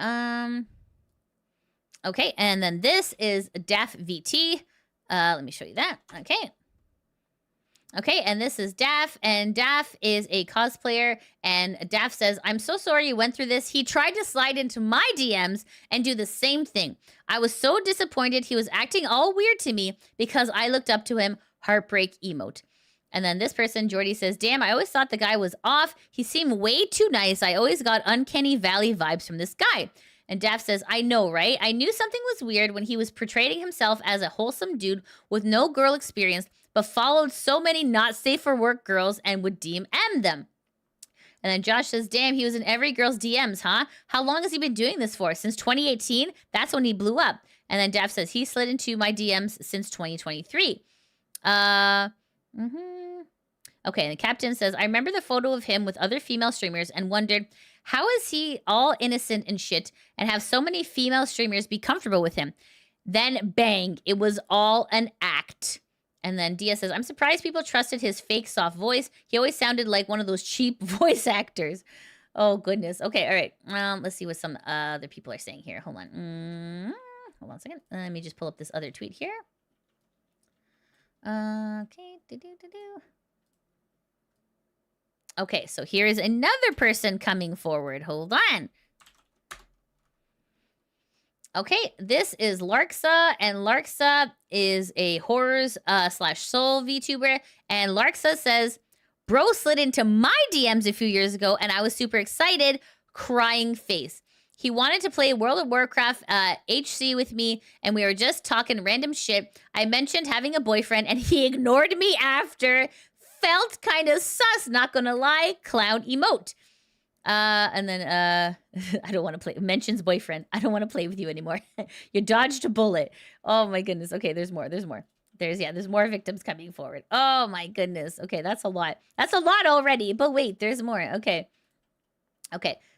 and then this is Daf VT. Let me show you that. Okay, and this is Daf, and Daf is a cosplayer, and Daf says, "I'm so sorry you went through this. He tried to slide into my DMs and do the same thing. I was so disappointed. He was acting all weird to me because I looked up to him. Heartbreak emote." And then this person, Jordy, says, "Damn, I always thought the guy was off. He seemed way too nice. I always got uncanny valley vibes from this guy." And Daf says, "I know, right? I knew something was weird when he was portraying himself as a wholesome dude with no girl experience, but followed so many not safe for work girls and would DM them." And then Josh says, "Damn, he was in every girl's DMs, huh? How long has he been doing this for? Since 2018? That's when he blew up." And then Daf says, "He slid into my DMs since 2023. Okay, and the captain says, "I remember the photo of him with other female streamers and wondered, how is he all innocent and shit and have so many female streamers be comfortable with him? Then bang, it was all an act." And then Dia says, "I'm surprised people trusted his fake soft voice. He always sounded like one of those cheap voice actors." Oh, goodness. Okay, all right. Let's see what some other people are saying here. Hold on. Hold on a second. Let me just pull up this other tweet here. Okay. Okay, so here is another person coming forward. Hold on. Okay, this is Larksa, and Larksa is a horrors / soul VTuber, and Larksa says, "Bro slid into my DMs a few years ago, and I was super excited, crying face. He wanted to play World of Warcraft HC with me, and we were just talking random shit. I mentioned having a boyfriend, and he ignored me after. Felt kind of sus, not gonna lie. Clown emote." And then I don't want to play. Mentions boyfriend. "I don't want to play with you anymore. You dodged a bullet." Oh my goodness. Okay, there's more. There's more victims coming forward. Oh my goodness. Okay, that's a lot. That's a lot already. But wait, there's more. Okay.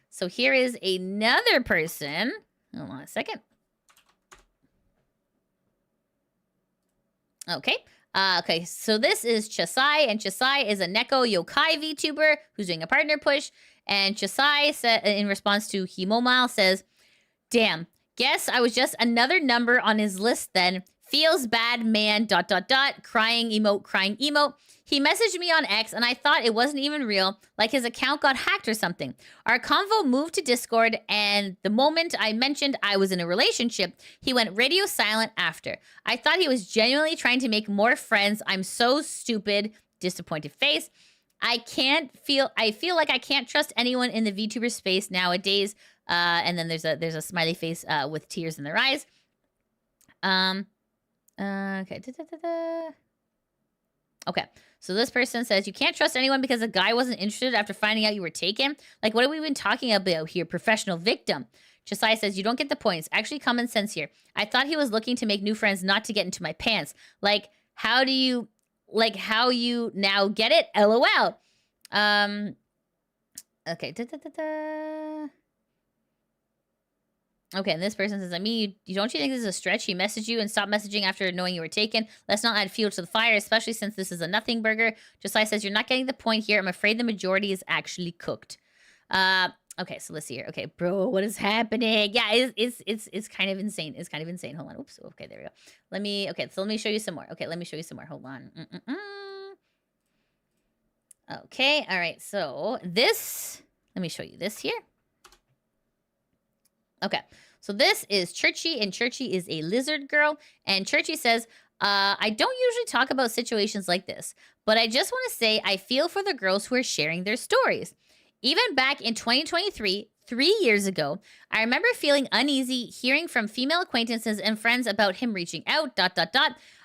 So here is another person. Hold on a second. Okay, so this is Chasai, and Chasai is a Neko Yokai VTuber who's doing a partner push. And Chasai, in response to Himomal, says, "Damn, guess I was just another number on his list then. Feels bad, man, ... crying emote. He messaged me on X, and I thought it wasn't even real, like his account got hacked or something. Our convo moved to Discord, and the moment I mentioned I was in a relationship, he went radio silent after. I thought he was genuinely trying to make more friends. I'm so stupid. Disappointed face. I feel like I can't trust anyone in the VTuber space nowadays." And then there's a smiley face with tears in their eyes. Okay. Okay. So this person says, "You can't trust anyone because a guy wasn't interested after finding out you were taken? Like, what have we been talking about here? Professional victim." Josiah says, "You don't get the points. Actually, common sense here. I thought he was looking to make new friends, not to get into my pants. Like, how you now get it? LOL." Okay. Okay, and this person says, "I mean, don't you think this is a stretch? He messaged you and stopped messaging after knowing you were taken. Let's not add fuel to the fire, especially since this is a nothing burger." Josiah says, "You're not getting the point here. I'm afraid the majority is actually cooked." Okay, so let's see here. Okay, bro, what is happening? Yeah, it's kind of insane. It's kind of insane. Hold on. Oops. Okay, there we go. Let me show you some more. Okay, let me show you some more. Hold on. Okay, all right. So let me show you this here. Okay, so this is Churchy, and Churchy is a lizard girl. And Churchy says, "I don't usually talk about situations like this, but I just want to say I feel for the girls who are sharing their stories. Even back in 2023, 3 years ago, I remember feeling uneasy hearing from female acquaintances and friends about him reaching out, ...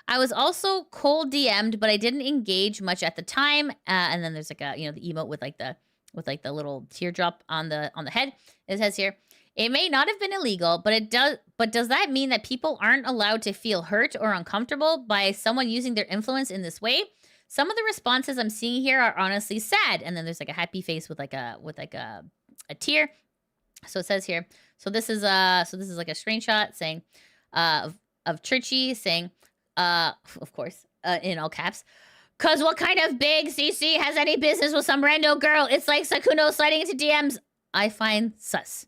I was also cold DM'd, but I didn't engage much at the time." And then there's like the emote with like the with like the little teardrop on the head. It says here, it may not have been illegal, but does that mean that people aren't allowed to feel hurt or uncomfortable by someone using their influence in this way? Some of the responses I'm seeing here are honestly sad. And then there's like a happy face with like a tear. So it says here, so this is like a screenshot saying of Churchy saying, of course, in all caps, "Cause what kind of big CC has any business with some rando girl? It's like Sykkuno sliding into DMs. I find sus."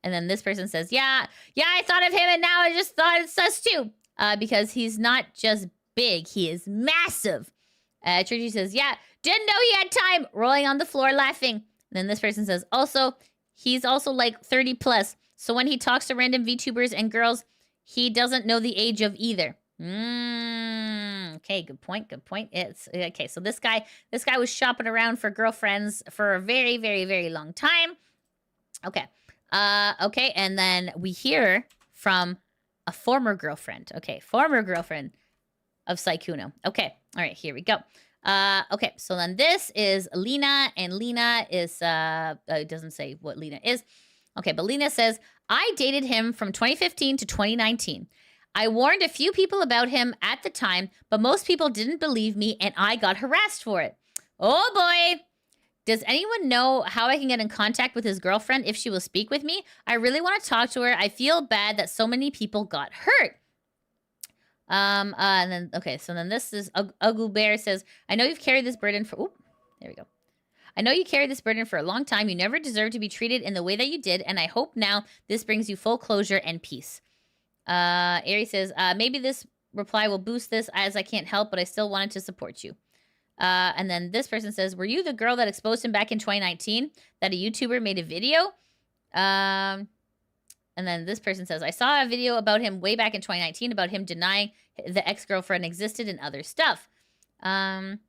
And then this person says, yeah, I thought of him and now I just thought it's sus too. Because he's not just big, he is massive. Churchy says, yeah, didn't know he had time, rolling on the floor laughing. And then this person says, also, he's also like 30 plus. So when he talks to random VTubers and girls, he doesn't know the age of either. Okay, good point. It's okay. So this guy was shopping around for girlfriends for a very, very, very long time. Okay. Okay, and then we hear from a former girlfriend. Okay, former girlfriend of Sykkuno. Okay, all right, here we go. Okay, so then this is Lena, and Lena is, it doesn't say what Lena is. Okay, but Lena says, I dated him from 2015 to 2019. I warned a few people about him at the time, but most people didn't believe me, and I got harassed for it. Oh boy! Does anyone know how I can get in contact with his girlfriend if she will speak with me? I really want to talk to her. I feel bad that so many people got hurt. And then, okay, so then this is, Ugu Bear says, I know you've carried this burden for, oop, there we go. I know you carried this burden for a long time. You never deserved to be treated in the way that you did, and I hope now this brings you full closure and peace. Aries says, maybe this reply will boost this as I can't help, but I still wanted to support you. And then this person says, were you the girl that exposed him back in 2019 that a YouTuber made a video? And then this person says, I saw a video about him way back in 2019 about him denying the ex-girlfriend existed and other stuff. Acelia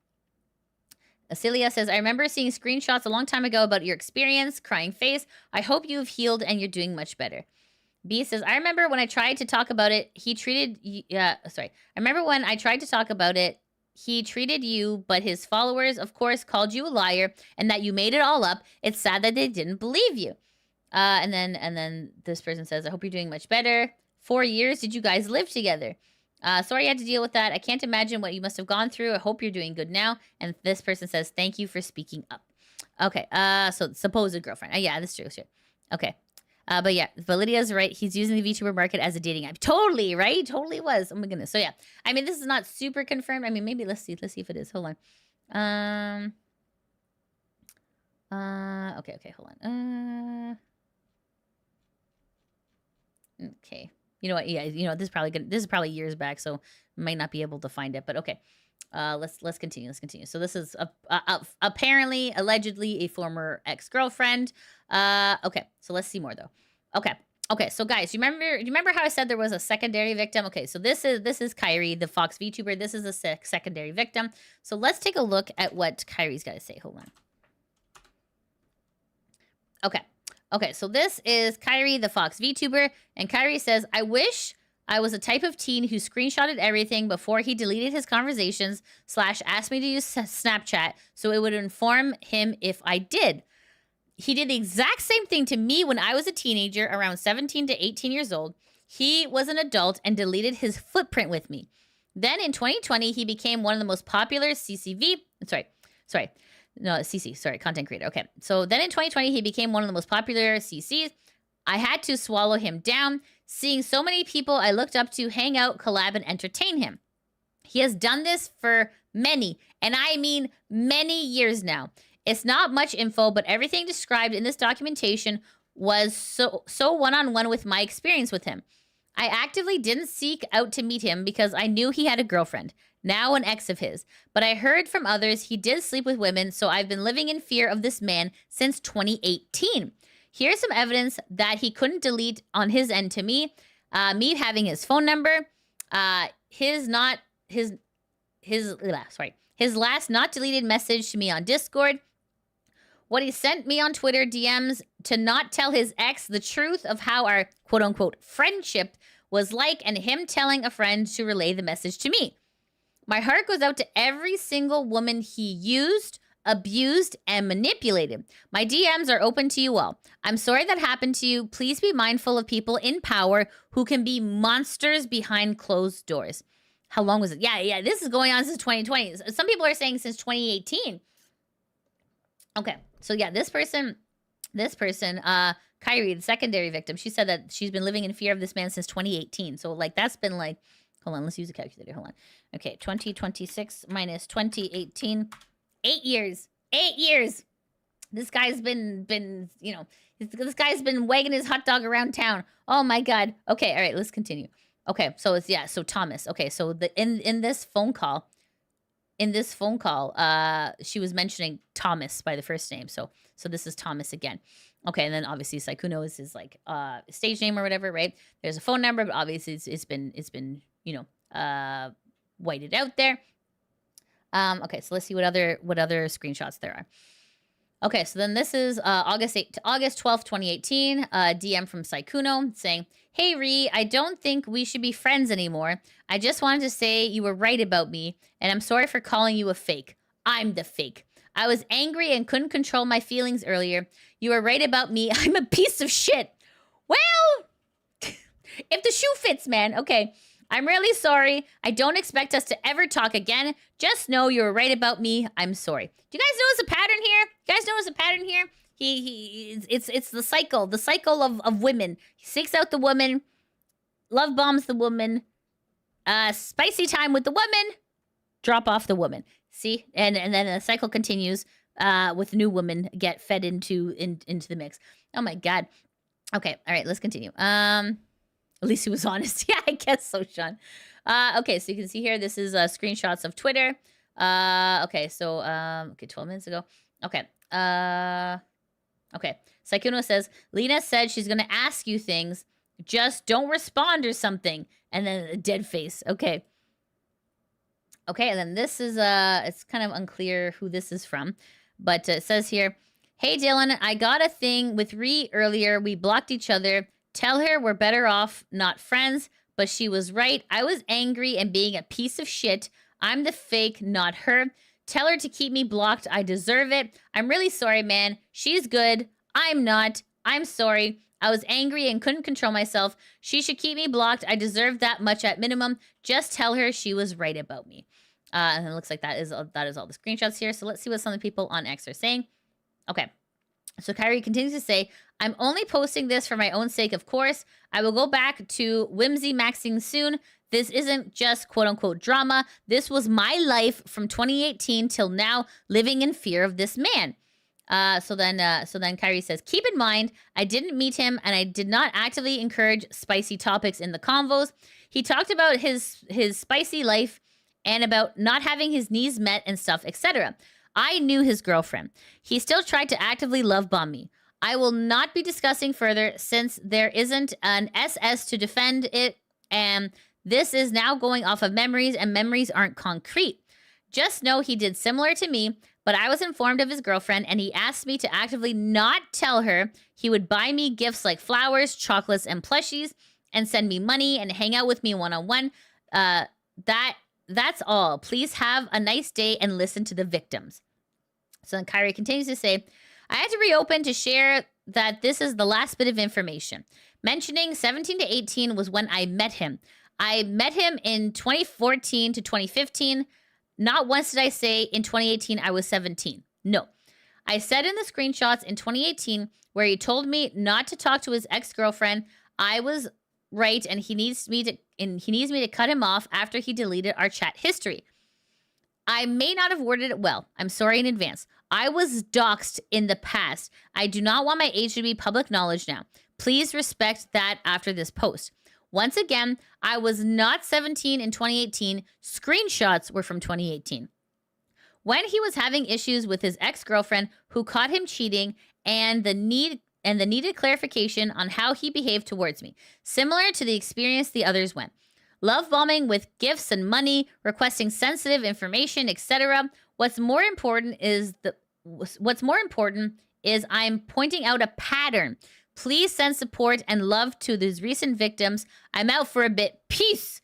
says, I remember seeing screenshots a long time ago about your experience, crying face. I hope you've healed and you're doing much better. B says, I remember when I tried to talk about it, I remember when I tried to talk about it, he treated you, but his followers, of course, called you a liar and that you made it all up. It's sad that they didn't believe you. And then this person says, I hope you're doing much better. 4 years did you guys live together? Sorry you had to deal with that. I can't imagine what you must have gone through. I hope you're doing good now. And this person says, thank you for speaking up. Okay, so supposed girlfriend. Yeah, that's true. Sure. Okay. But yeah, but Lydia's right. He's using the VTuber market as a dating app. Totally, right? Totally was. Oh my goodness. So yeah, I mean, this is not super confirmed. I mean, maybe let's see if it is. Hold on. Okay, hold on. Okay. You know what? Yeah, you know, this is probably years back, so might not be able to find it. But okay. Let's continue. So this is apparently, allegedly, a former ex-girlfriend. Okay, so let's see more though. Okay. So guys, you remember how I said there was a secondary victim? Okay, so this is Kyrie, the Fox VTuber. This is a secondary victim. So let's take a look at what Kyrie's got to say. Hold on. Okay. So this is Kyrie, the Fox VTuber, and Kyrie says, I wish I was a type of teen who screenshotted everything before he deleted his conversations / asked me to use Snapchat so it would inform him if I did. He did the exact same thing to me when I was a teenager, around 17 to 18 years old. He was an adult and deleted his footprint with me. Then in 2020, he became one of the most popular content creator. Okay. So then in 2020, he became one of the most popular CCs. I had to swallow him down, seeing so many people I looked up to hang out, collab, and entertain him. He has done this for many, and I mean many years now. It's not much info, but everything described in this documentation was so one-on-one with my experience with him. I actively didn't seek out to meet him because I knew he had a girlfriend, now an ex of his. But I heard from others he did sleep with women, so I've been living in fear of this man since 2018. Here's some evidence that he couldn't delete on his end to me. Me having his phone number, his last not deleted message to me on Discord, what he sent me on Twitter DMs to not tell his ex the truth of how our quote-unquote friendship was like, and him telling a friend to relay the message to me. My heart goes out to every single woman he used, abused, and manipulated. My DMs are open to you all. I'm sorry that happened to you. Please be mindful of people in power who can be monsters behind closed doors. How long was it? Yeah, this is going on since 2020. Some people are saying since 2018. Okay, so yeah, this person, Kyrie, the secondary victim, she said that she's been living in fear of this man since 2018. So like that's been like, hold on, let's use a calculator. Hold on. Okay, 2026 minus 2018. 8 years. 8 years. This guy's been, you know, this guy's been wagging his hot dog around town. Oh my God. Okay, all right, let's continue. Okay, so it's, yeah, so Thomas. Okay, so the in this phone call, she was mentioning Thomas by the first name. So this is Thomas again. Okay, and then obviously Sykkuno is his like stage name or whatever, right? There's a phone number, but obviously it's been, you know, whited out there. Okay, so let's see what other screenshots there are. Okay, so then this is August 12th, 2018, DM from Sykkuno saying, "Hey Ree, I don't think we should be friends anymore. I just wanted to say you were right about me, and I'm sorry for calling you a fake. I'm the fake. I was angry and couldn't control my feelings earlier. You were right about me. I'm a piece of shit." Well, if the shoe fits, man. Okay. I'm really sorry. I don't expect us to ever talk again. Just know you were right about me. I'm sorry. Do you guys notice a pattern here? You guys notice a pattern here? It's the cycle of women. He seeks out the woman, love bombs the woman, spicy time with the woman, drop off the woman. See? And then the cycle continues with new women get fed into the mix. Oh my God. Okay. All right. Let's continue. At least he was honest. Yeah, I guess so, Sean. Okay, so you can see here, this is screenshots of Twitter. Okay, so, 12 minutes ago. Okay. Okay. Sykkuno says, Lena said she's going to ask you things. Just don't respond or something. And then a dead face. Okay. Okay, and then this is, it's kind of unclear who this is from. But it says here, "Hey, Dylan, I got a thing with Ree earlier. We blocked each other. Tell her we're better off not friends, but she was right. I was angry and being a piece of shit. I'm the fake, not her. Tell her to keep me blocked. I deserve it. I'm really sorry, man. She's good. I'm not. I'm sorry. I was angry and couldn't control myself. She should keep me blocked. I deserve that much at minimum. Just tell her she was right about me." And it looks like that is all the screenshots here. So let's see what some of the people on X are saying. Okay. So Kyrie continues to say, "I'm only posting this for my own sake, of course. I will go back to whimsy maxing soon. This isn't just quote-unquote drama. This was my life from 2018 till now, living in fear of this man." So then Kyrie says, "Keep in mind, I didn't meet him and I did not actively encourage spicy topics in the convos. He talked about his spicy life and about not having his needs met and stuff, etc. I knew his girlfriend. He still tried to actively love bomb me. I will not be discussing further since there isn't an SS to defend it, and this is now going off of memories, and memories aren't concrete. Just know he did similar to me, but I was informed of his girlfriend, and he asked me to actively not tell her. He would buy me gifts like flowers, chocolates, and plushies, and send me money and hang out with me one-on-one. That's all. Please have a nice day and listen to the victims." So then Kyrie continues to say, "I had to reopen to share that this is the last bit of information. Mentioning 17 to 18 was when I met him. I met him in 2014 to 2015. Not once did I say in 2018 I was 17. No. I said in the screenshots in 2018 where he told me not to talk to his ex-girlfriend, I was right, and he needs me to cut him off after he deleted our chat history. I may not have worded it well. I'm sorry in advance. I was doxxed in the past. I do not want my age to be public knowledge now. Please respect that after this post. Once again, I was not 17 in 2018. Screenshots were from 2018. When he was having issues with his ex-girlfriend who caught him cheating and the needed clarification on how he behaved towards me, similar to the experience the others went. Love bombing with gifts and money, requesting sensitive information, etc. What's more important is I'm pointing out a pattern. Please send support and love to these recent victims. I'm out for a bit. Peace.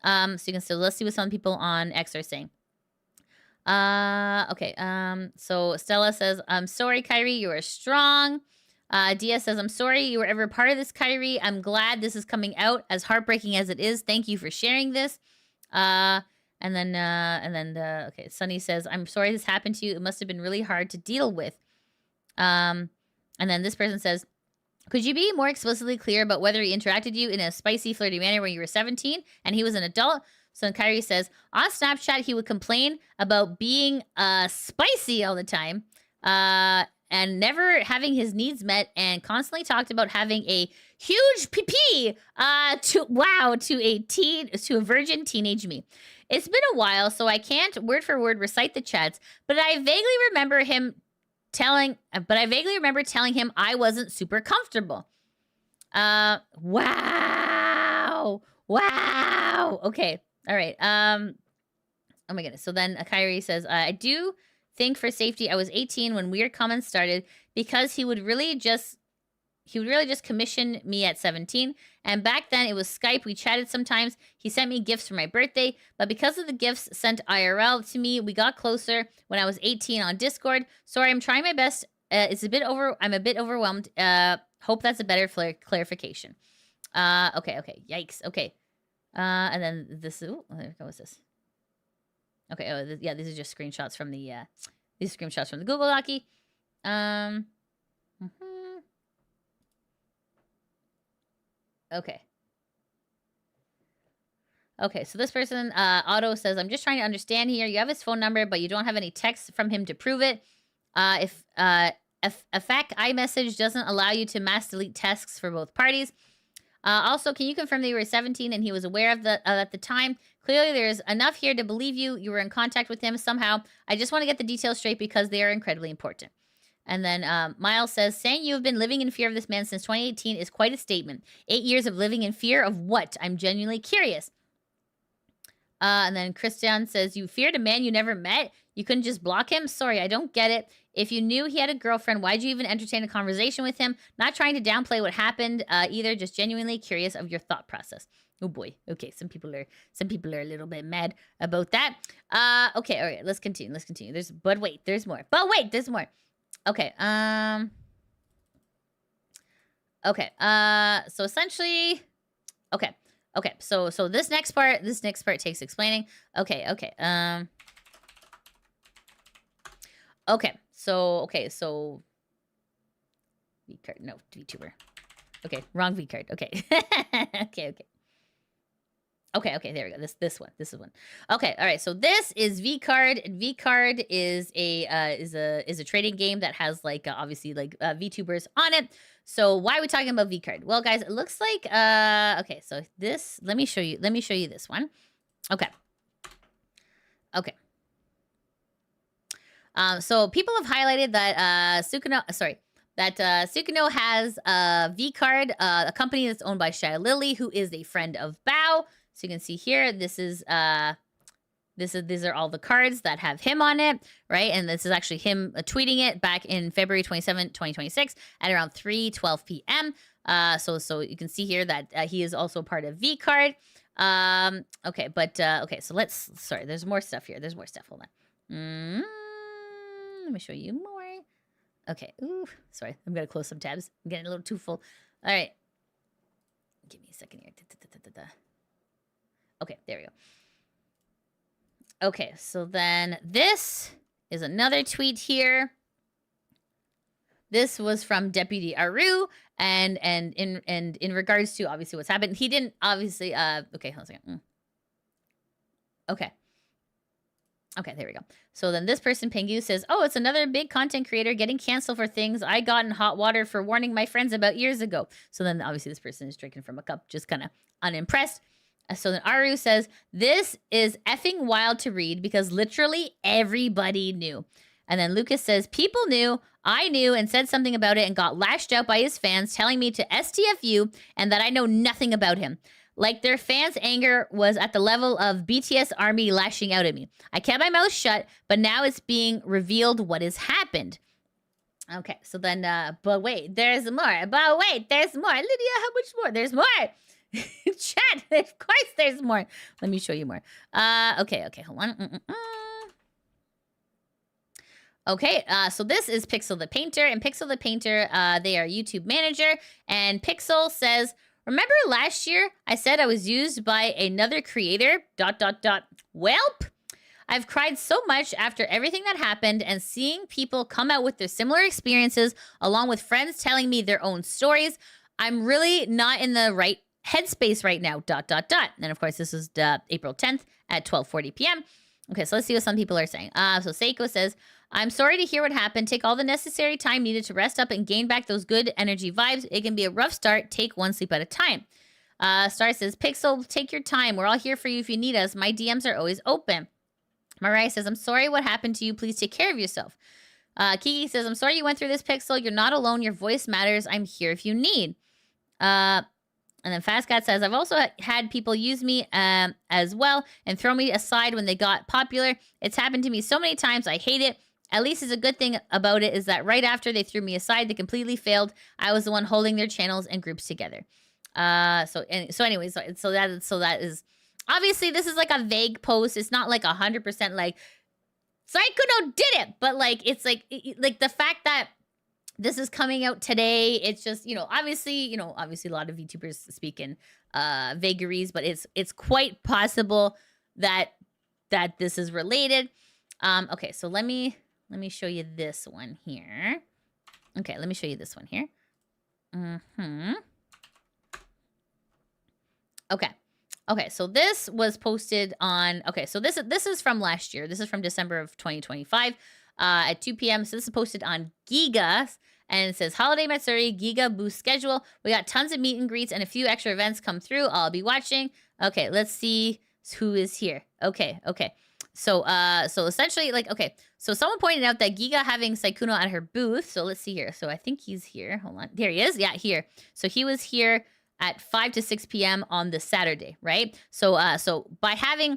So you can still, let's see what some people on X are saying. Okay. So Stella says, I'm sorry, Kyrie, you are strong. Dia says, I'm sorry you were ever part of this, Kyrie. I'm glad this is coming out, as heartbreaking as it is. Thank you for sharing this. Okay, Sunny says, I'm sorry this happened to you. It must have been really hard to deal with. And then this person says, could you be more explicitly clear about whether he interacted you in a spicy, flirty manner when you were 17 and he was an adult? So Kyrie says, on Snapchat, he would complain about being spicy all the time and never having his needs met, and constantly talked about having a huge pee to a virgin teenage me. It's been a while, so I can't word for word recite the chats, but I vaguely remember telling him I wasn't super comfortable. Wow. Okay. All right. Oh my goodness. So then Kyrie says, I do think for safety, I was 18 when weird comments started, because he would really just commission me at 17. And back then it was Skype. We chatted sometimes. He sent me gifts for my birthday, but because of the gifts sent IRL to me, we got closer when I was 18 on Discord. Sorry, I'm trying my best. I'm a bit overwhelmed. Hope that's a better clarification. Okay. Yikes. Okay. And then this, what was this? Okay, yeah, these are just screenshots from the, Google Docky. Okay. Okay, so this person, Otto, says, I'm just trying to understand here. You have his phone number, but you don't have any texts from him to prove it. If a FAQ iMessage doesn't allow you to mass delete texts for both parties. Also, can you confirm that you were 17 and he was aware of at the time? Clearly, there's enough here to believe you were in contact with him somehow. I just want to get the details straight because they are incredibly important. And then Miles says, saying you have been living in fear of this man since 2018 is quite a statement. 8 years of living in fear of what? I'm genuinely curious. And then Christian says, you feared a man you never met? You couldn't just block him? Sorry, I don't get it. If you knew he had a girlfriend, why'd you even entertain a conversation with him? Not trying to downplay what happened either, just genuinely curious of your thought process. Oh boy. Okay, some people are a little bit mad about that. Okay, all right, let's continue. There's more. Okay, okay, so essentially, okay, so this next part takes explaining. Okay, so V card, no, VTuber. Okay, wrong V card. Okay. Okay, there we go. This one. Okay, all right. So this is V card, and V card is a trading game that has like obviously like VTubers on it. So why are we talking about V card? Well, guys, it looks like okay. So this, let me show you this one. Okay. So people have highlighted that Sykkuno has a V card, a company that's owned by Shy Lily, who is a friend of Bao. So you can see here, these are all the cards that have him on it, right? And this is actually him tweeting it back in February 27, 2026 at around 3:12 p.m. So you can see here that he is also part of V card. Okay, so sorry, there's more stuff here. Hold on. Let me show you more. Okay, ooh, sorry, I'm gonna close some tabs. I'm getting a little too full. All right, give me a second here. Okay, there we go. Okay, so then this is another tweet here. This was from Deputy Aru, and in regards to obviously what's happened, he didn't obviously. Okay, hold on a second. Okay, there we go. So then this person, Pengu, says, oh, it's another big content creator getting canceled for things I got in hot water for warning my friends about years ago. So then obviously this person is drinking from a cup, just kind of unimpressed. So then Aru says, this is effing wild to read because literally everybody knew. And then Lucas says, people knew, I knew, and said something about it and got lashed out by his fans telling me to STFU and that I know nothing about him. Like their fans' anger was at the level of BTS Army lashing out at me. I kept my mouth shut, but now it's being revealed what has happened. Okay, so then, but wait, there's more. Lydia, how much more? There's more. Chat, of course there's more. Let me show you more. Okay, hold on. Okay, so this is Pixel the Painter, and Pixel the Painter, they are YouTube manager, and Pixel says, remember last year I said I was used by another creator, ... Welp? I've cried so much after everything that happened and seeing people come out with their similar experiences along with friends telling me their own stories. I'm really not in the right headspace right now, ... And of course, this is April 10th at 12:40 p.m. Okay, so let's see what some people are saying. So Seiko says, I'm sorry to hear what happened. Take all the necessary time needed to rest up and gain back those good energy vibes. It can be a rough start. Take one sleep at a time. Star says, Pixel, take your time. We're all here for you if you need us. My DMs are always open. Mariah says, I'm sorry what happened to you. Please take care of yourself. Kiki says, I'm sorry you went through this, Pixel. You're not alone. Your voice matters. I'm here if you need. And then Fast Cat says, I've also had people use me as well and throw me aside when they got popular. It's happened to me so many times. I hate it. At least it's a good thing about it is that right after they threw me aside, they completely failed. I was the one holding their channels and groups together. So that is obviously this is like a vague post. It's not like 100% like Sykkuno did it, but like it's like the fact that this is coming out today. It's just, obviously a lot of VTubers speak in vagaries, but it's quite possible that this is related. Okay, so let me show you this one here. Okay, let me show you this one here. Okay, so this was posted on, so this is from last year. This is from December of 2025 at 2 p.m. So this is posted on Giga, and it says, Holiday Matsuri, Giga boost schedule. We got tons of meet and greets and a few extra events come through. I'll be watching. Okay, let's see who is here. Okay. So essentially, so someone pointed out that Giga having Sykkuno at her booth. So let's see here. So I think he's here. Hold on. There he is. Yeah, here. So he was here at 5 to 6 p.m. on the Saturday, right? So by having,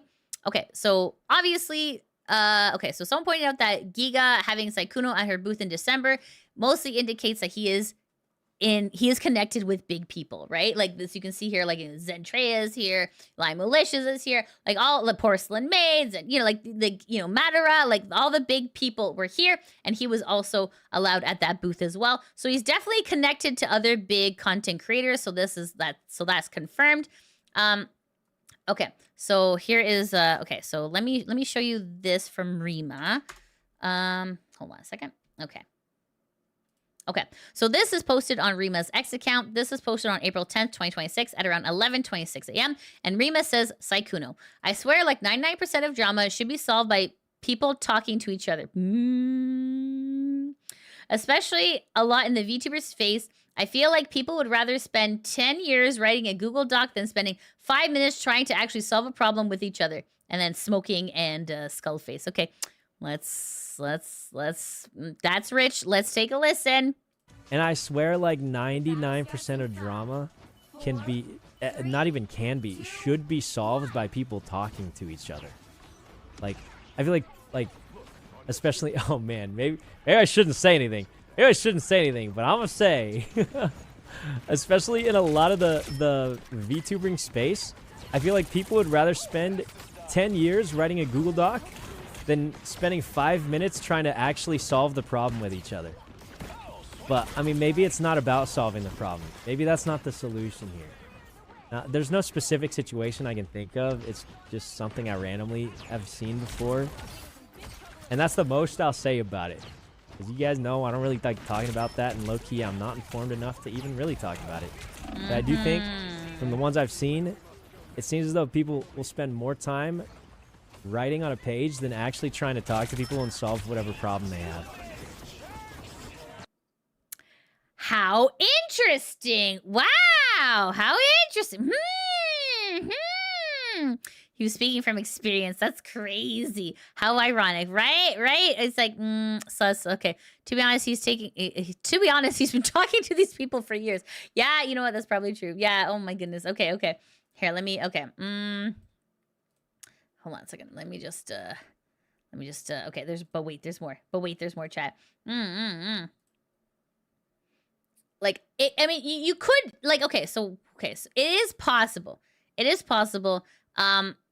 so obviously, so someone pointed out that Giga having Sykkuno at her booth in December mostly indicates that he is connected with big people, right? Like this, you can see here, like Zentrea is here, Lime Malicious is here, like all the Porcelain Maids, and Madara, like all the big people were here, and he was also allowed at that booth as well. So he's definitely connected to other big content creators. So that's confirmed. Okay, so here is so let me show you this from Rima. Hold on a second. Okay, so this is posted on Rima's X account. This is posted on April 10th, 2026 at around 11:26 a.m. And Rima says, Sykkuno, I swear like 99% of drama should be solved by people talking to each other. Especially a lot in the VTuber space. I feel like people would rather spend 10 years writing a Google Doc than spending 5 minutes trying to actually solve a problem with each other. And then smoking and skull face. Okay, let's that's rich. Let's take a listen. And I swear like 99% of drama can be, not even can be, should be solved by people talking to each other. Like, I feel like especially, oh man, maybe I shouldn't say anything. But I'm gonna say, especially in a lot of the VTubering space, I feel like people would rather spend 10 years writing a Google Doc than spending 5 minutes trying to actually solve the problem with each other. But, I mean, maybe it's not about solving the problem. Maybe that's not the solution here. Now, there's no specific situation I can think of. It's just something I randomly have seen before. And that's the most I'll say about it. Because you guys know I don't really like talking about that, and low-key I'm not informed enough to even really talk about it. But I do think, from the ones I've seen, it seems as though people will spend more time writing on a page than actually trying to talk to people and solve whatever problem they have. How interesting. Wow. How interesting. He was speaking from experience. That's crazy. How ironic, right? It's like, sus. Okay. To be honest, he's been talking to these people for years. Yeah, you know what? That's probably true. Yeah. Oh my goodness. Okay. Here, let me, hold on a second. Let me just, okay, there's more chat. Like, I mean, you could, like, okay, so it is possible.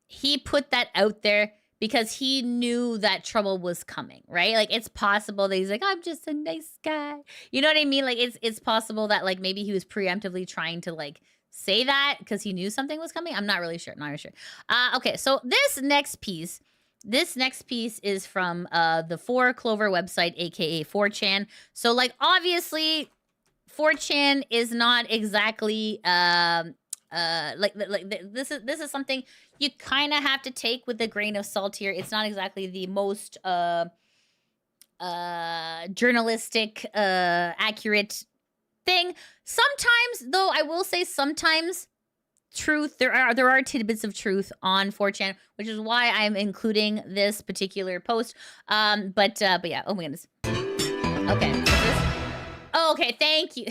He put that out there because he knew that trouble was coming, right? Like it's possible that he's like, I'm just a nice guy. You know what I mean? Like it's possible that like maybe he was preemptively trying to like say that because he knew something was coming. I'm not really sure. Not really sure. Okay, so this next piece is from the 4 Clover website, aka 4chan. So like obviously 4chan is not exactly this is something you kind of have to take with a grain of salt here. It's not exactly the most journalistic accurate thing. Sometimes though, I will say sometimes there are tidbits of truth on 4chan, which is why I'm including this particular post. But yeah, oh my goodness. Okay. Okay, thank you.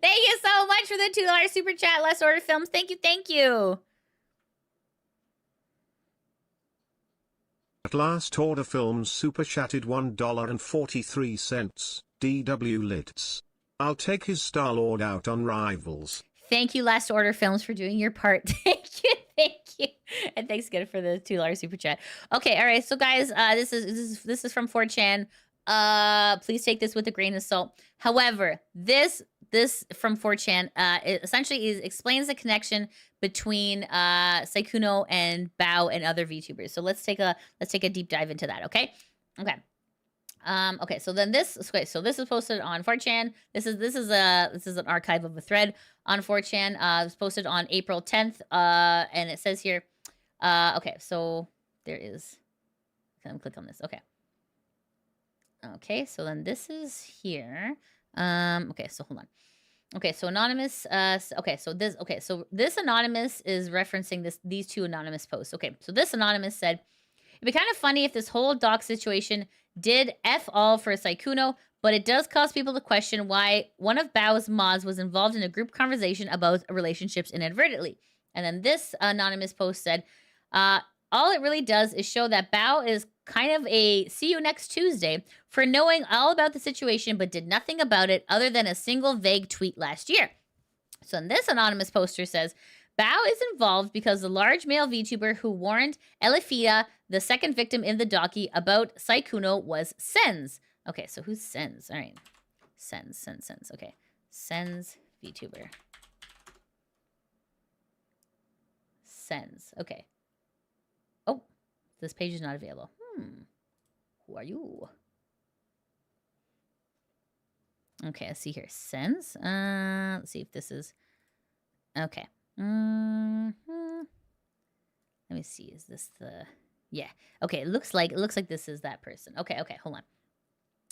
Thank you so much for the $2 super chat, Less Order Films. Thank you, thank you. At Last Order Films super chatted $1.43. DW Lids. I'll take his Star-Lord out on Rivals. Thank you, Last Order Films, for doing your part. Thank you, thank you. And thanks again for the $2 super chat. Okay, all right. So guys, this is from 4chan. Please take this with a grain of salt. However, this from 4chan it essentially explains the connection between Sykkuno and Bao and other VTubers. So let's take a deep dive into that, okay? Okay, so then this is posted on 4chan. This is an archive of a thread on 4chan. It was posted on April 10th. And it says here, okay, so there is, let me click on this. Okay, so then this is here. Okay, so hold on. Okay, so anonymous. So this anonymous is referencing these 2 anonymous posts. Okay, so this anonymous said, it'd be kind of funny if this whole doc situation did F all for Sykkuno, but it does cause people to question why one of Bao's mods was involved in a group conversation about relationships inadvertently. And then this anonymous post said, all it really does is show that Bao is kind of a see you next Tuesday for knowing all about the situation but did nothing about it other than a single vague tweet last year. So in this anonymous poster says, Bao is involved because the large male VTuber who warned Elifida, the second victim in the Daki, about Sykkuno was Sens. Okay, so who's Sens? All right. Sens. Okay. Sens VTuber. Sens. Okay. Oh, this page is not available. Who are you? Okay, let's see here. Sens. Let's see if this is... Okay. Let me see. Is this the... Yeah. Okay, it looks like this is that person. Okay, hold on.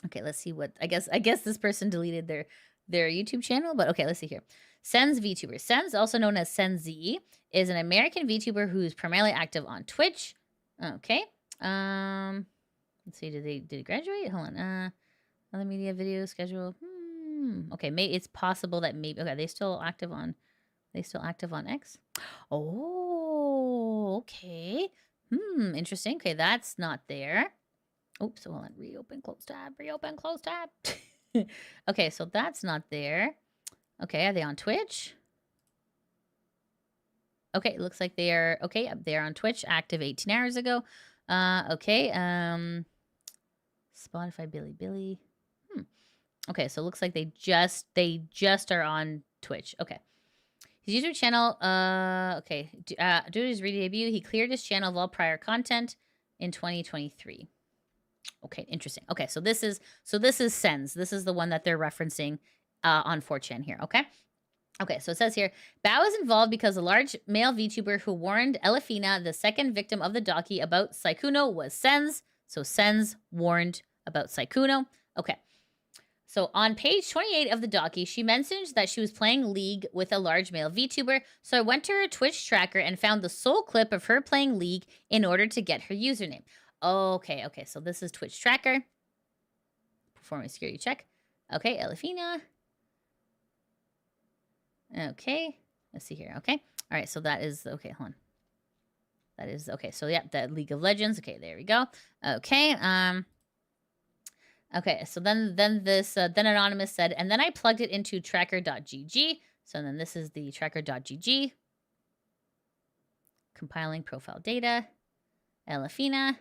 Okay, let's see what... I guess this person deleted their YouTube channel, but okay, let's see here. Sens VTuber. Sens, also known as Senzi, is an American VTuber who's primarily active on Twitch. Okay. Let's see. Did he graduate? Hold on. Other media video schedule. Okay. It's possible that maybe. Okay. They still active on X. Oh. Okay. Interesting. Okay. That's not there. Oops. Hold on. Reopen. Close tab. Reopen. Close tab. Okay. So that's not there. Okay. Are they on Twitch? Okay, it looks like they are okay. They're on Twitch, active 18 hours ago. Okay. Spotify, Billy. Okay, so it looks like they just are on Twitch. Okay. His YouTube channel, okay. Due to his re-debut, he cleared his channel of all prior content in 2023. Okay, interesting. Okay, so this is Sens. This is the one that they're referencing on 4chan here, okay? Okay, so it says here, Bao is involved because a large male VTuber who warned Elifina, the second victim of the Daki, about Sykkuno was Sens. So Sens warned about Sykkuno. Okay. So on page 28 of the Daki, she mentioned that she was playing League with a large male VTuber. So I went to her Twitch tracker and found the sole clip of her playing League in order to get her username. Okay. So this is Twitch tracker. Performing security check. Okay, Elifina. Okay, let's see here. Okay, all right. So that is okay. Hold on. That is okay. So yeah, the League of Legends. Okay, there we go. Okay. Okay. So then Anonymous said, and then I plugged it into tracker.gg. So then this is the tracker.gg. Compiling profile data. Elefina.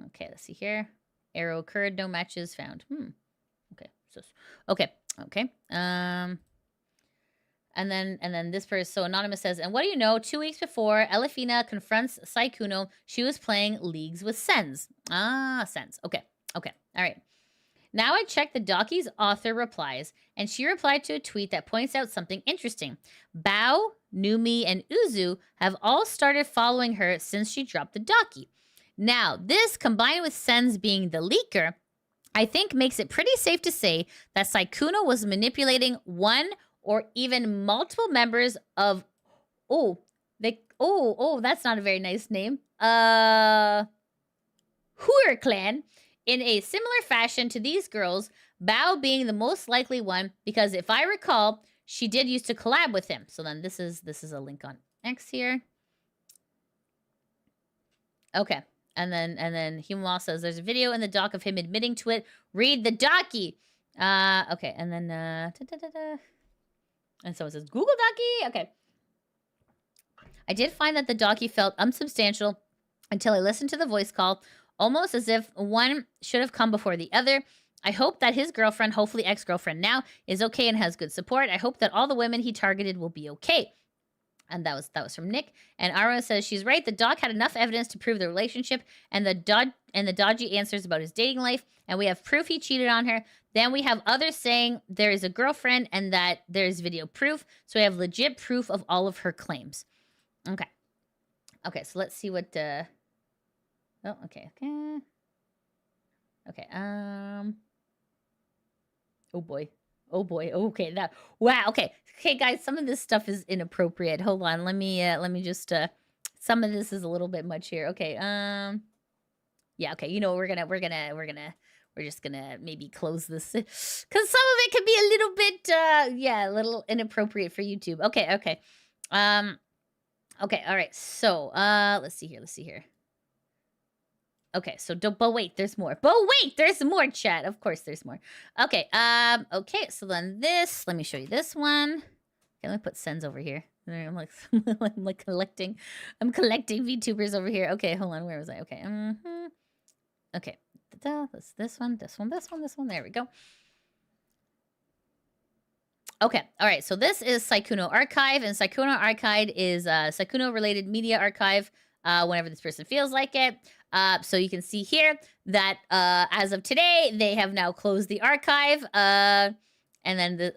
Okay, let's see here. Arrow occurred, no matches found. Okay. Okay. And then this person, so Anonymous says, and what do you know? 2 weeks before Elefina confronts Sykkuno, she was playing leagues with Sens. Sens. Okay. All right. Now I checked the Daki's author replies, and she replied to a tweet that points out something interesting. Bao, Numi, and Uzu have all started following her since she dropped the Daki. Now, this, combined with Sens being the leaker, I think makes it pretty safe to say that Sykkuno was manipulating one or even multiple members of... that's not a very nice name. Hooer clan in a similar fashion to these girls, Bao being the most likely one, because if I recall, she did used to collab with him. So then this is a link on X here. Okay. And then Human Law says there's a video in the doc of him admitting to it. Read the Daki. Okay. And then and someone says Google Daki. Okay. I did find that the Daki felt unsubstantial until I listened to the voice call, almost as if one should have come before the other. I hope that his girlfriend, hopefully ex-girlfriend now, is okay and has good support. I hope that all the women he targeted will be okay. And that was from Nick. And Ara says she's right. The doc had enough evidence to prove the relationship and the dodgy answers about his dating life. And we have proof he cheated on her. Then we have others saying there is a girlfriend and that there is video proof. So we have legit proof of all of her claims. Okay. Okay, so let's see what okay. Oh boy. Okay, wow. Okay, guys. Some of this stuff is inappropriate. Hold on. Let me just. Some of this is a little bit much here. Okay. Yeah. Okay. You know, we're just gonna maybe close this because some of it could be a little bit. A little inappropriate for YouTube. Okay. Okay. Okay. All right. So, let's see here. Okay, so but wait, there's more. There's more, chat. Of course there's more. Okay, okay, so then let me show you this one. Okay, let me put Sens over here. I'm collecting VTubers over here. Okay, hold on, where was I? Okay, okay, this one. There we go. Okay, all right, so this is Sykkuno Archive, and Sykkuno Archive is Sykkuno-related media archive whenever this person feels like it. So you can see here that as of today, they have now closed the archive. And then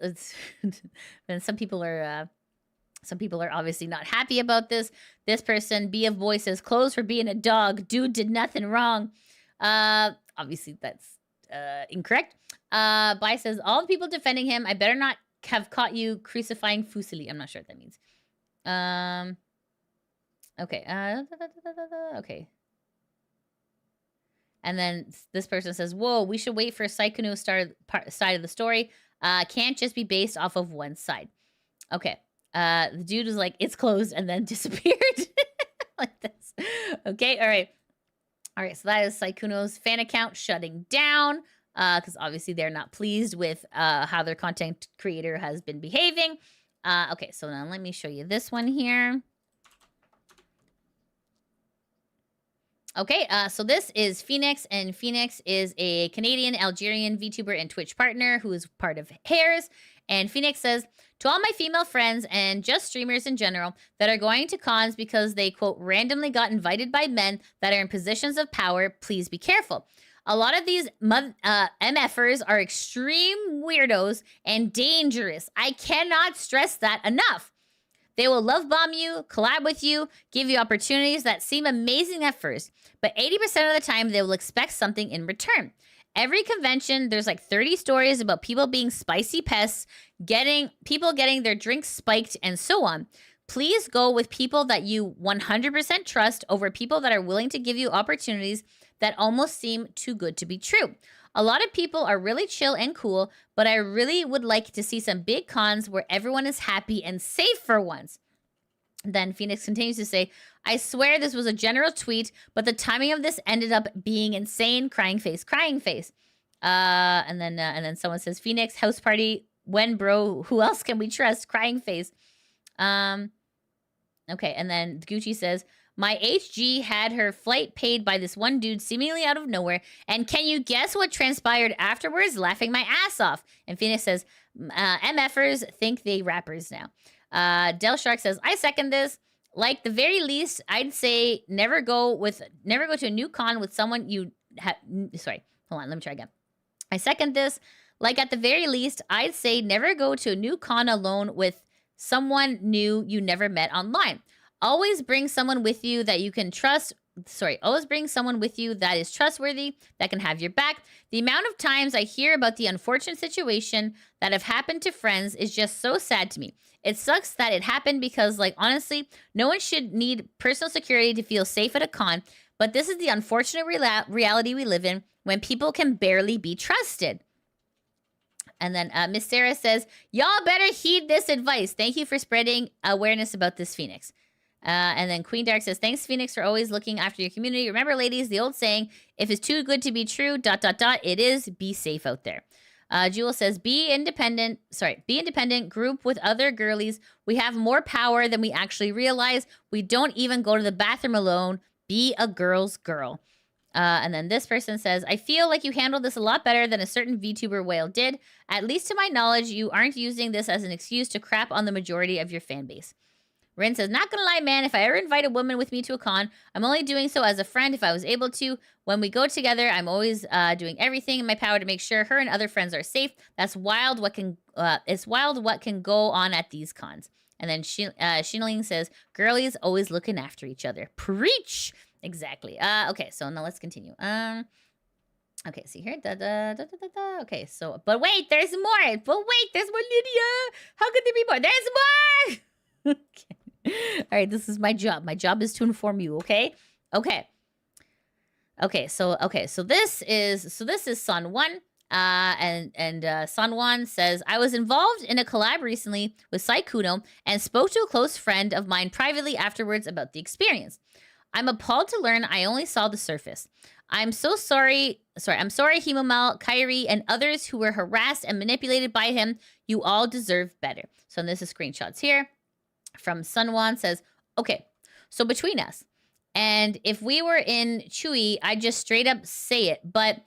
then some people are obviously not happy about this. This person, B of Boy, says closed for being a dog. Dude did nothing wrong. Obviously that's incorrect. Bai says all the people defending him, I better not have caught you crucifying Fusili. I'm not sure what that means. Okay. Okay. And then this person says, whoa, we should wait for Sykkuno's side of the story. Can't just be based off of one side. Okay. The dude was like, it's closed, and then disappeared. Like this. Okay, all right. All right, so that is Sykkuno's fan account shutting down. Because obviously they're not pleased with how their content creator has been behaving. Okay, so now let me show you this one here. Okay, so this is Phoenix, and Phoenix is a Canadian, Algerian VTuber and Twitch partner who is part of Hairs. And Phoenix says, to all my female friends and just streamers in general that are going to cons because they, quote, randomly got invited by men that are in positions of power, please be careful. A lot of these MFers are extreme weirdos and dangerous. I cannot stress that enough. They will love bomb you, collab with you, give you opportunities that seem amazing at first, but 80% of the time they will expect something in return. Every convention, there's like 30 stories about people being spicy pests, people getting their drinks spiked, and so on. Please go with people that you 100% trust over people that are willing to give you opportunities that almost seem too good to be true. A lot of people are really chill and cool, but I really would like to see some big cons where everyone is happy and safe for once. Then Phoenix continues to say, I swear this was a general tweet, but the timing of this ended up being insane. Crying face, crying face. And then someone says, Phoenix, house party, when bro, who else can we trust? Crying face. Okay, and then Gucci says, My HG had her flight paid by this one dude seemingly out of nowhere. And can you guess what transpired afterwards? Laughing my ass off. And Phoenix says, MFers think they rappers now. Del Shark says, I second this. Like the very least, I'd say never go to a new con with someone you have. Sorry, hold on, let me try again. I second this. Like at the very least, I'd say never go to a new con alone with someone new you never met online. Always bring someone with you that you can trust. Always bring someone with you that is trustworthy, that can have your back. The amount of times I hear about the unfortunate situation that have happened to friends is just so sad to me. It sucks that it happened because, like, honestly, no one should need personal security to feel safe at a con, but this is the unfortunate reality we live in when people can barely be trusted. And then Miss Sarah says, y'all better heed this advice. Thank you for spreading awareness about this, Phoenix. And then Queen Dark says, thanks, Phoenix, for always looking after your community. Remember, ladies, the old saying, if it's too good to be true, ... it is. Be safe out there. Jewel says, be independent, group with other girlies. We have more power than we actually realize. We don't even go to the bathroom alone. Be a girl's girl. And then this person says, I feel like you handled this a lot better than a certain VTuber whale did. At least to my knowledge, you aren't using this as an excuse to crap on the majority of your fan base. Rin says, not gonna lie, man, if I ever invite a woman with me to a con, I'm only doing so as a friend if I was able to. When we go together, I'm always doing everything in my power to make sure her and other friends are safe. It's wild what can go on at these cons. And then Shinaling says, girlies always looking after each other. Preach! Exactly. Okay, so now let's continue. Okay, see here. Okay, so, but wait, there's more. There's more, Lidia. How could there be more? There's more! Okay. All right, this is my job. My job is to inform you, okay? Okay. So this is Sun One. And Sun One says, I was involved in a collab recently with Sykkuno and spoke to a close friend of mine privately afterwards about the experience. I'm appalled to learn I only saw the surface. I'm so sorry. I'm sorry, Himamal, Kyrie, and others who were harassed and manipulated by him. You all deserve better. So this is screenshots here from Sunwan says, okay, so between us, and if we were in Chewy, I'd just straight up say it. But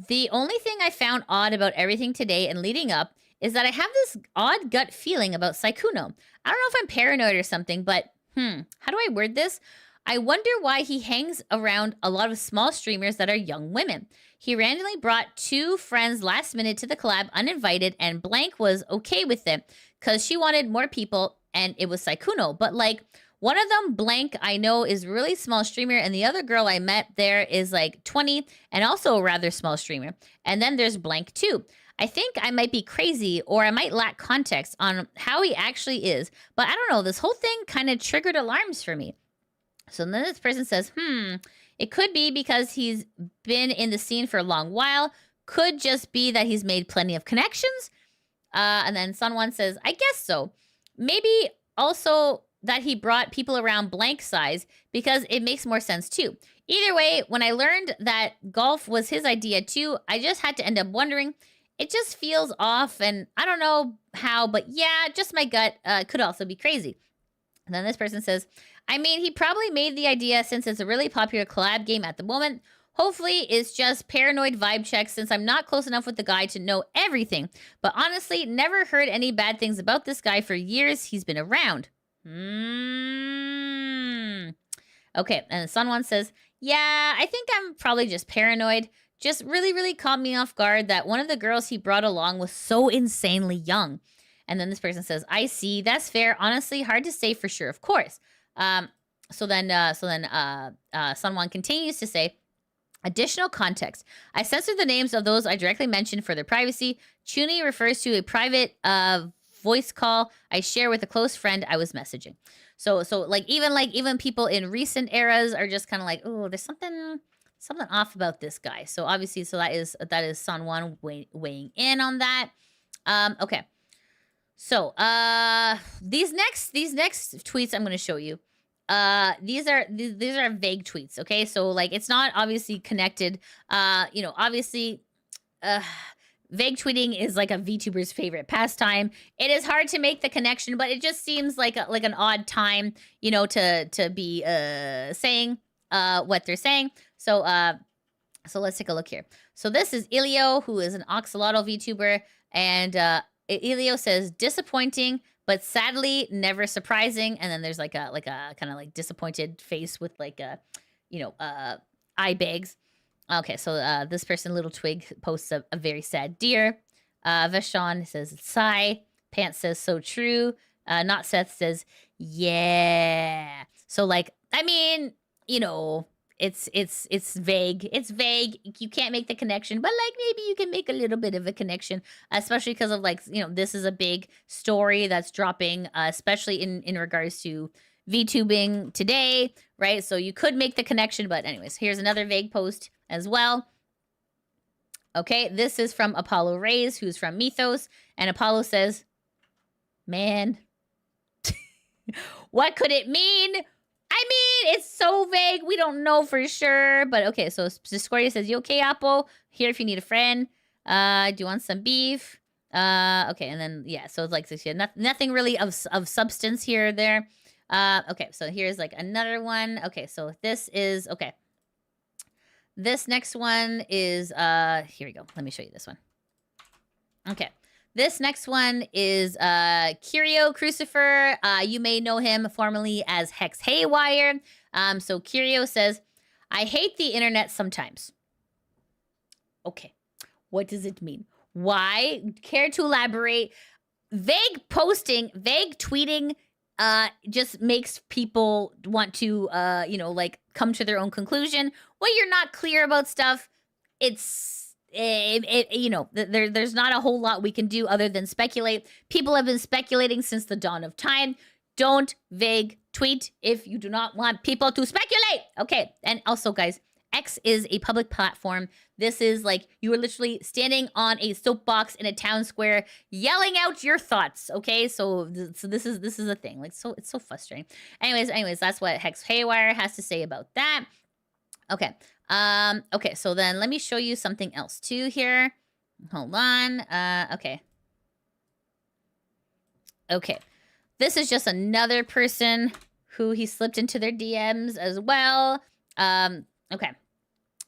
the only thing I found odd about everything today and leading up is that I have this odd gut feeling about Sykkuno. I don't know if I'm paranoid or something, but how do I word this? I wonder why he hangs around a lot of small streamers that are young women. He randomly brought 2 friends last minute to the collab uninvited, and Blank was okay with it because she wanted more people and it was Sykkuno. But like, one of them, Blank, I know is a really small streamer, and the other girl I met there is like 20 and also a rather small streamer. And then there's Blank too. I think I might be crazy, or I might lack context on how he actually is. But I don't know, this whole thing kind of triggered alarms for me. So then this person says, it could be because he's been in the scene for a long while. Could just be that he's made plenty of connections. And then Sunwan says, I guess so. Maybe also that he brought people around Blank size because it makes more sense too. Either way, when I learned that golf was his idea too, I just had to end up wondering. It just feels off, and I don't know how, but yeah, just my gut could also be crazy. And then this person says, I mean, he probably made the idea since it's a really popular collab game at the moment. Hopefully, it's just paranoid vibe checks since I'm not close enough with the guy to know everything. But honestly, never heard any bad things about this guy for years he's been around. Okay, and Sunwan says, yeah, I think I'm probably just paranoid. Just really, really caught me off guard that one of the girls he brought along was so insanely young. And then this person says, I see, that's fair. Honestly, hard to say for sure, of course. So then Sunwan continues to say, additional context. I censored the names of those I directly mentioned for their privacy. Chuni refers to a private voice call I share with a close friend I was messaging. So even people in recent eras are just kind of like, oh, there's something off about this guy. So obviously, that is Sunwan weighing in on that. Okay. So these next tweets I'm going to show you. These are vague tweets. Okay, so like it's not obviously connected. Obviously, vague tweeting is like a VTuber's favorite pastime. It is hard to make the connection, but it just seems like an odd time, you know, to be saying what they're saying. So let's take a look here. So this is Ilio, who is an Oxalotl VTuber, and Ilio says disappointing, but sadly never surprising. And then there's like a kind of like disappointed face with like a, you know, eye bags. Okay, so this person, Little Twig, posts a very sad deer. Vashon says sigh. Pants says so true. Not Seth says yeah. So like, I mean, you know, it's vague. It's vague. You can't make the connection, but like maybe you can make a little bit of a connection, especially because of like, you know, this is a big story that's dropping, especially in regards to VTubing today, right? So you could make the connection, but anyways, here's another vague post as well. Okay, this is from Apollo Reyes, who's from Mythos, and Apollo says, man, what could it mean? I mean, it's so vague. We don't know for sure. But okay, so Discordia says, you okay, Apple? Here if you need a friend. Do you want some beef? Okay, and then, yeah, so it's like this here. Nothing really of substance here or there. Okay, so here's like another one. Okay, so this is, okay. This next one is, here we go. Let me show you this one. Okay. This next one is Curio Crucifer. You may know him formerly as Hex Haywire. So Curio says, I hate the internet sometimes. Okay. What does it mean? Why? Care to elaborate? Vague posting, vague tweeting just makes people want to, you know, like come to their own conclusion. When you're not clear about stuff, it's... you know, there's not a whole lot we can do other than speculate. People have been speculating since the dawn of time. Don't vague tweet if you do not want people to speculate. Okay, and also, guys, X is a public platform. This is like you are literally standing on a soapbox in a town square, yelling out your thoughts. Okay, so this is a thing. Like, so it's so frustrating. Anyways, that's what Hex Haywire has to say about that. Okay. Okay, so then let me show you something else too here. Hold on. Okay. Okay. This is just another person who he slipped into their DMs as well. Okay.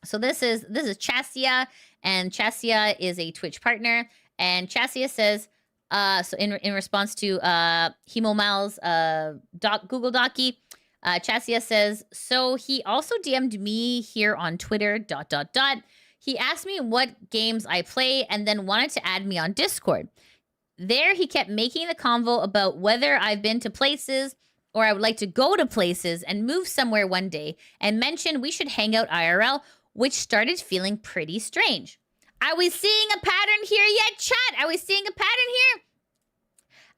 So this is Chassia, and Chassia is a Twitch partner, and Chassia says, so in response to Hemomal's Google Daki, Chassia says, so he also DM'd me here on Twitter, ... He asked me what games I play and then wanted to add me on Discord. There he kept making the convo about whether I've been to places or I would like to go to places and move somewhere one day, and mentioned we should hang out IRL, which started feeling pretty strange. Are we seeing a pattern here yet, chat? Are we seeing a pattern here?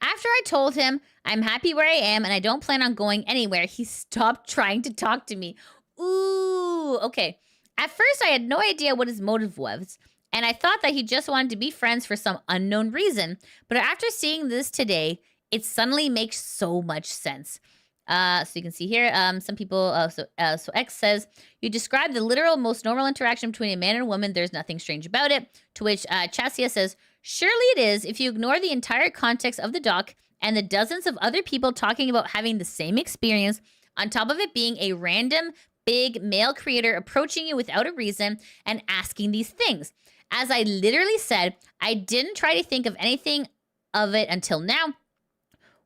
After I told him I'm happy where I am and I don't plan on going anywhere, he stopped trying to talk to me. Ooh, okay. At first, I had no idea what his motive was, and I thought that he just wanted to be friends for some unknown reason. But after seeing this today, it suddenly makes so much sense. So you can see here, some people, so X says, you described the literal most normal interaction between a man and a woman. There's nothing strange about it. To which Chassia says, surely it is if you ignore the entire context of the doc and the dozens of other people talking about having the same experience, on top of it being a random big male creator approaching you without a reason and asking these things. As I literally said, I didn't try to think of anything of it until now,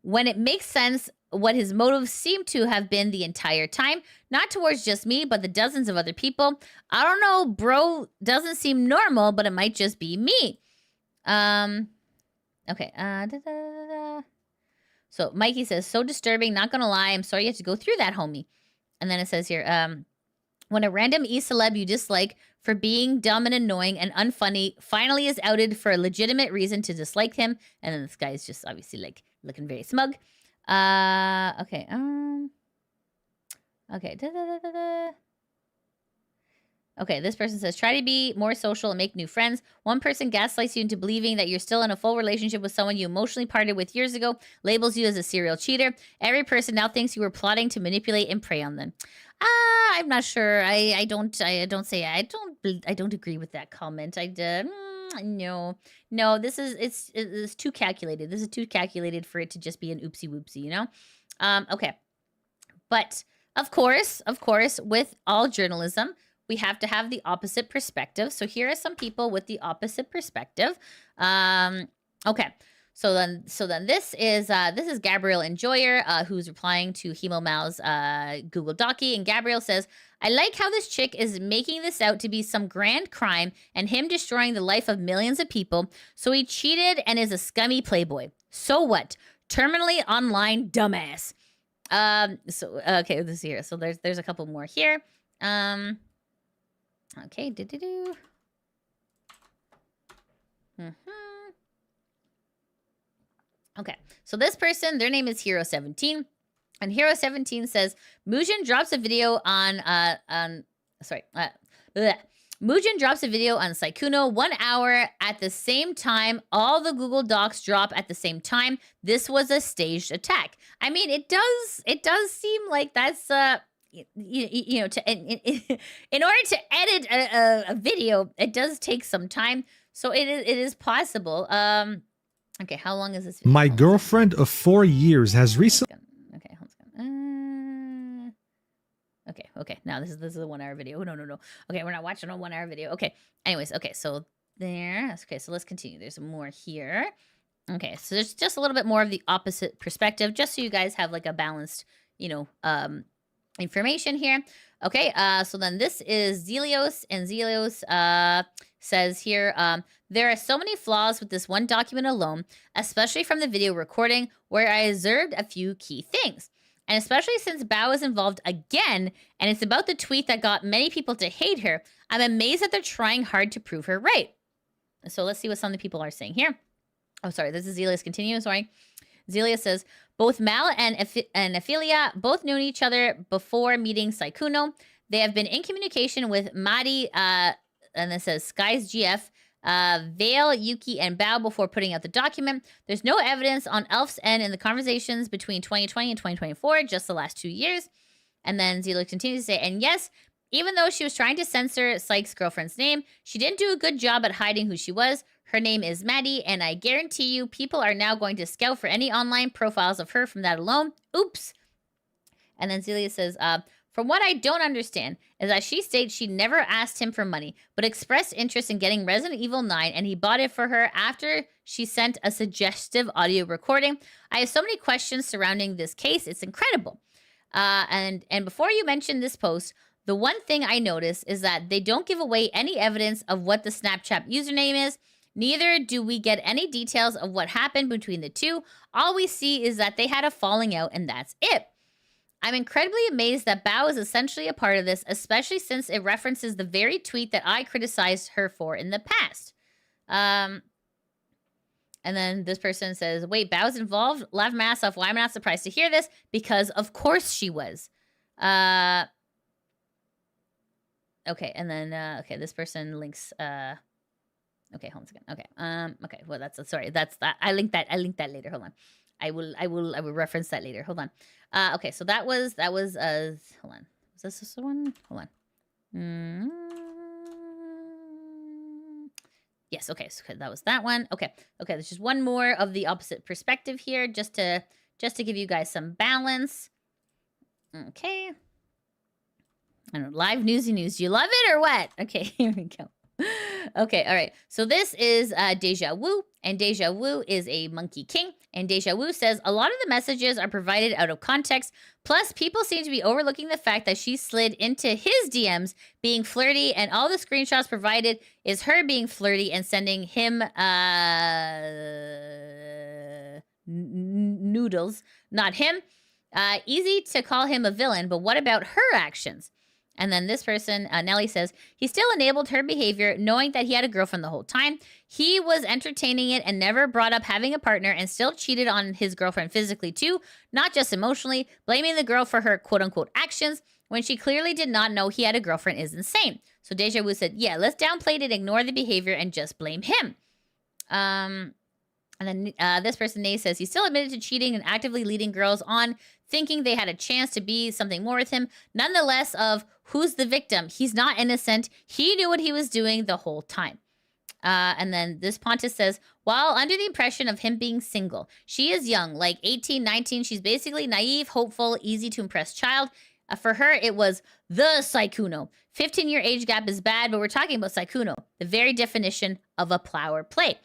when it makes sense what his motives seem to have been the entire time, not towards just me, but the dozens of other people. I don't know, bro, doesn't seem normal, but it might just be me. Okay. So Mikey says, so disturbing, not gonna lie, I'm sorry you have to go through that, homie. And then it says here, when a random e-celeb you dislike for being dumb and annoying and unfunny finally is outed for a legitimate reason to dislike him. And then this guy is just obviously like looking very smug. Okay. Okay. Okay, this person says, try to be more social and make new friends. One person gaslights you into believing that you're still in a full relationship with someone you emotionally parted with years ago, labels you as a serial cheater. Every person now thinks you were plotting to manipulate and prey on them. I'm not sure. I don't agree with that comment. I No, it's too calculated. This is too calculated for it to just be an oopsie whoopsie, you know? Okay. But of course, with all journalism, we have to have the opposite perspective. So here are some people with the opposite perspective. Okay. So then this is Gabrielle Enjoyer, who's replying to Hemo Mal's Google Daki, and Gabrielle says, "I like how this chick is making this out to be some grand crime and him destroying the life of millions of people. So he cheated and is a scummy playboy. So what? Terminally online dumbass." So okay, this here. So there's a couple more here. Okay, Okay, so this person, their name is Hero17, and Hero17 says, Mugen drops a video on Mugen drops a video on Sykkuno 1 hour at the same time. All the Google Docs drop at the same time. This was a staged attack. I mean, it does seem like that's you know, in order to edit a video, it does take some time. So it is possible. Okay, how long is this video? My girlfriend of 4 years has recently. Okay, hold on. Okay. Now this is a 1 hour video. No. Okay, we're not watching a 1 hour video. Okay. Anyways, okay, so there. Okay, so let's continue. There's more here. Okay, so there's just a little bit more of the opposite perspective, just so you guys have like a balanced, you know, information here. Okay, so then this is Zelios, and Zelios says here, there are so many flaws with this one document alone, especially from the video recording, where I observed a few key things. And especially since Bao is involved again, and it's about the tweet that got many people to hate her, I'm amazed that they're trying hard to prove her right. So let's see what some of the people are saying here. Oh, sorry, this is Zelios continue, sorry. Zelia says, both Mal and Ophelia both knew each other before meeting Sykkuno. They have been in communication with Madi, and this says Sky's GF, Vale, Yuki, and Bao before putting out the document. There's no evidence on Elf's end in the conversations between 2020 and 2024, just the last 2 years. And then Zelia continues to say, and yes, even though she was trying to censor Sykes' girlfriend's name, she didn't do a good job at hiding who she was. Her name is Maddie, and I guarantee you people are now going to scout for any online profiles of her from that alone. Oops. And then Zelia says, from what I don't understand is that she states she never asked him for money, but expressed interest in getting Resident Evil 9, and he bought it for her after she sent a suggestive audio recording. I have so many questions surrounding this case. It's incredible. And before you mention this post, the one thing I notice is that they don't give away any evidence of what the Snapchat username is. Neither do we get any details of what happened between the two. All we see is that they had a falling out, and that's it. I'm incredibly amazed that Bao is essentially a part of this, especially since it references the very tweet that I criticized her for in the past. And then this person says, wait, Bao's involved? Laugh my ass off. Why am I not surprised to hear this? Because of course she was. Okay, and then, okay, this person links, okay, hold on a second. Okay, okay, well, sorry, that's that. I linked that later. Hold on. I will reference that later. Hold on. Okay, so that was, hold on. Was this the one? Hold on. Yes, okay, so that was that one. Okay, there's just one more of the opposite perspective here, just to give you guys some balance. Okay. I don't know, live newsy news. Do you love it or what? Okay, here we go. Okay, all right. So this is Deja Wu, and Deja Wu is a monkey king. And Deja Wu says, a lot of the messages are provided out of context. Plus, people seem to be overlooking the fact that she slid into his DMs being flirty, and all the screenshots provided is her being flirty and sending him noodles, not him. Easy to call him a villain, but what about her actions? And then this person, Nelly, says, he still enabled her behavior, knowing that he had a girlfriend the whole time. He was entertaining it and never brought up having a partner, and still cheated on his girlfriend physically too, not just emotionally. Blaming the girl for her quote-unquote actions when she clearly did not know he had a girlfriend is insane. So Deja Wu said, yeah, let's downplay it, ignore the behavior, and just blame him. And then this person, Nay, says, he still admitted to cheating and actively leading girls on, thinking they had a chance to be something more with him. Nonetheless, of who's the victim? He's not innocent. He knew what he was doing the whole time. And then this Pontus says, while under the impression of him being single, she is young, like 18, 19. She's basically naive, hopeful, easy to impress child. For her, it was the Sykkuno. 15-year age gap is bad, but we're talking about Sykkuno, the very definition of a plow or play.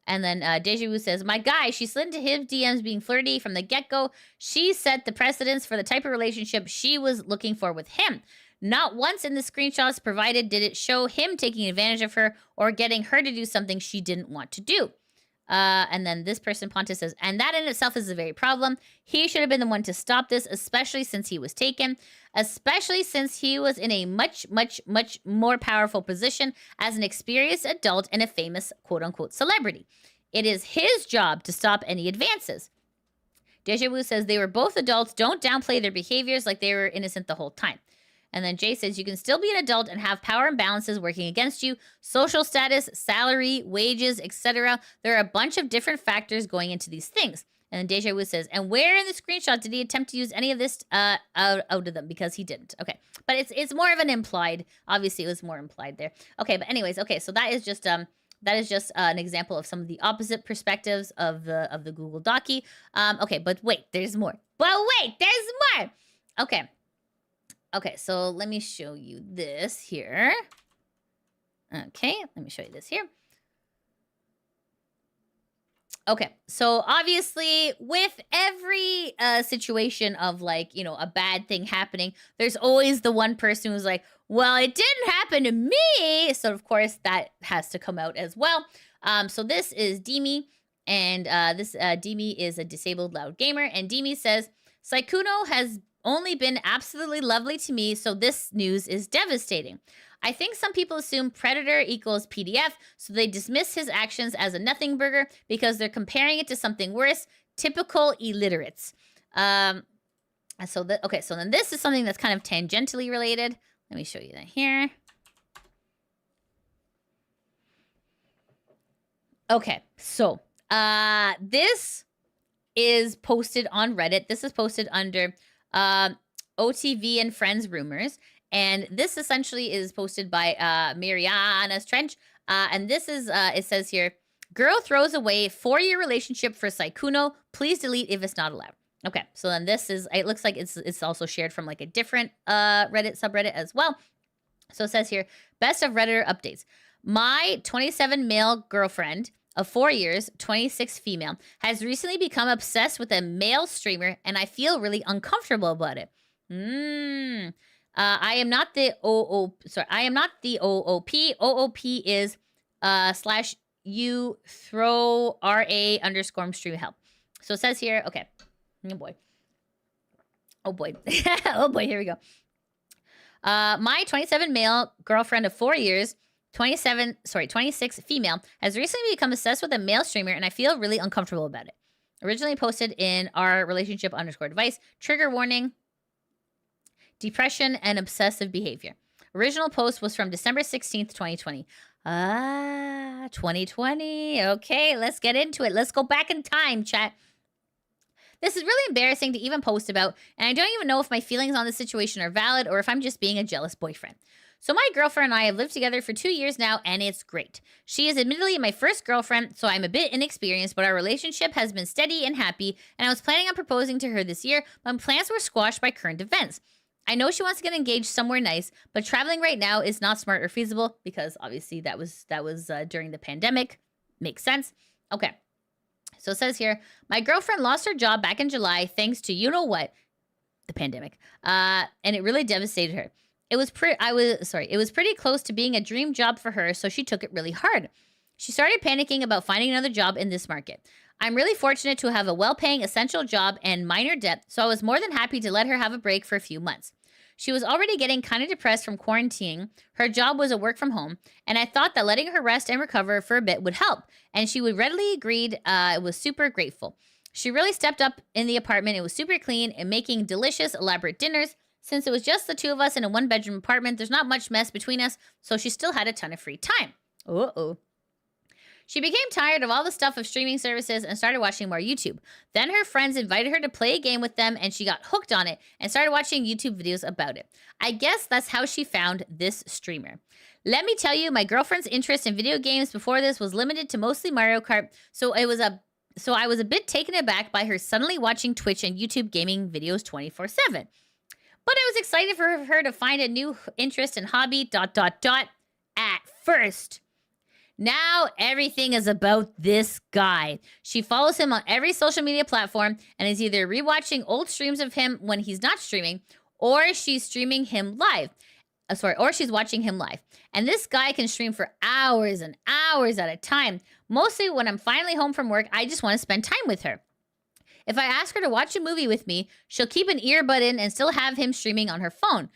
And then Deja Vu says, my guy, she slid into his DMs being flirty from the get-go. She set the precedence for the type of relationship she was looking for with him. Not once in the screenshots provided did it show him taking advantage of her or getting her to do something she didn't want to do. And then this person, Pontus, says, and that in itself is a very problem. He should have been the one to stop this, especially since he was taken, especially since he was in a much, much, much more powerful position as an experienced adult and a famous quote-unquote celebrity. It is his job to stop any advances. Deja Vu says, they were both adults. Don't downplay their behaviors like they were innocent the whole time. And then Jay says, you can still be an adult and have power imbalances working against you. Social status, salary, wages, etc. There are a bunch of different factors going into these things. And then Deja Vu says, and where in the screenshot did he attempt to use any of this out of them? Because he didn't. Okay. But it's more of an implied. Obviously, it was more implied there. Okay. But anyways, okay. So that is just an example of some of the opposite perspectives of the Google Daki. Okay. But wait, there's more. Okay. Okay, so let me show you this here. Okay, let me show you this here. Okay, so obviously with every situation of like, you know, a bad thing happening, there's always the one person who's like, well, it didn't happen to me. So of course that has to come out as well. So this is Demi, and this Demi is a disabled loud gamer, and Demi says, Sykkuno has only been absolutely lovely to me, so this news is devastating. I think some people assume predator equals PDF, so they dismiss his actions as a nothing burger because they're comparing it to something worse. Typical illiterates. So then this is something that's kind of tangentially related. Let me show you that here. Okay, so this is posted on Reddit. This is posted under OTV and Friends Rumors. And this essentially is posted by Mariana's Trench. And this is, it says here, girl throws away 4-year relationship for Sykkuno. Please delete if it's not allowed. Okay, so then this is, it looks like it's also shared from like a different Reddit subreddit as well. So it says here, best of Redditor updates. My 27 male girlfriend of 4 years, 26 female, has recently become obsessed with a male streamer, and I feel really uncomfortable about it. I am not the OOP. OOP is /u throw RA_ stream help. So it says here, okay. Oh boy. Oh boy. Oh boy, here we go. My 27 male girlfriend of 4 years, 26 female, has recently become obsessed with a male streamer, and I feel really uncomfortable about it. Originally posted in our relationship _ device. Trigger warning. Depression and obsessive behavior. Original post was from December 16th, 2020. 2020. Okay, let's get into it. Let's go back in time, chat. This is really embarrassing to even post about, and I don't even know if my feelings on this situation are valid or if I'm just being a jealous boyfriend. So my girlfriend and I have lived together for 2 years now, and it's great. She is admittedly my first girlfriend, so I'm a bit inexperienced, but our relationship has been steady and happy, and I was planning on proposing to her this year, but plans were squashed by current events. I know she wants to get engaged somewhere nice, but traveling right now is not smart or feasible because obviously that was during the pandemic. Makes sense. Okay. So it says here, my girlfriend lost her job back in July thanks to you know what, the pandemic, and it really devastated her. It was pretty close to being a dream job for her, so she took it really hard. She started panicking about finding another job in this market. I'm really fortunate to have a well-paying essential job and minor debt, so I was more than happy to let her have a break for a few months. She was already getting kind of depressed from quarantining. Her job was a work from home, and I thought that letting her rest and recover for a bit would help, and she would readily agreed. I was super grateful. She really stepped up in the apartment. It was super clean and making delicious, elaborate dinners. Since it was just the two of us in a one-bedroom apartment, there's not much mess between us, so she still had a ton of free time. Uh-oh. She became tired of all the stuff of streaming services and started watching more YouTube. Then her friends invited her to play a game with them, and she got hooked on it and started watching YouTube videos about it. I guess that's how she found this streamer. Let me tell you, my girlfriend's interest in video games before this was limited to mostly Mario Kart, so I was a bit taken aback by her suddenly watching Twitch and YouTube gaming videos 24/7. But I was excited for her to find a new interest and hobby, ... at first. Now everything is about this guy. She follows him on every social media platform and is either rewatching old streams of him when he's not streaming, or she's streaming him live. Or she's watching him live. And this guy can stream for hours and hours at a time. Mostly when I'm finally home from work, I just want to spend time with her. If I ask her to watch a movie with me, she'll keep an earbud in and still have him streaming on her phone,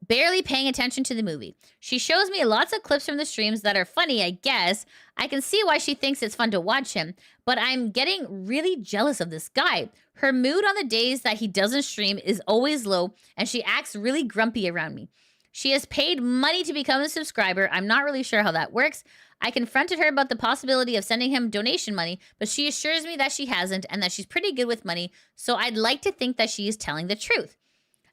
barely paying attention to the movie. She shows me lots of clips from the streams that are funny, I guess. I can see why she thinks it's fun to watch him, but I'm getting really jealous of this guy. Her mood on the days that he doesn't stream is always low, and she acts really grumpy around me. She has paid money to become a subscriber. I'm not really sure how that works. I confronted her about the possibility of sending him donation money, but she assures me that she hasn't and that she's pretty good with money, so I'd like to think that she is telling the truth.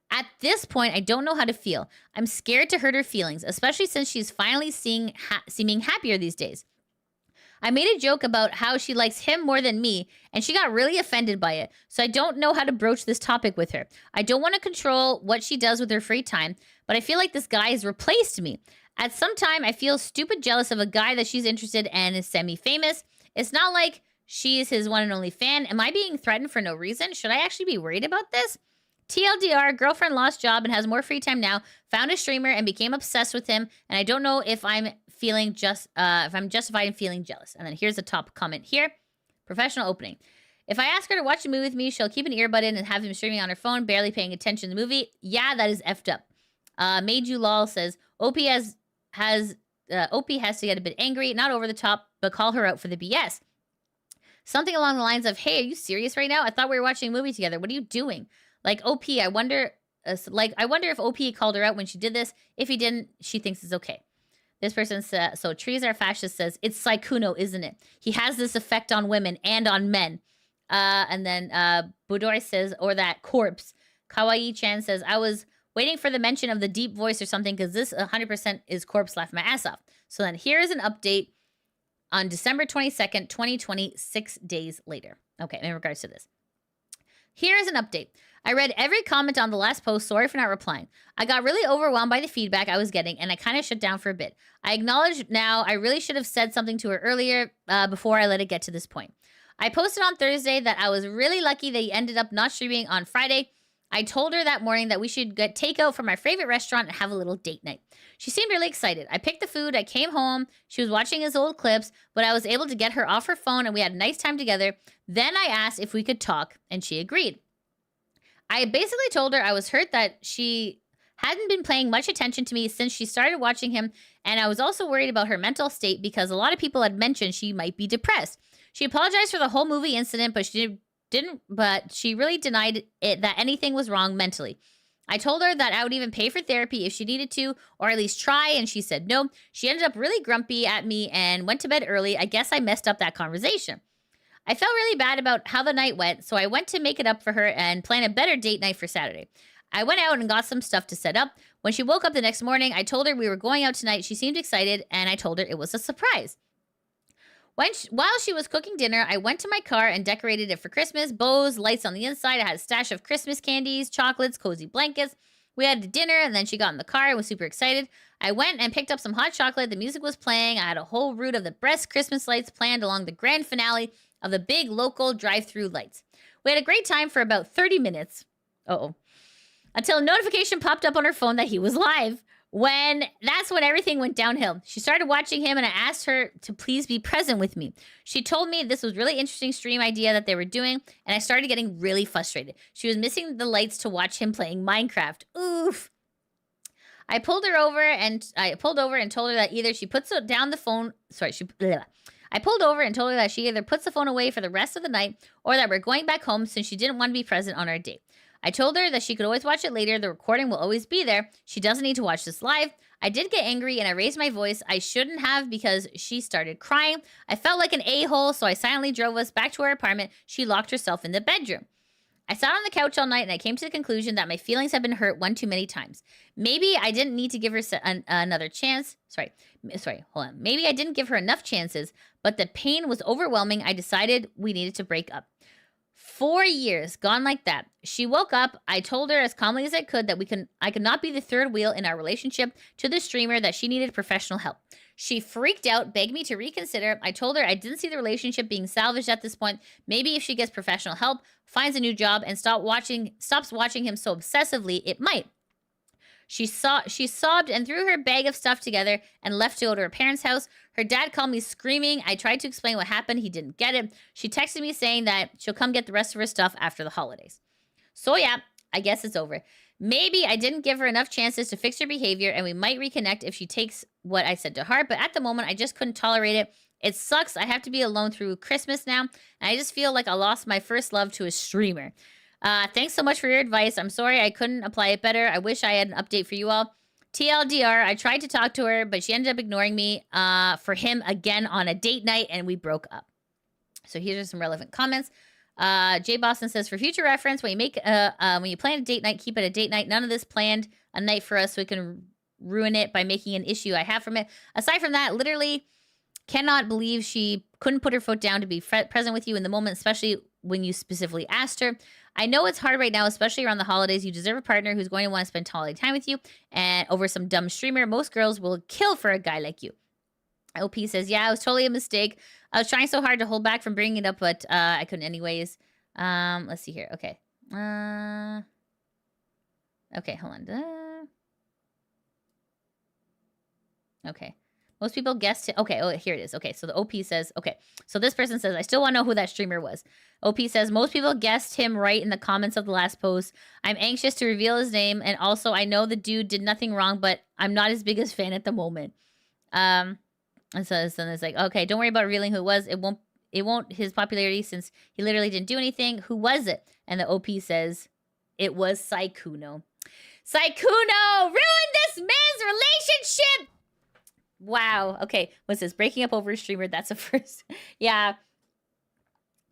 At this point, I don't know how to feel. I'm scared to hurt her feelings, especially since she's finally seeming happier these days. I made a joke about how she likes him more than me, and she got really offended by it, so I don't know how to broach this topic with her. I don't want to control what she does with her free time, but I feel like this guy has replaced me. At some time, I feel stupid jealous of a guy that she's interested in and is semi-famous. It's not like she's his one and only fan. Am I being threatened for no reason? Should I actually be worried about this? TLDR, girlfriend lost job and has more free time now, found a streamer and became obsessed with him, and I don't know if I'm justified in feeling jealous. And then here's the top comment here. Professional opening. If I ask her to watch a movie with me, she'll keep an earbud in and have him streaming on her phone, barely paying attention to the movie. Yeah, that is effed up. Made You Lol says, OP has to get a bit angry, not over the top, but call her out for the BS. Something along the lines of, hey, are you serious right now? I thought we were watching a movie together. What are you doing? Like, OP, I wonder if OP called her out when she did this. If he didn't, she thinks it's okay. This person says, so Trees Are Fascist says, it's Sykkuno, isn't it? He has this effect on women and on men. And then Budor says, or that corpse. Kawaii-chan says, I was waiting for the mention of the deep voice or something because this 100% is corpse laugh my ass off. So then here is an update on December 22nd, 2020, 6 days later. Okay, in regards to this. Here is an update. I read every comment on the last post. Sorry for not replying. I got really overwhelmed by the feedback I was getting, and I kind of shut down for a bit. I acknowledge now I really should have said something to her earlier before I let it get to this point. I posted on Thursday that I was really lucky that he ended up not streaming on Friday. I told her that morning that we should get takeout from our favorite restaurant and have a little date night. She seemed really excited. I picked the food. I came home. She was watching his old clips, but I was able to get her off her phone, and we had a nice time together. Then I asked if we could talk, and she agreed. I basically told her I was hurt that she hadn't been paying much attention to me since she started watching him, and I was also worried about her mental state because a lot of people had mentioned she might be depressed. She apologized for the whole movie incident, but she really denied it that anything was wrong mentally. I told her that I would even pay for therapy if she needed to, or at least try, and she said no. She ended up really grumpy at me and went to bed early. I guess I messed up that conversation. I felt really bad about how the night went, so I went to make it up for her and plan a better date night for Saturday. I went out and got some stuff to set up. When she woke up the next morning, I told her we were going out tonight. She seemed excited, and I told her it was a surprise. While she was cooking dinner, I went to my car and decorated it for Christmas. Bows, lights on the inside. I had a stash of Christmas candies, chocolates, cozy blankets. We had dinner, and then she got in the car and was super excited. I went and picked up some hot chocolate. The music was playing. I had a whole route of the best Christmas lights planned along the grand finale of the big local drive-through lights. We had a great time for about 30 minutes. Until a notification popped up on her phone that he was live. That's when everything went downhill. She started watching him, and I asked her to please be present with me. She told me this was really interesting stream idea that they were doing, and I started getting really frustrated. She was missing the lights to watch him playing Minecraft. Oof. I pulled over and told her that either she puts down the phone. I pulled over and told her that she either puts the phone away for the rest of the night or that we're going back home since she didn't want to be present on our date. I told her that she could always watch it later. The recording will always be there. She doesn't need to watch this live. I did get angry and I raised my voice. I shouldn't have because she started crying. I felt like an a-hole, so I silently drove us back to our apartment. She locked herself in the bedroom. I sat on the couch all night and I came to the conclusion that my feelings have been hurt one too many times. Maybe I didn't need to give her another chance. Sorry, hold on. Maybe I didn't give her enough chances, but the pain was overwhelming. I decided we needed to break up. 4 years gone like that. She woke up. I told her as calmly as I could that I could not be the third wheel in our relationship to the streamer, that she needed professional help. She freaked out, begged me to reconsider. I told her I didn't see the relationship being salvaged at this point. Maybe if she gets professional help, finds a new job, and stops watching him so obsessively, it might. She sobbed and threw her bag of stuff together and left to go to her parents' house. Her dad called me screaming. I tried to explain what happened. He didn't get it. She texted me saying that she'll come get the rest of her stuff after the holidays. So yeah, I guess it's over. Maybe I didn't give her enough chances to fix her behavior, and we might reconnect if she takes what I said to heart. But at the moment, I just couldn't tolerate it. It sucks. I have to be alone through Christmas now, and I just feel like I lost my first love to a streamer. Thanks so much for your advice. I'm sorry I couldn't apply it better. I wish I had an update for you all. TLDR, I tried to talk to her, but she ended up ignoring me for him again on a date night, and we broke up. So here's some relevant comments. Jay Boston says, for future reference, when you plan a date night, keep it a date night. None of this planned a night for us, so we can ruin it by making an issue I have from it. Aside from that, literally cannot believe she couldn't put her foot down to be present with you in the moment, especially when you specifically asked her. I know it's hard right now, especially around the holidays. You deserve a partner who's going to want to spend holiday time with you, and over some dumb streamer. Most girls will kill for a guy like you. OP says, yeah, it was totally a mistake. I was trying so hard to hold back from bringing it up, but I couldn't anyways. Let's see here. Okay. Okay, hold on. Okay. Most people guessed it. Okay, oh, here it is. Okay, so the OP says, okay. So this person says, I still want to know who that streamer was. OP says, most people guessed him right in the comments of the last post. I'm anxious to reveal his name, and also I know the dude did nothing wrong, but I'm not his biggest fan at the moment. And so it's like, okay, don't worry about revealing who it was. It won't his popularity since he literally didn't do anything. Who was it? And the OP says, it was Sykkuno. Sykkuno ruined this man's relationship! Wow. Okay. What's this? Breaking up over a streamer. That's a first. Yeah.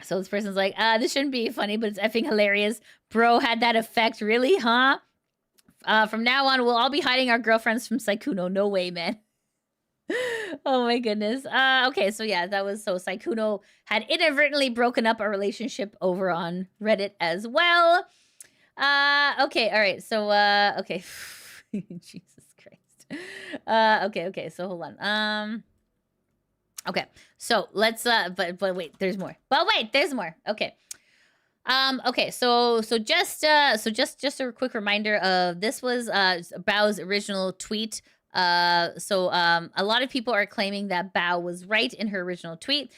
So this person's like, this shouldn't be funny, but it's effing hilarious. Bro had that effect. Really, huh? From now on, we'll all be hiding our girlfriends from Sykkuno. No way, man. Oh my goodness. Okay. So yeah, that was, so Sykkuno had inadvertently broken up our relationship over on Reddit as well. Okay. All right. So, okay. Jesus. Okay, so hold on. Okay, so let's but wait, there's more. But wait, there's more. Okay. Okay, so just a quick reminder of this was Bao's original tweet. A lot of people are claiming that Bao was right in her original tweet.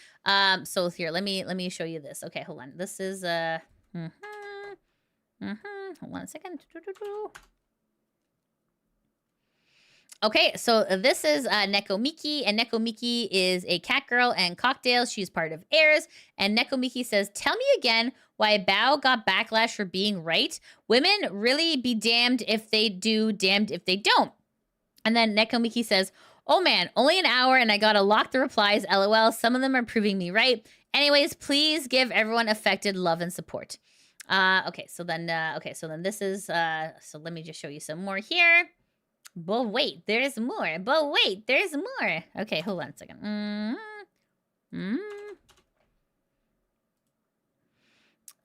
So here, let me show you this. Okay, hold on. This is hold on a second. Okay, so this is Nekomiki, and Nekomiki is a cat girl and cocktails. She's part of Airs, and Nekomiki says, tell me again why Bao got backlash for being right. Women really be damned if they do, damned if they don't. And then Nekomiki says, oh man, only an hour and I gotta lock the replies, lol. Some of them are proving me right. Anyways, please give everyone affected love and support. Okay, so then this is, so let me just show you some more here. But wait, there's more. Okay, hold on a second.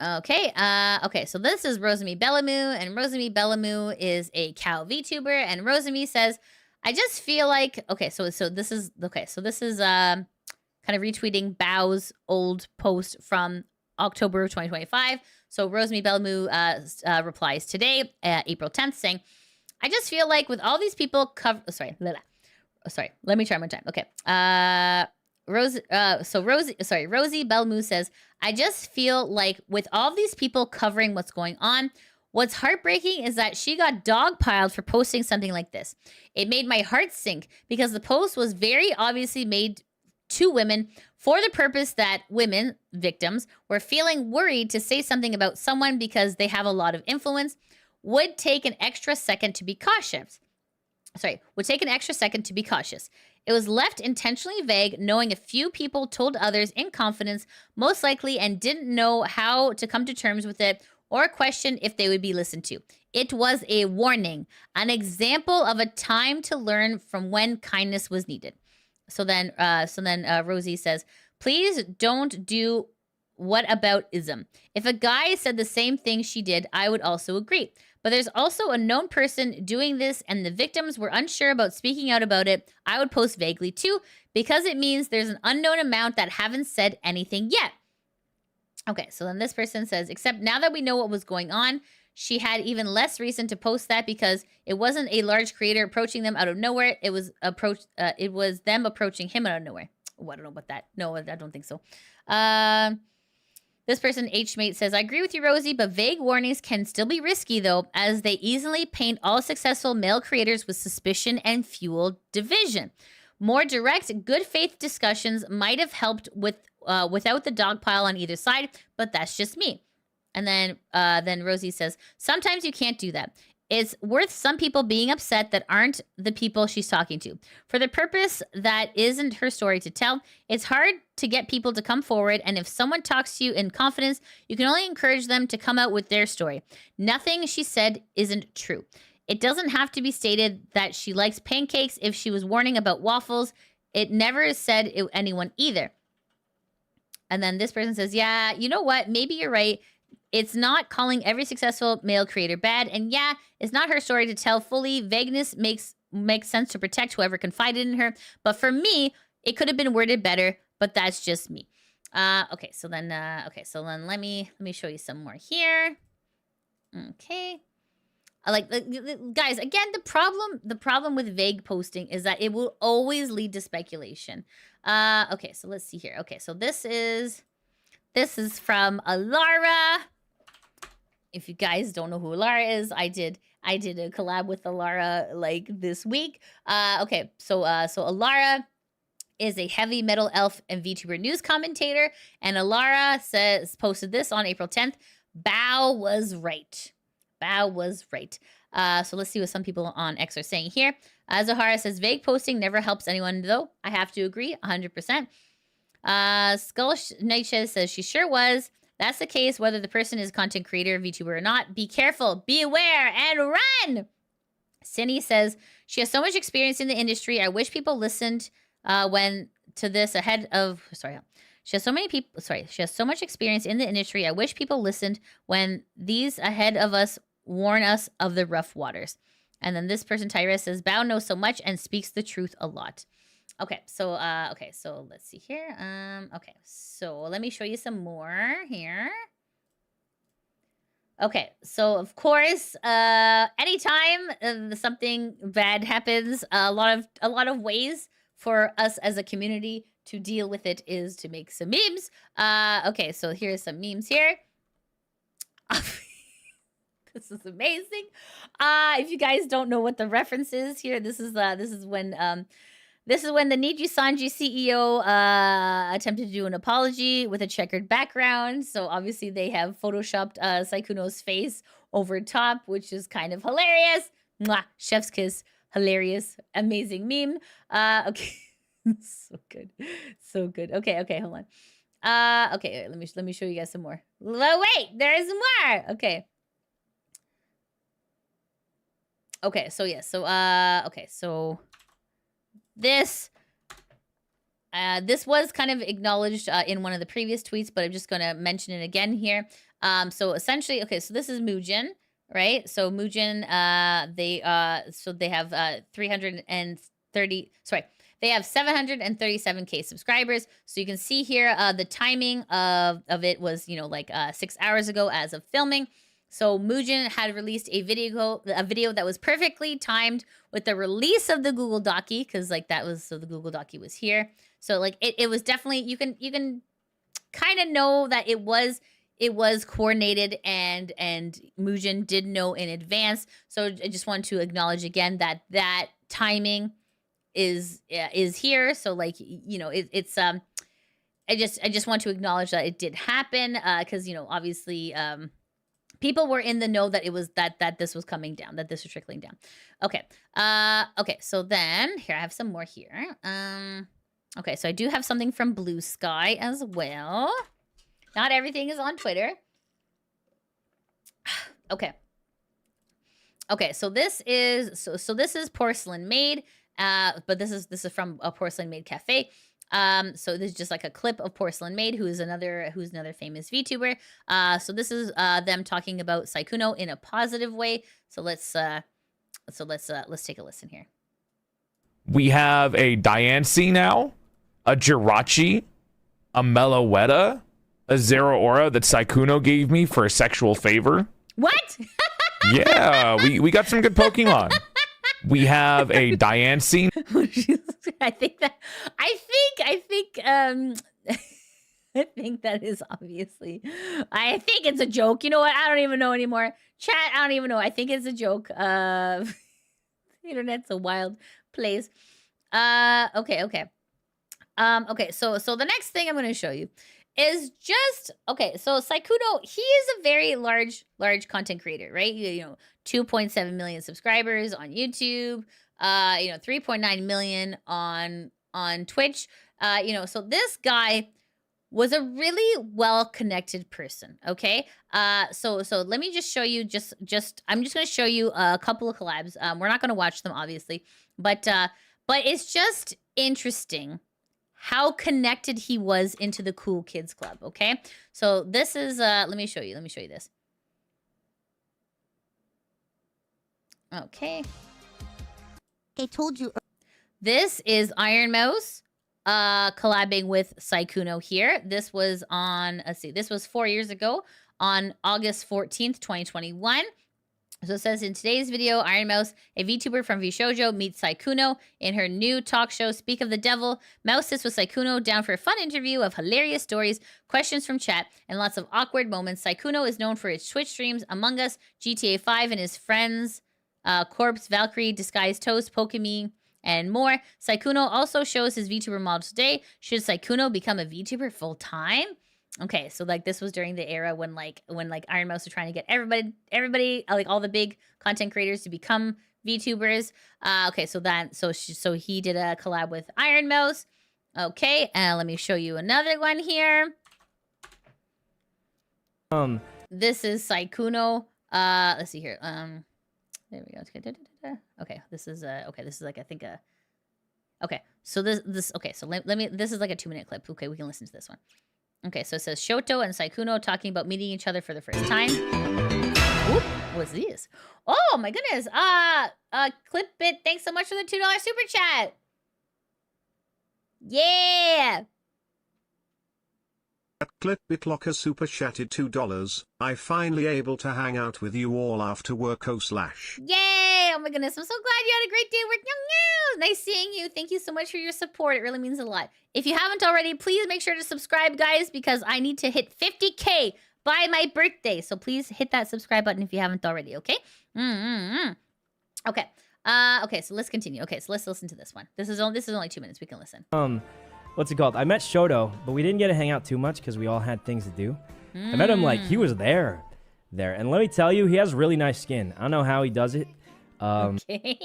Okay, so this is Rosemi Bellamu, and Rosemi Bellamu is a cow VTuber, and Rosemi says, I just feel like, so this is kind of retweeting Bao's old post from October of 2025. So Rosemi Bellamu replies today, April 10th, saying, I just feel like with all these people Rosie Belmu says, I just feel like with all these people covering what's going on, what's heartbreaking is that she got dogpiled for posting something like this. It made my heart sink because the post was very obviously made to women for the purpose that women, victims, were feeling worried to say something about someone because they have a lot of influence. Would take an extra second to be cautious. It was left intentionally vague, knowing a few people told others in confidence, most likely, and didn't know how to come to terms with it or question if they would be listened to. It was a warning, an example of a time to learn from when kindness was needed. So then Rosie says, please don't do what about ism. If a guy said the same thing she did, I would also agree. But there's also a known person doing this and the victims were unsure about speaking out about it. I would post vaguely too, because it means there's an unknown amount that haven't said anything yet. Okay, so then this person says, except now that we know what was going on, she had even less reason to post that because it wasn't a large creator approaching them out of nowhere. It was them approaching him out of nowhere. Oh, I don't know about that. No, I don't think so. This person, H-Mate, says, I agree with you, Rosie, but vague warnings can still be risky, though, as they easily paint all successful male creators with suspicion and fuel division. More direct, good faith discussions might have helped without the dog pile on either side, but that's just me. And then Rosie says, sometimes you can't do that. It's worth some people being upset that aren't the people she's talking to. For the purpose that isn't her story to tell, it's hard to get people to come forward, and if someone talks to you in confidence, you can only encourage them to come out with their story. Nothing she said isn't true. It doesn't have to be stated that she likes pancakes if she was warning about waffles. It never said anyone either. And then this person says, yeah, you know what? Maybe you're right. It's not calling every successful male creator bad. And yeah, it's not her story to tell fully. Vagueness makes sense to protect whoever confided in her. But for me, it could have been worded better, but that's just me. Okay, so then let me show you some more here. Okay. Guys, again, the problem with vague posting is that it will always lead to speculation. Okay, so let's see here. Okay, so this is from Alara. If you guys don't know who Alara is, I did a collab with Alara like this week. Okay, so Alara is a heavy metal elf and VTuber news commentator, and Alara posted this on April 10th. Bao was right. Bao was right. So let's see what some people on X are saying here. Zahara says, vague posting never helps anyone, though. I have to agree, 100%. Skull Nightshade says, she sure was. That's the case, whether the person is a content creator, VTuber or not. Be careful, be aware, and run! Cindy says, she has so much experience in the industry. I wish people listened to this ahead of... Sorry. She has so much experience in the industry. I wish people listened when these ahead of us warn us of the rough waters. And then this person, Tyra, says, Bao knows so much and speaks the truth a lot. Okay, so let's see here. Okay, so let me show you some more here. Okay, so of course, anytime something bad happens, a lot of ways for us as a community to deal with it is to make some memes. Okay, so here's some memes here. This is amazing. If you guys don't know what the reference is here, this is when the Niji Sanji CEO attempted to do an apology with a checkered background. So obviously they have photoshopped Sykkuno's face over top, which is kind of hilarious. Mwah, chef's kiss, hilarious, amazing meme. Okay. So good. So good. Okay, hold on. Okay, let me show you guys some more. Wait, there is more. Okay. Okay, so yeah, so this was kind of acknowledged in one of the previous tweets, but I'm just gonna mention it again here. So essentially, okay, so this is Muujin, right? So Muujin, they have 330. Sorry. They have 737K subscribers. So you can see here, the timing of it was, 6 hours ago as of filming. So Muujin had released a video that was perfectly timed with the release of the Google Daki, because the Google Daki was here. So it was definitely, you can kind of know that it was coordinated, and Muujin did know in advance. So I just want to acknowledge again that timing is here. So it's I just want to acknowledge that it did happen, because obviously people were in the know that it was that this was coming down, that this was trickling down. Okay. Okay, so then here I have some more here. Okay, so I do have something from Blue Sky as well. Not everything is on Twitter. Okay. Okay, so this is this is Porcelain Maid, but this is from a Porcelain Maid cafe. So this is just like a clip of Porcelain Maid, who's another famous VTuber. So this is them talking about Sykkuno in a positive way. So let's take a listen here. We have a Diancie now, a Jirachi, a Meloetta, a Zero Aura that Sykkuno gave me for a sexual favor. What? Yeah, we got some good Pokemon. We have a Diancie. I think that is obviously. I think it's a joke. You know what? I don't even know anymore. Chat, I don't even know. I think it's a joke. The internet's a wild place. Okay. Okay. So the next thing I'm going to show you is just okay. So Sykkuno, he is a very large content creator, right? You know, 2.7 million subscribers on YouTube. 3.9 million on Twitch. So this guy was a really well-connected person. Okay. So let me just show you. I'm just going to show you a couple of collabs. We're not going to watch them, obviously, but it's just interesting how connected he was into the cool kids club. Okay. So this is let me show you this. Okay. I told you. This is Iron Mouse collabing with Sykkuno here. This was on, this was 4 years ago on August 14th, 2021. So it says, in today's video, Iron Mouse, a VTuber from VShojo, meets Sykkuno in her new talk show, Speak of the Devil. Mouse sits with Sykkuno down for a fun interview of hilarious stories, questions from chat, and lots of awkward moments. Sykkuno is known for his Twitch streams, Among Us, GTA 5, and his friends, Corpse, Valkyrie, Disguised Toast, Pokemon, and more. Sykkuno also shows his VTuber model today. Should Sykkuno become a VTuber full time? Okay, so like this was during the era when Iron Mouse was trying to get everybody like all the big content creators to become VTubers. Okay, so he did a collab with Iron Mouse. Okay, let me show you another one here. This is Sykkuno. Let's see here. There we go. Okay, this is like I think okay. So this okay, so let me this is like a 2-minute clip. Okay, we can listen to this one. Okay, so it says Shoto and Sykkuno talking about meeting each other for the first time. Oop, what's this? Oh my goodness. Clipbit, thanks so much for the $2 super chat. Yeah. At ClipBitLocker super chatted $2. I finally able to hang out with you all after work. Yay! Oh my goodness, I'm so glad you had a great day at work. Nice seeing you. Thank you so much for your support. It really means a lot. If you haven't already, please make sure to subscribe, guys, because I need to hit 50K by my birthday. So please hit that subscribe button if you haven't already, okay? Okay. Okay, so let's continue. Okay, so let's listen to this one. This is only 2 minutes. We can listen. What's it called? I met Shoto, but we didn't get to hang out too much because we all had things to do. I met him like he was there. And let me tell you, he has really nice skin. I don't know how he does it. Okay.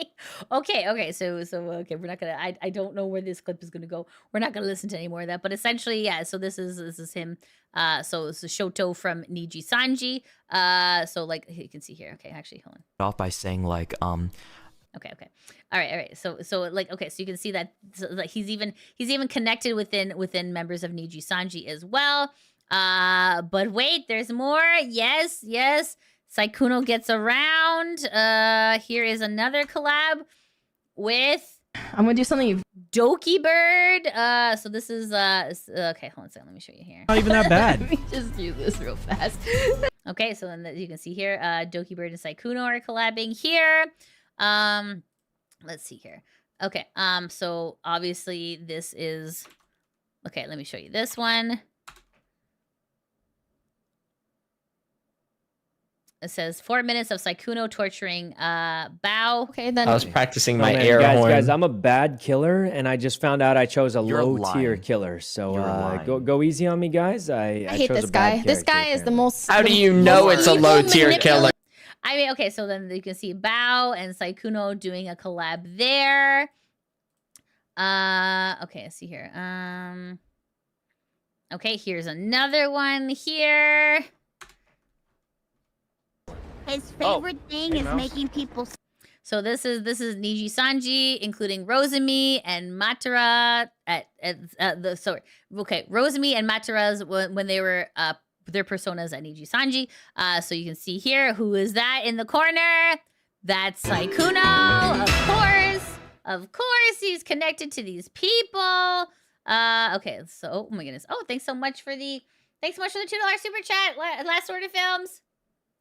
So okay, we're not gonna. I don't know where this clip is gonna go. We're not gonna listen to any more of that. But essentially, yeah. So this is him. So it's Shoto from Niji Sanji. So like you can see here. Okay, actually, hold on. Off by saying like Okay. All right. So like okay, so you can see that like he's even connected within members of Niji Sanji as well. But wait, there's more. Yes. Sykkuno gets around. Here is another collab with I'm gonna do something. Doki Bird. So this is okay. Hold on a second. Let me show you here. Not even that bad. Let me just do this real fast. Okay, so then you can see here, Doki Bird and Sykkuno are collabing here. Let's see here. Okay. So obviously this is okay. Let me show you this one. It says 4 minutes of Sykkuno torturing Bao. Okay, then I was practicing my man, air horn. guys, I'm a bad killer, and I just found out I chose a You're low-tier lying. killer. So You're lying. go easy on me, guys. I I hate chose this a bad guy. This guy character, is the apparently. most. How do you know it's a low tier killer? I mean, okay, so then you can see Bao and Sykkuno doing a collab there. Okay, let's see here. Okay, here's another one here. His favorite thing is Mouse. making people. So this is Niji Sanji, including Rosemi and Matara Rosemi and Matara's when they were their personas at Niji Sanji. So you can see here, who is that in the corner? That's Sykkuno, of course, he's connected to these people. Okay, so oh my goodness. Oh, thanks so much for the $2 super chat. Last order films.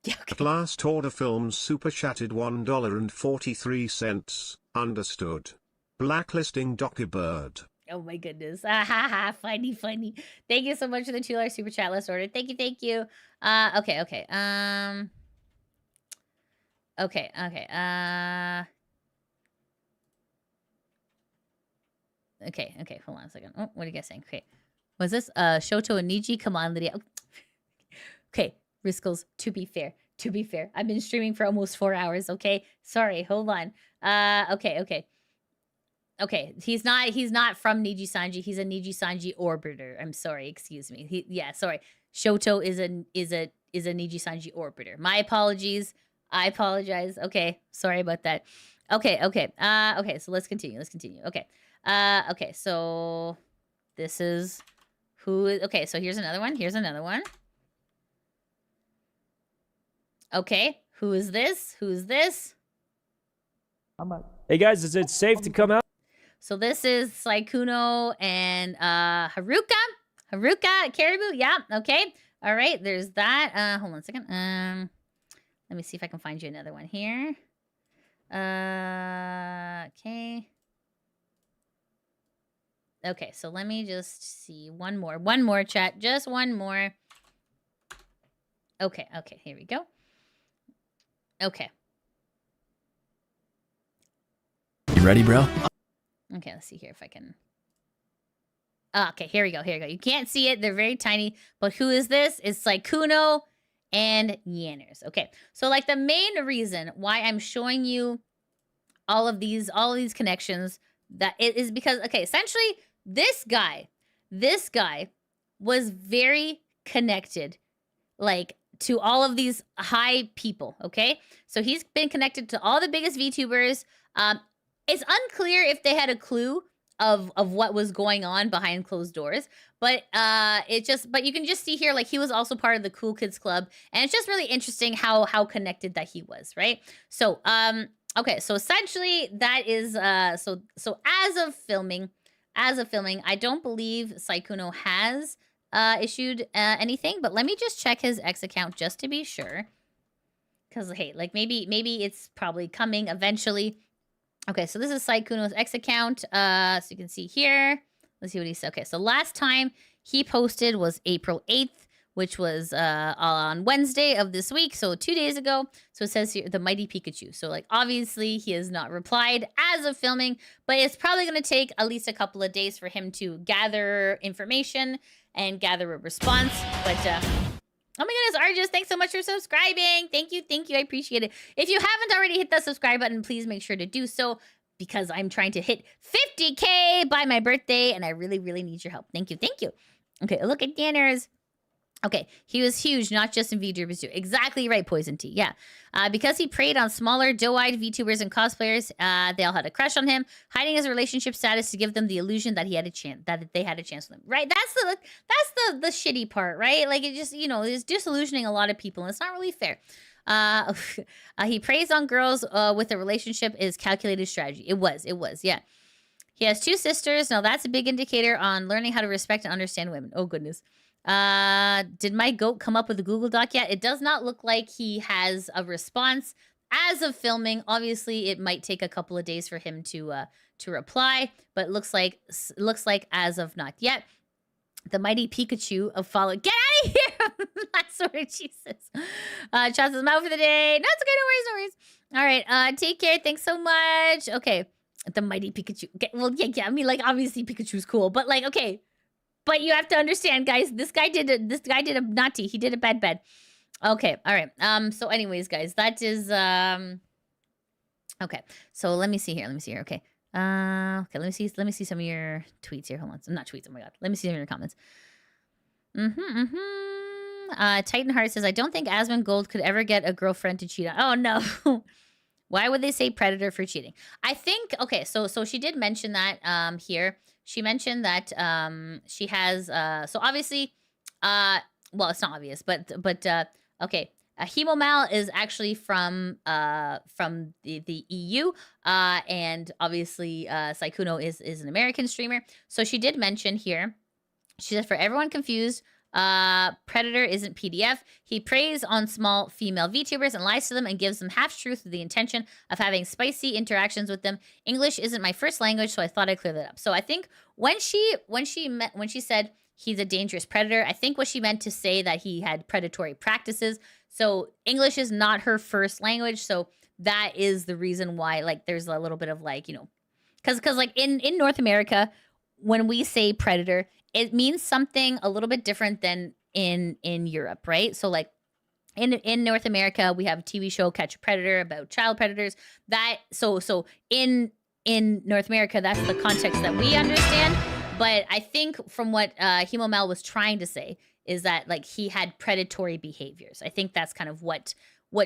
Yeah, okay. At last order films super chatted $1.43. Understood. Blacklisting Daki Bird. Oh my goodness. Funny. Thank you so much for the $2 super chat. Last order. Thank you. Okay. Okay. Hold on a second. Oh, what are you guys saying? Okay. Was this Shoto and Niji? Come on, Lidia. Okay. Riskles, to be fair. I've been streaming for almost 4 hours, okay? Sorry, hold on. Okay. He's not from Niji Sanji. He's a Niji Sanji orbiter. I'm sorry, excuse me. Sorry. Shoto is a Niji Sanji orbiter. My apologies. I apologize. Okay, sorry about that. Okay, so let's continue. Okay. So this is who is okay, so here's another one. Okay, who is this? Hey guys, is it safe to come out? So this is Sykkuno and Haruka Caribou. Yeah, okay. All right, there's that. Hold on a second. Let me see if I can find you another one here. Okay, so let me just see one more chat, just one more. Okay, here we go. Okay. You ready, bro? Okay, let's see here if I can. Okay, here we go. You can't see it. They're very tiny. But who is this? It's Sykkuno and Yanners. Okay, so like the main reason why I'm showing you all of these connections, that it is because, okay, essentially this guy was very connected, like, to all of these high people, okay? So he's been connected to all the biggest VTubers. It's unclear if they had a clue of what was going on behind closed doors, but but you can just see here, like, he was also part of the Cool Kids Club, and it's just really interesting how connected that he was, right? So okay, so essentially that is so as of filming, I don't believe Sykkuno has issued anything, but let me just check his X account just to be sure, because hey, like maybe it's probably coming eventually. Okay, so this is Sykkuno's X account. So you can see here. Let's see what he said. Okay, so last time he posted was April 8th, which was on Wednesday of this week, so 2 days ago. So it says here, the Mighty Pikachu. So, like, obviously he has not replied as of filming, but it's probably going to take at least a couple of days for him to gather information and gather a response. But, oh my goodness, Arjus, thanks so much for subscribing. Thank you. I appreciate it. If you haven't already hit that subscribe button, please make sure to do so, because I'm trying to hit 50K by my birthday, and I really, really need your help. Thank you. Okay, look at Danners. Okay, he was huge, not just in VTubers too. Exactly right, Poison Tea. Yeah, because he preyed on smaller, doe-eyed VTubers and cosplayers. They all had a crush on him, hiding his relationship status to give them the illusion that he had a chance, that they had a chance with him. Right? That's the shitty part, right? Like, it just, is disillusioning a lot of people, and it's not really fair. He preys on girls with a relationship is calculated strategy. It was, yeah. He has 2 sisters. Now that's a big indicator on learning how to respect and understand women. Oh goodness. Did my goat come up with a Google Doc yet? It does not look like he has a response as of filming. Obviously, it might take a couple of days for him to reply, but it looks like as of not yet. The Mighty Pikachu of follow. Get out of here! That's sort of Jesus. Chaz is out for the day. No, it's okay. No worries. All right. Take care. Thanks so much. Okay. The Mighty Pikachu. Okay, well, yeah. I mean, like, obviously Pikachu's cool, but like, okay. But you have to understand, guys, this guy did a naughty. He did a bad. Okay, all right. So anyways, guys, that is okay. So let me see here. Okay. Okay, let me see some of your tweets here. Hold on. Not tweets, oh my god. Let me see some of your comments. Titan Heart says, I don't think Asmongold could ever get a girlfriend to cheat on. Oh, no. Why would they say predator for cheating? I think, okay, so she did mention that here. She mentioned that she has, so obviously, well, it's not obvious, but okay. Hemomal is actually from the EU, and obviously Sykkuno is an American streamer. So she did mention here, she said, for everyone confused, Predator isn't PDF. He preys on small female VTubers and lies to them and gives them half-truth with the intention of having spicy interactions with them. English isn't my first language, so I thought I'd clear that up. So I think when she said he's a dangerous predator, I think what she meant to say that he had predatory practices. So English is not her first language, so that is the reason why, like, there's a little bit of, like, you know, because like in North America, when we say predator, it means something a little bit different than in Europe, right? So like in North America, we have a TV show, Catch a Predator, about child predators. That so in North America, that's the context that we understand. But I think from what Hemomal was trying to say is that, like, he had predatory behaviors. I think that's kind of what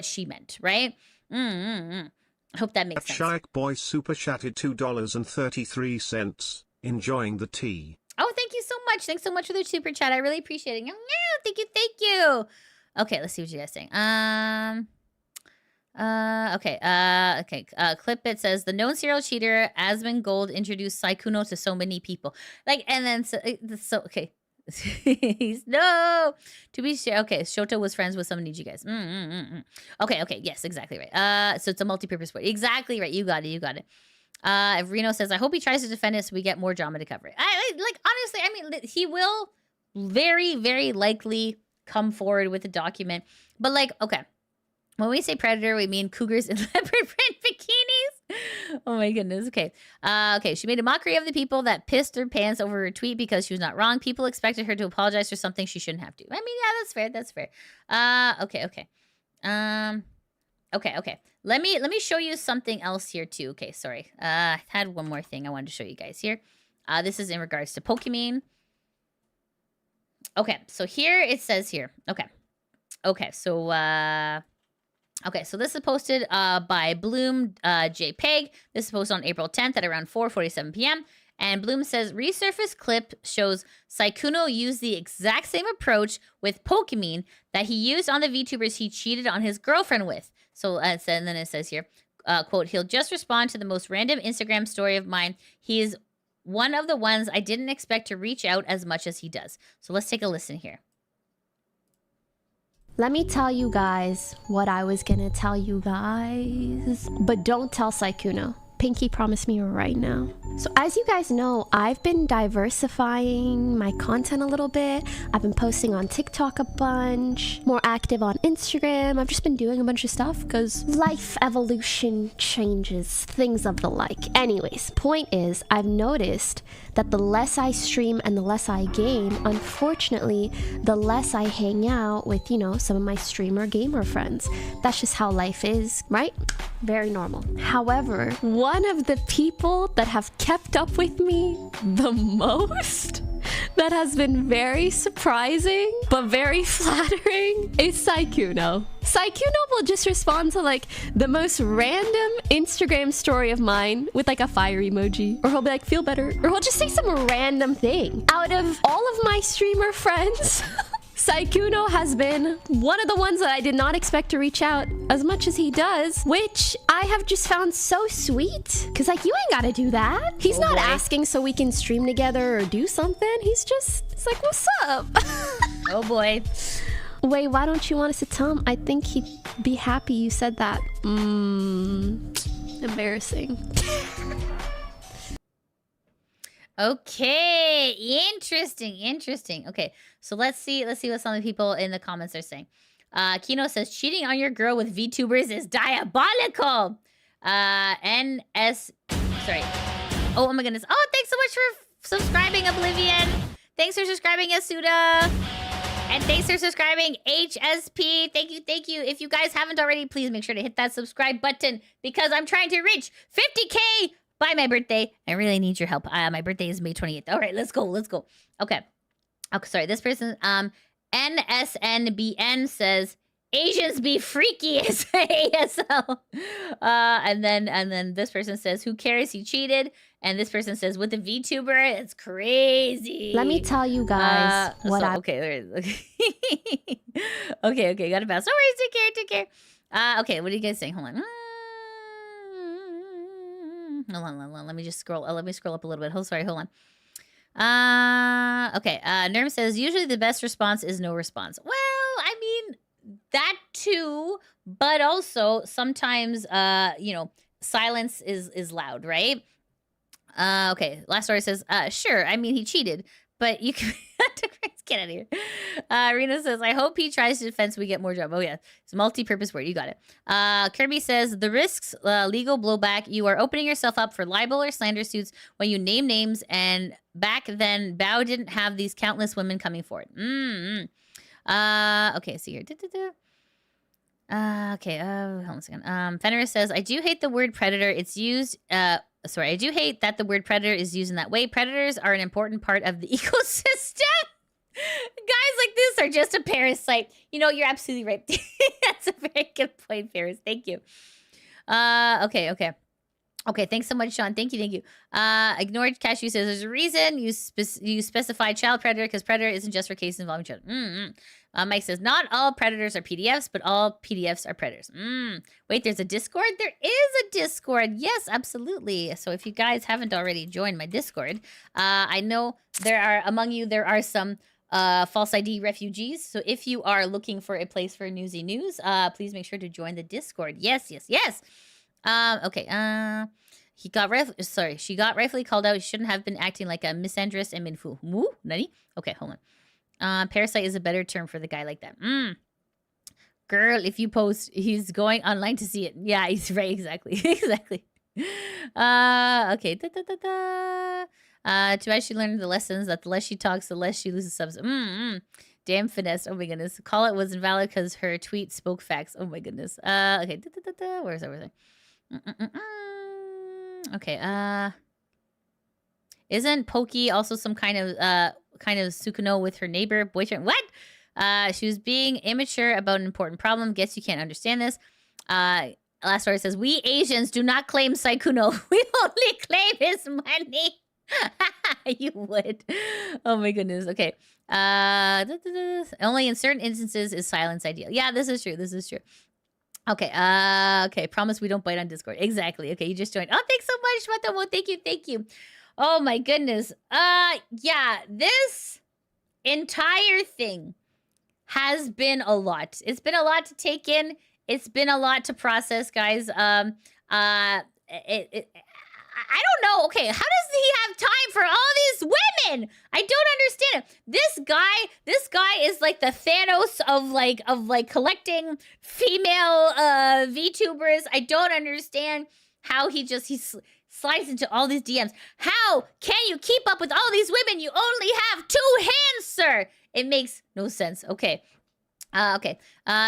she meant, right? I hope that makes sense. Shaik Boy super chatted $2.33. Enjoying the tea. Oh, thank you so much. Thanks so much for the super chat. I really appreciate it. Yeah, thank you. Okay, let's see what you guys saying. Okay. Clipbit says the known serial cheater Asmongold introduced Sykkuno to so many people. Like, and then so okay. No, to be sure. Okay, Shoto was friends with some of you guys. Okay, yes, exactly right. So it's a multi-purpose sport. Exactly right. You got it. If Reno says, I hope he tries to defend us so we get more drama to cover it. Like, honestly, I mean, he will very, very likely come forward with a document. But, like, okay, when we say predator, we mean cougars in leopard print bikinis. Oh, my goodness. Okay. Okay, she made a mockery of the people that pissed her pants over her tweet because she was not wrong. People expected her to apologize for something she shouldn't have to. I mean, yeah, that's fair. Okay. Okay. Let me show you something else here too. Okay, sorry. I had one more thing I wanted to show you guys here. This is in regards to Pokemon. Okay, so here it says here. Okay, so this is posted by Bloom JPEG. This is posted on April 10th at around 4:47 p.m. And Bloom says, resurfaced clip shows Sykkuno used the exact same approach with Pokemon that he used on the VTubers he cheated on his girlfriend with. So, and then it says here, quote, he'll just respond to the most random Instagram story of mine. He is one of the ones I didn't expect to reach out as much as he does. So let's take a listen here. Let me tell you guys what I was gonna tell you guys, but don't tell Sykkuno. Pinky promised me right now. So as you guys know, I've been diversifying my content a little bit. I've been posting on TikTok a bunch, more active on Instagram. I've just been doing a bunch of stuff because life evolution changes, things of the like. Anyways, point is, I've noticed that the less I stream and the less I game, unfortunately, the less I hang out with, you know, some of my streamer gamer friends. That's just how life is, right? Very normal. However, one of the people that have kept up with me the most, that has been very surprising but very flattering, is Sykkuno. Sykkuno will just respond to like the most random Instagram story of mine with like a fire emoji, or he'll be like, feel better, or he'll just say some random thing. Out of all of my streamer friends, Sykkuno has been one of the ones that I did not expect to reach out as much as he does, which I have just found so sweet. Cause like, you ain't gotta do that. He's not asking so we can stream together or do something. It's like, what's up? Oh boy. Wait, why don't you want us to tell him? I think he'd be happy you said that. Embarrassing. Okay, interesting. Okay, so let's see what some of the people in the comments are saying. Kino says, cheating on your girl with VTubers is diabolical. Sorry. Oh my goodness. Oh, thanks so much for subscribing, Oblivion. Thanks for subscribing, Yasuda. And thanks for subscribing, HSP. Thank you. If you guys haven't already, please make sure to hit that subscribe button because I'm trying to reach 50K by my birthday. I really need your help. My birthday is May 28th. All right, let's go. Okay, sorry. This person, NSNBN says Asians be freaky as ASL. And then this person says, who cares? He cheated. And this person says, with the VTuber, it's crazy. Let me tell you guys what I... Okay, there is. Okay, got to bounce. No worries, take care. Okay, what are you guys saying? Hold on. Hold on. Let me just scroll. Let me scroll up a little bit. Hold on. Okay. Nerm says, usually the best response is no response. Well, I mean, that too, but also sometimes, silence is loud, right? Okay. Last story says, sure. I mean, he cheated, but you can get out of here. Rena says, I hope he tries to defend so we get more job. Oh yeah. It's a multi-purpose word. You got it. Kirby says, the risks, legal blowback. You are opening yourself up for libel or slander suits when you name names, and back then Bao didn't have these countless women coming forward. Okay, see here. Okay, hold on a second. Fenris says, I do hate the word predator. It's used, I do hate that the word predator is used in that way. Predators are an important part of the ecosystem. Guys like this are just a parasite. You know, you're absolutely right. That's a very good point, Ferris. Thank you. Okay, thanks so much, Sean. Thank you. Ignored Cashew says, there's a reason you specify child predator because predator isn't just for cases involving children. Mike says, not all predators are PDFs, but all PDFs are predators. Wait, there's a Discord? There is a Discord. Yes, absolutely. So if you guys haven't already joined my Discord, I know among you, there are some false ID refugees. So if you are looking for a place for newsy news, please make sure to join the Discord. Yes. Okay. She got rightfully called out. She shouldn't have been acting like a misandrist and minfu. Moo? Nani? Okay, hold on. Parasite is a better term for the guy like that. Girl, if you post, he's going online to see it. Yeah, he's right. Exactly. Okay. Too bad she learned the lessons that the less she talks, the less she loses subs. Damn finesse. Oh my goodness. Call it was invalid because her tweet spoke facts. Oh my goodness. Okay. Where's that? Okay. Isn't Pokey also some kind of Sykkuno with her neighbor boyfriend? What? She was being immature about an important problem. Guess you can't understand this. Last story says, we Asians do not claim Sykkuno. We only claim his money. You would. Oh my goodness. Okay. Only in certain instances is silence ideal. Yeah, this is true. Okay. Okay. Promise we don't bite on Discord. Exactly. Okay. You just joined. Oh, thanks so much, Matomo. Thank you. Oh my goodness. Yeah, this entire thing has been a lot. It's been a lot to take in. It's been a lot to process, guys. I don't know. Okay, how does he have time for all these women? I don't understand it. This guy is like the Thanos of collecting female VTubers. I don't understand how he slides into all these DMs. How can you keep up with all these women? You only have 2 hands, sir. It makes no sense. Okay.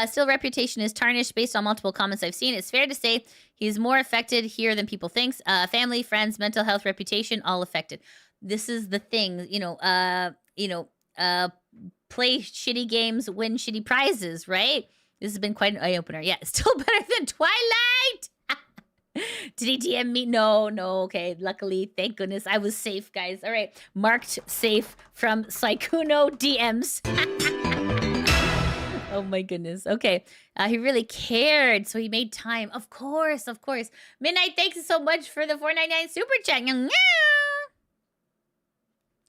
Still, reputation is tarnished based on multiple comments I've seen. It's fair to say he's more affected here than people think. Family, friends, mental health, reputation, all affected. This is the thing, play shitty games, win shitty prizes, right? This has been quite an eye-opener. Yeah, still better than Twilight. Did he DM me? No. Okay, luckily, thank goodness, I was safe, guys. All right, marked safe from Sykkuno DMs. Oh my goodness. Okay. He really cared, so he made time. Of course. Midnight, thanks so much for the $4.99 super chat.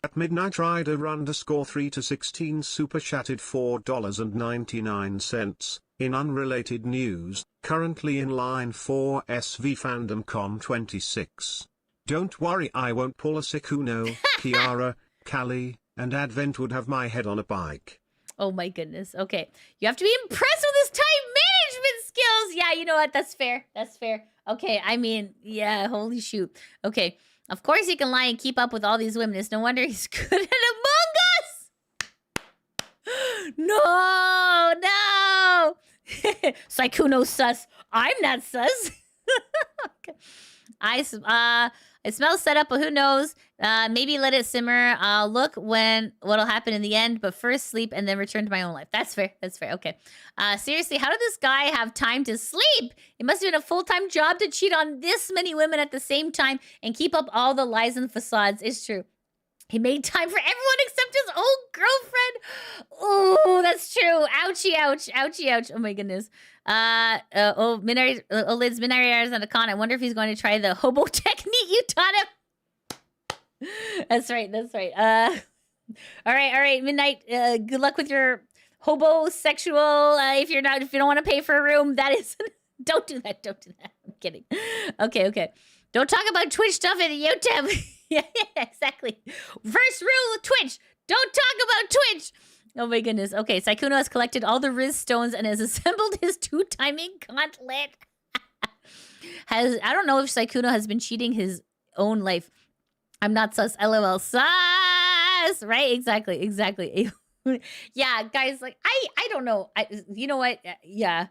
At Midnight Rider _3 to 16 super chatted $4.99. In unrelated news, currently in line for SV Fandom Con 26. Don't worry, I won't pull a Sykkuno. Kiara, Callie, and Advent would have my head on a bike. Oh my goodness. Okay. You have to be impressed with his time management skills. Yeah, you know what? That's fair. Okay, I mean, yeah, holy shoot. Okay. Of course he can lie and keep up with all these women. It's no wonder he's good at Among Us. No. Sykkuno sus. I'm not sus. Okay. I smell setup, but who knows? Maybe let it simmer. I'll look what'll happen in the end, but first sleep and then return to my own life. That's fair. That's fair. Okay. Seriously, how did this guy have time to sleep? It must have been a full-time job to cheat on this many women at the same time and keep up all the lies and facades. It's true. He made time for everyone except his old girlfriend. Oh, that's true. Ouchie, ouch. Ouchie, ouch. Oh, my goodness. Lid's Minari on the con. I wonder if he's going to try the hobo technique you taught him. That's right. That's right. All right. Midnight. Good luck with your hobosexual. If you don't want to pay for a room, that is... Don't do that. Don't do that. I'm kidding. Okay. Don't talk about Twitch stuff in YouTube. Yeah, exactly. First rule of Twitch: don't talk about Twitch. Oh my goodness. Okay, Sykkuno has collected all the Riz stones and has assembled his 2-timing gauntlet. I don't know if Sykkuno has been cheating his own life. I'm not sus. LOL. Sus. Right? Exactly. Yeah, guys. Like I don't know. You know what? Yeah.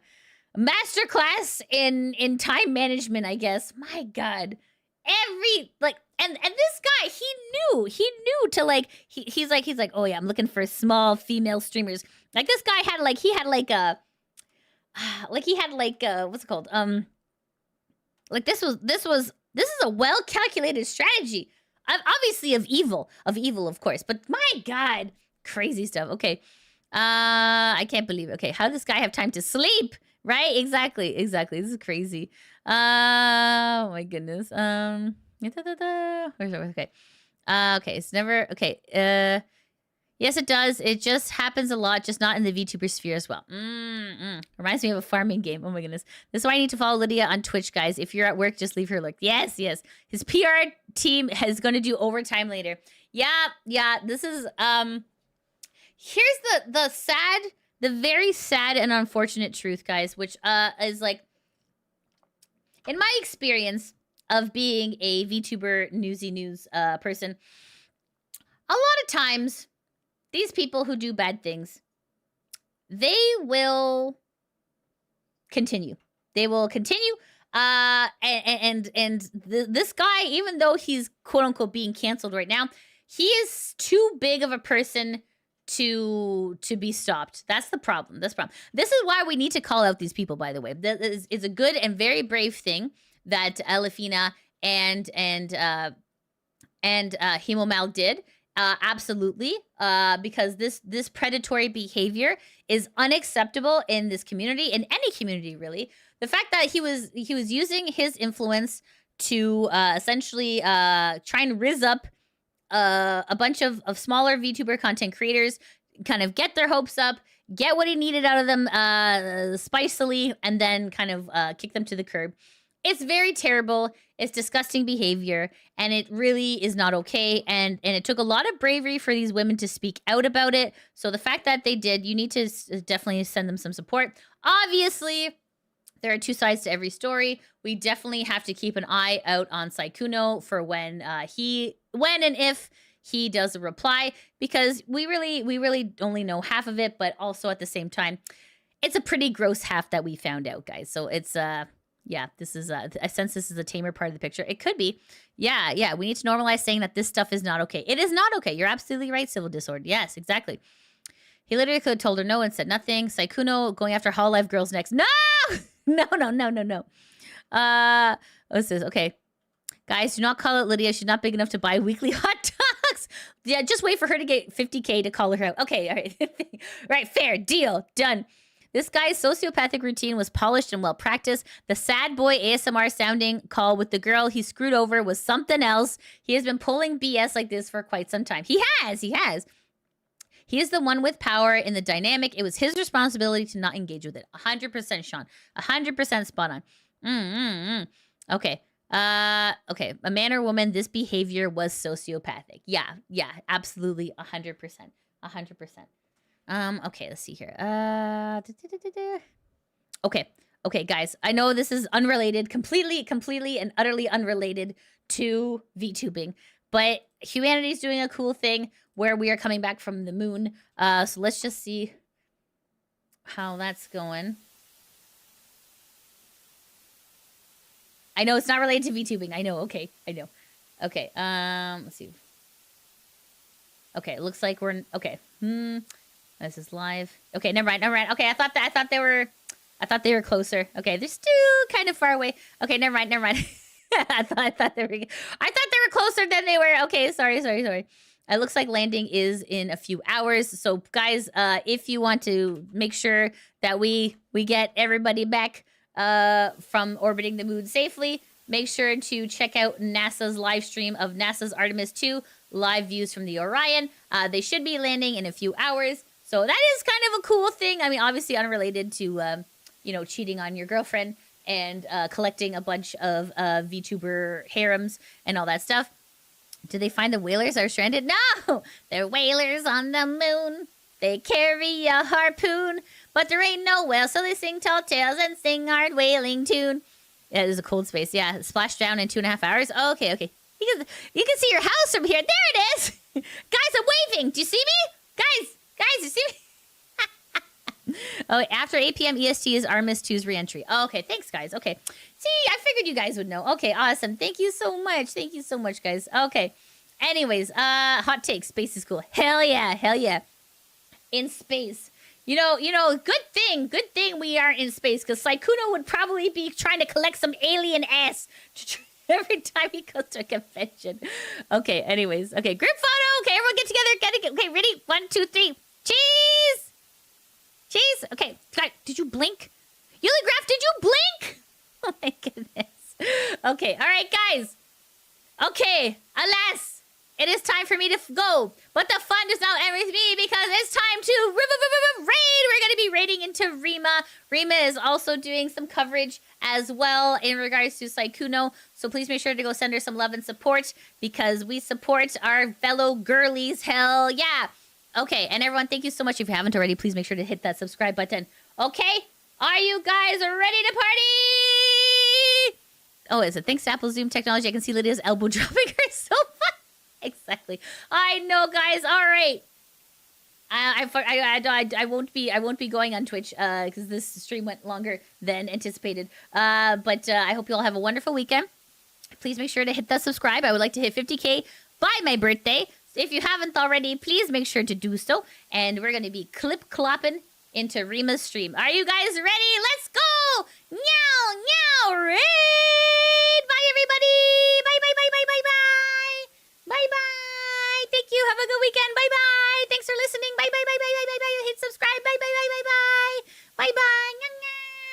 Masterclass in time management, I guess. My God. And this guy, he knew to like, he's like, oh yeah, I'm looking for small female streamers. Like this guy had what's it called? Like this is a well-calculated strategy. Obviously of evil, of course. But my God, crazy stuff. Okay. I can't believe it. Okay. How does this guy have time to sleep? Right? Exactly. This is crazy. Oh my goodness. Okay. Okay, it's never okay. Yes, it does. It just happens a lot, just not in the VTuber sphere as well. Reminds me of a farming game. Oh my goodness. This is why I need to follow Lidia on Twitch, guys. If you're at work, just leave her lurk. Yes. His PR team is going to do overtime later. Yeah. This is here's the very sad and unfortunate truth, guys, which is like, in my experience of being a VTuber Newsy news person, a lot of times these people who do bad things, they will continue. This guy, even though he's quote unquote being canceled right now, he is too big of a person to be stopped. That's the problem. This is why we need to call out these people, by the way. It's a good and very brave thing that Elefina and Hemomal did. Absolutely. Because this predatory behavior is unacceptable in this community, in any community, really. The fact that he was using his influence to essentially try and rizz up a bunch of smaller VTuber content creators, kind of get their hopes up, get what he needed out of them spicily, and then kind of kick them to the curb. It's very terrible. It's disgusting behavior, and it really is not okay. And it took a lot of bravery for these women to speak out about it. So the fact that they did, you need to definitely send them some support. Obviously, there are two sides to every story. We definitely have to keep an eye out on Sykkuno for when and if he does a reply, because we really only know half of it, but also at the same time, it's a pretty gross half that we found out, guys. So it's yeah, this is I sense this is a tamer part of the picture. It could be. Yeah, we need to normalize saying that this stuff is not okay. It is not okay. You're absolutely right, Civil Disorder. Yes, exactly. He literally could have told her no and said nothing. Sykkuno going after Hololive girls next. No! No. What's this? Okay. Guys, do not call out Lidia. She's not big enough to buy weekly hot dogs. Yeah, just wait for her to get 50K to call her out. Okay, all right. Right, fair. Deal. Done. This guy's sociopathic routine was polished and well practiced. The sad boy ASMR sounding call with the girl he screwed over was something else. He has been pulling BS like this for quite some time. He has. He is the one with power in the dynamic. It was his responsibility to not engage with it. 100%, Sean. 100% spot on. Okay. Okay. A man or woman, this behavior was sociopathic. Yeah, absolutely. 100%. Okay, let's see here. Okay, guys. I know this is unrelated, completely and utterly unrelated to VTubing, but humanity's doing a cool thing where we are coming back from the moon. So let's just see how that's going. I know it's not related to VTubing. I know. Okay, I know. Okay. Let's see. Okay, it looks like we're okay. This is live. Okay, never mind. Okay, I thought they were closer. Okay, they're still kind of far away. Okay, never mind. I thought they were closer than they were. Okay, sorry. It looks like landing is in a few hours. So guys, if you want to make sure that we get everybody back from orbiting the moon safely, make sure to check out NASA's live stream of NASA's Artemis 2 live views from the Orion. They should be landing in a few hours. So that is kind of a cool thing. I mean, obviously unrelated to, cheating on your girlfriend and collecting a bunch of VTuber harems and all that stuff. Did they find the whalers that are stranded? No! They're whalers on the moon. They carry a harpoon. But there ain't no whale, so they sing tall tales and sing hard whaling tune. Yeah, there's a cold space. Yeah, splashed down in 2.5 hours. Oh, okay. You can see your house from here. There it is! Guys, I'm waving! Do you see me? Guys, you see me? Oh, after 8 p.m. EST is Artemis 2's reentry. Oh, okay, thanks, guys. Okay. See, I figured you guys would know. Okay, awesome. Thank you so much, guys. Okay. Anyways, hot take. Space is cool. Hell yeah. In space. You know, good thing we are in space, because Sykkuno would probably be trying to collect some alien ass every time he goes to a convention. Okay, anyways. Okay, group photo. Okay, everyone get together. Okay, ready? 1, 2, 3. Cheese! Okay, guys, did you blink? Uligraph, did you blink? Oh my goodness. Okay, all right, guys. Okay, alas, it is time for me to go. But the fun does not end with me, because it's time to raid. We're going to be raiding into Rima. Rima is also doing some coverage as well in regards to Sykkuno. So please make sure to go send her some love and support, because we support our fellow girlies. Hell yeah. Okay, and everyone, thank you so much. If you haven't already, please make sure to hit that subscribe button. Okay, are you guys ready to party? Oh, is it? Thanks to Apple Zoom technology, I can see Lydia's elbow dropping her so fun. Exactly. I know, guys. All right. I won't be going on Twitch because this stream went longer than anticipated. But I hope you all have a wonderful weekend. Please make sure to hit that subscribe. I would like to hit 50K by my birthday. If you haven't already, please make sure to do so. And we're going to be clip-clopping into Rima's stream. Are you guys ready? Let's go! Meow, raid! Bye, everybody! Bye. Bye. Thank you. Have a good weekend. Bye.